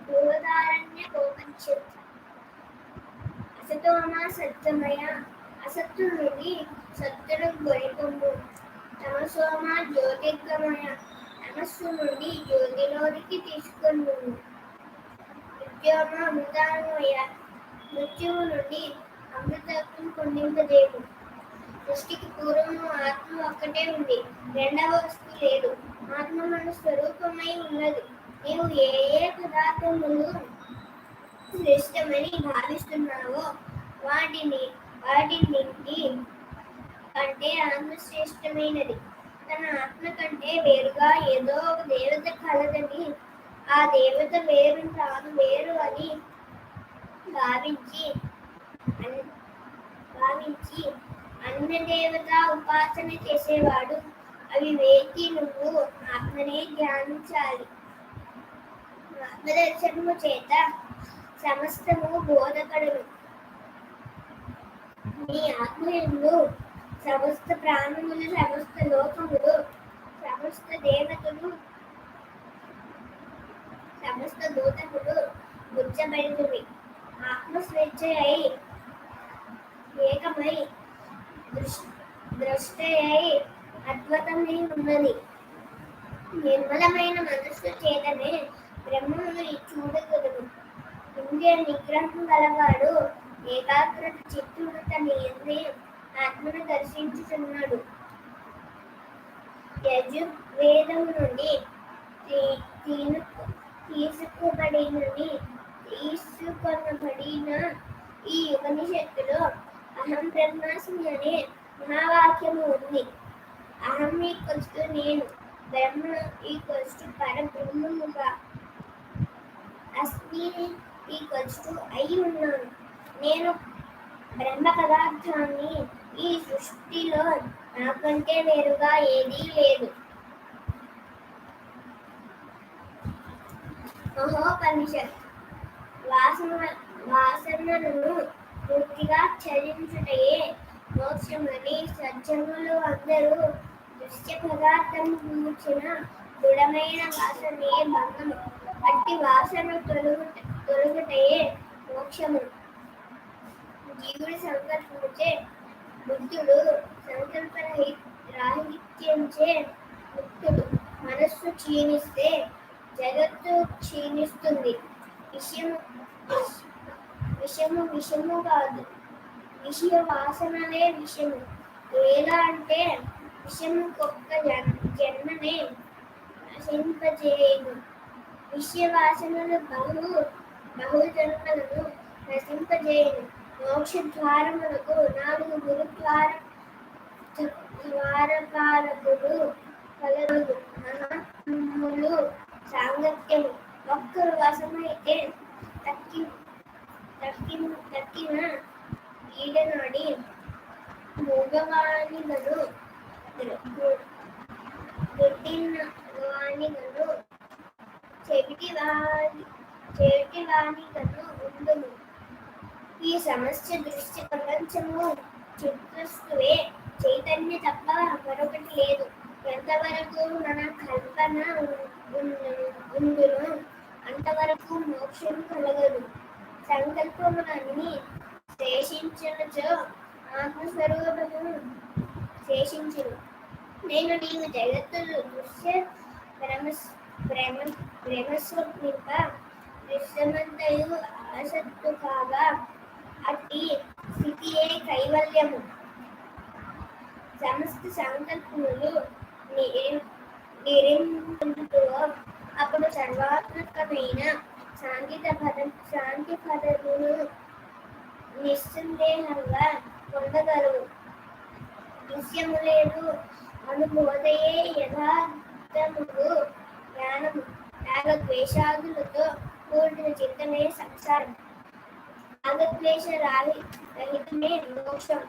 S2: బృహదారణ్యకోపనిషత్. అసతోమ సత్యమయ. అసత్తు నుండి సత్తును గొనిపొమ్ము. తమసోమ జ్యోతిర్గమయ. తమస్సు నుండి జ్యోతిలోనికి తీసుకొను. మృత్యోమ అమృతామయ. మృత్యువు నుండి అమృతత్వం పొందింపదేవు. సృష్టికి పూర్వము ఆత్మ ఒక్కటే ఉంది, రెండవ వస్తువు లేదు. ఆత్మ మన స్వరూపమై ఉన్నది. నీవు ఏ పదార్థములు శ్రేష్టమని భావిస్తున్నావో వాటిని కంటే ఆత్మ శ్రేష్టమైనది. తన ఆత్మ కంటే వేరుగా ఏదో ఒక దేవత కలదని, ఆ దేవత వేరు, తాను వేరు అని భావించి అన్న దేవత ఉపాసన చేసేవాడు అవివేకి. నువ్వు ఆత్మనే ధ్యానించాలి. ఆత్మదర్శనము చేత సమస్తము బోధపడును. నీ ఆత్మయందు సమస్త ప్రాణములు, సమస్త లోకములు, సమస్త సమస్త దూతములు గుర్చబడినవి. ఆత్మ స్వేచ్ఛ అయి ఏకమై దృష్టయై అద్భుతమై ఉన్నది. నిర్మలమైన మనస్సు చేతనే బ్రహ్మను చూడగలడు. ఇంద్రియ నిగ్రహం గలవాడు ఏకాగ్రత చిత్తుడు తన యందే ఆత్మను దర్శించుతున్నాడు. యజుర్వేదం నుండి తీసుకొనబడిన ఈ ఉపనిషత్తులో అహం బ్రహ్మాస్మి అనే మహావాక్యము ఉంది. అహం ఈక్వల్స్ నేను, బ్రహ్మ ఈక్వల్స్ పరబ్రహ్మముగా, అస్మి ఈక్వల్స్ అయి ఉన్నాను. నేను బ్రహ్మ పదార్థాన్ని ఈ సృష్టిలో నాకంటే వేరుగా ఏదీ లేదు. మహోపనిషత్ వాసనలను పూర్తిగా ఛేదించుటయే మోక్షమని సజ్జనులు అందరూ దృశ్య పదార్థము కూర్చిన దృఢమైన వాసనే బంధము. అట్టి వాసన తొలగుటయే మోక్షము. జీవుడి సంకల్పించే బుద్ధుడు సంకల్ప రాహిత్యంచే ముక్తుడు. మనస్సు క్షీణిస్తే జగత్తు క్షీణిస్తుంది. విషము కాదు, విషయ వాసనలే విషము. ఎలా అంటే విషము ఒక్క జన్మనే నశింపజేయదు. విషయ వాసనలు బహు జన్మలను నశింపజేయను. మోక్ష ద్వారములకు 4 గురు ద్వారపాలకులు కలరు. మహాత్ములు సాంగత్యము. ఒక్కరు వశమైతే తక్కిన ఈడనాడి మూగవాణిగను గుడ్డివాణిగను చెవిటివాణిగను ఉండును. ఈ సమస్య దృష్టి ప్రపంచము చిత్రస్తువే, చైతన్య తప్ప మరొకటి లేదు. ఎంతవరకు మన కల్పన ఉండును అంతవరకు మోక్షం కలగదు. సంకల్పములన్నీ శేషించినచో ఆత్మస్వరూపము శేషించును. నేను నీవు జగత్తులు దృశ్య భ్రమస్వప్నింప దృశ్యమంతయు ఆసక్తు కాగా అట్టి స్థితియే కైవల్యము. సమస్త సంకల్పములు నిరింపుతో అప్పుడు సర్వాత్మకమైన శాంతి పదమును నిస్సందేహంగా పొందగలవు. దృశ్యము లేదు అనుబోధయే యథార్థముగు జ్ఞానము. రాగద్వేషాదులతో కూడిన చిత్తమే సంసారం. రాగద్వేష రహితమే మోక్షం.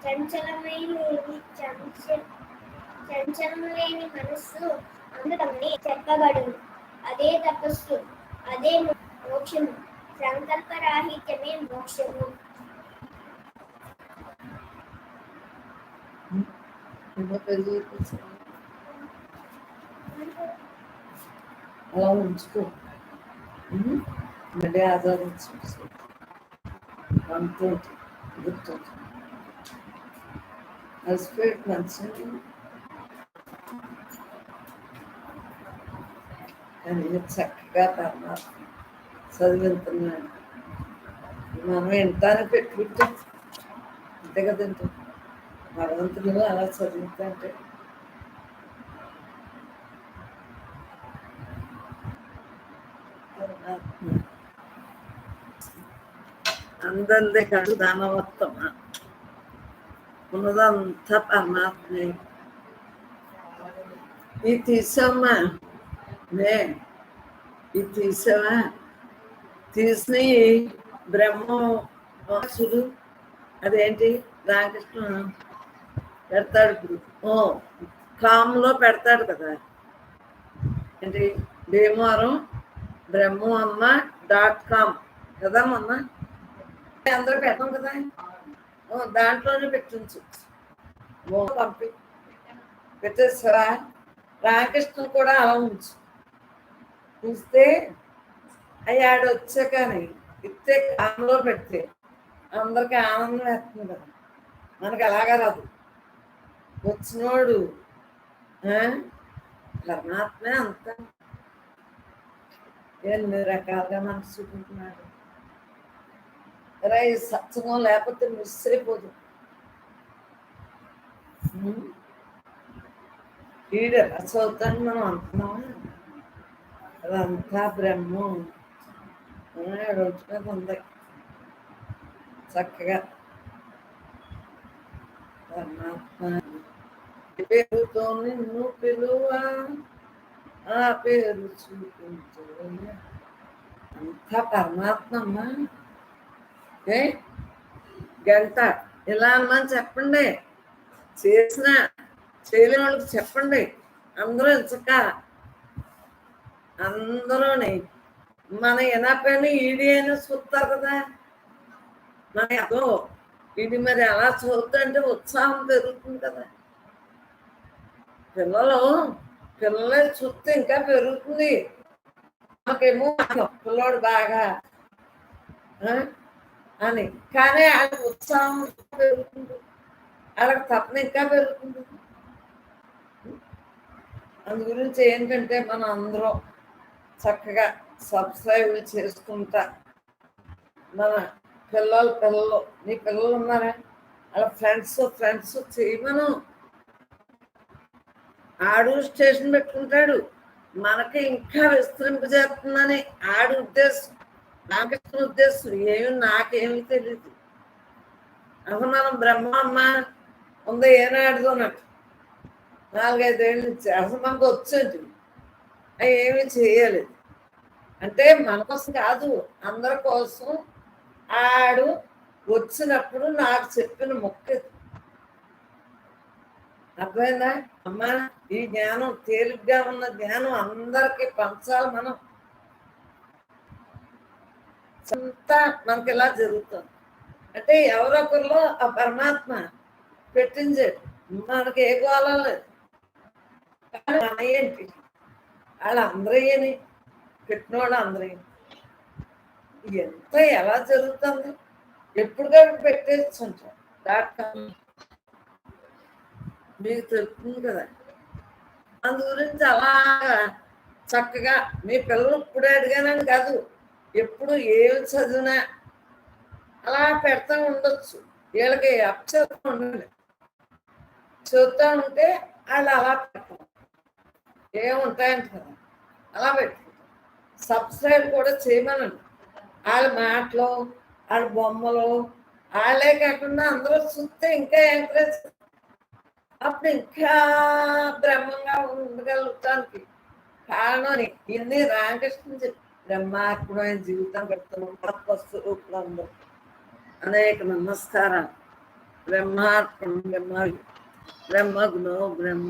S2: చంచలము లేని మనస్సు అమృతమని చెప్పబడును. అదే తపస్సు, అదే మోక్షము. సంకల్పరాహిత్యమే మోక్షము.
S1: అలా ఉంచుకో, మళ్ళీ ఆధారించు అంతో గుర్తు అలసిపోయాడు మంచిది. కానీ చక్కగా పరమాత్మ చదివిస్తున్నాడు. మనం వింటానికి పెట్టుకుంటే అంతే కదండి. భగవంతుడు అలా చదువుతుంటే అందరిదే కాదు దానవత్వం ఉన్నదంతా పరమాత్మే. ఇది తీసామా ఇది తీసావా? తీసిన బ్రహ్మవాసుడు అదేంటి రామకృష్ణ పెడతాడు. ఇప్పుడు కామ్లో పెడతాడు కదా, ఏంటి భీమవరం బ్రహ్మమ్మ.com కదా. మొన్న అందరూ పెట్టాం కదా, దాంట్లోనే పెట్టించు. పంపి పెట్టేసావా? రామకృష్ణ కూడా అలా ఉంచితే అయ్యాడు వచ్చాకని ఇస్తే కాలంలో పెడితే అందరికి ఆనందం వేస్తుంది కదా, మనకి అలాగా రాదు. వచ్చినోడు పరమాత్మే అంత ఎన్ని రకాలుగా మనకు చూపించుకున్నాడు. ఈ సత్సంగం లేకపోతే మిస్ అయిపోదు. ఈడ రసవుతాన్ని మనం అంటున్నామా, అదంతా బ్రహ్మం రోజు మీద ఉంది చక్కగా. పరమాత్మ పేరుతో నిన్ను పిలువా, ఆ పేరు చూపించు, అంతా పరమాత్మమ్మా. గంట ఇలా అమ్మని చెప్పండి, చేసిన చేయలేని వాళ్ళకి చెప్పండి. అందరూ ఇంచక అందరూని మన ఎనపైన ఈడి అయినా చూస్తారు కదా, మన అదో ఇది మరి అలా చూద్దంటే ఉత్సాహం పెరుగుతుంది కదా. పిల్లలే చూస్తే ఇంకా పెరుగుతుంది. మాకేమో పిల్లోడు బాగా అని, కానీ వాళ్ళకి ఉత్సాహం పెరుగుతుంది, వాళ్ళకి తప్పన ఇంకా పెరుగుతుంది. అందు గురించి ఏంటంటే మనం అందరం చక్కగా సబ్స్క్రైబ్ చేసుకుంటా, మన పిల్లలు నీ పిల్లలు ఉన్నారా, వాళ్ళ ఫ్రెండ్స్ చేయమను. ఆడు స్టేషన్ పెట్టుకుంటాడు, మనకి ఇంకా విస్తరింపజేస్తుందని ఆడు ఉద్దేశం, రామకృష్ణ ఉద్దేశం. నాకేమీ తెలియదు. అసలు మనం బ్రహ్మమ్మ ఉందో ఏనాడుదోనట్టు 4-5 ఏళ్ళ నుంచి అసలు మనకు వచ్చేది అవి ఏమీ చేయలేదు. అంటే మన కోసం కాదు, అందరి కోసం. ఆడు వచ్చినప్పుడు నాకు చెప్పిన మొక్క అర్థమైందా అమ్మా? ఈ జ్ఞానం తేలిగ్గా ఉన్న జ్ఞానం అందరికీ పంచాలి. మనం అంతా మనకి ఇలా జరుగుతుంది అంటే ఎవరొకరిలో ఆ పరమాత్మ పెట్టించాడు. మనకి ఏ గోళం లేదు. కానీ మన ఏంటి వాళ్ళందరయ్యని పెట్టిన వాళ్ళు అందరూ ఎంత ఎలా జరుగుతుంది, ఎప్పుడుగా పెట్టేస్తుంటారు. మీకు తెలుస్తుంది కదా. అందు గురించి అలాగా చక్కగా మీ పిల్లలు ఇప్పుడే అడిగానని కాదు, ఎప్పుడు ఏమి చదివినా అలా పెడతా ఉండొచ్చు. వీళ్ళకి అక్షరం ఉండాలి, చదువుతూ ఉంటే వాళ్ళు అలా పెడతారు. ఏముంటాయంట కదా, అలా పెట్టుకుంటారు. సబ్స్క్రైబ్ కూడా చేయమనండి. వాళ్ళ మాటలు, వాళ్ళ బొమ్మలు వాళ్ళే కాకుండా అందరూ చూస్తే ఇంకా ఎంకరేజ్, అప్పుడు ఇంకా బ్రహ్మంగా ఉండగలుగుతానికి కారణం ఇన్ని రామకృష్ణ చెప్పి బ్రహ్మాత్మమైన జీవితం పెడుతున్నాం. స్వరూపులందరూ అనేక నమస్కారాలు. బ్రహ్మాత్మ బ్రహ్మ గుణో బ్రహ్మ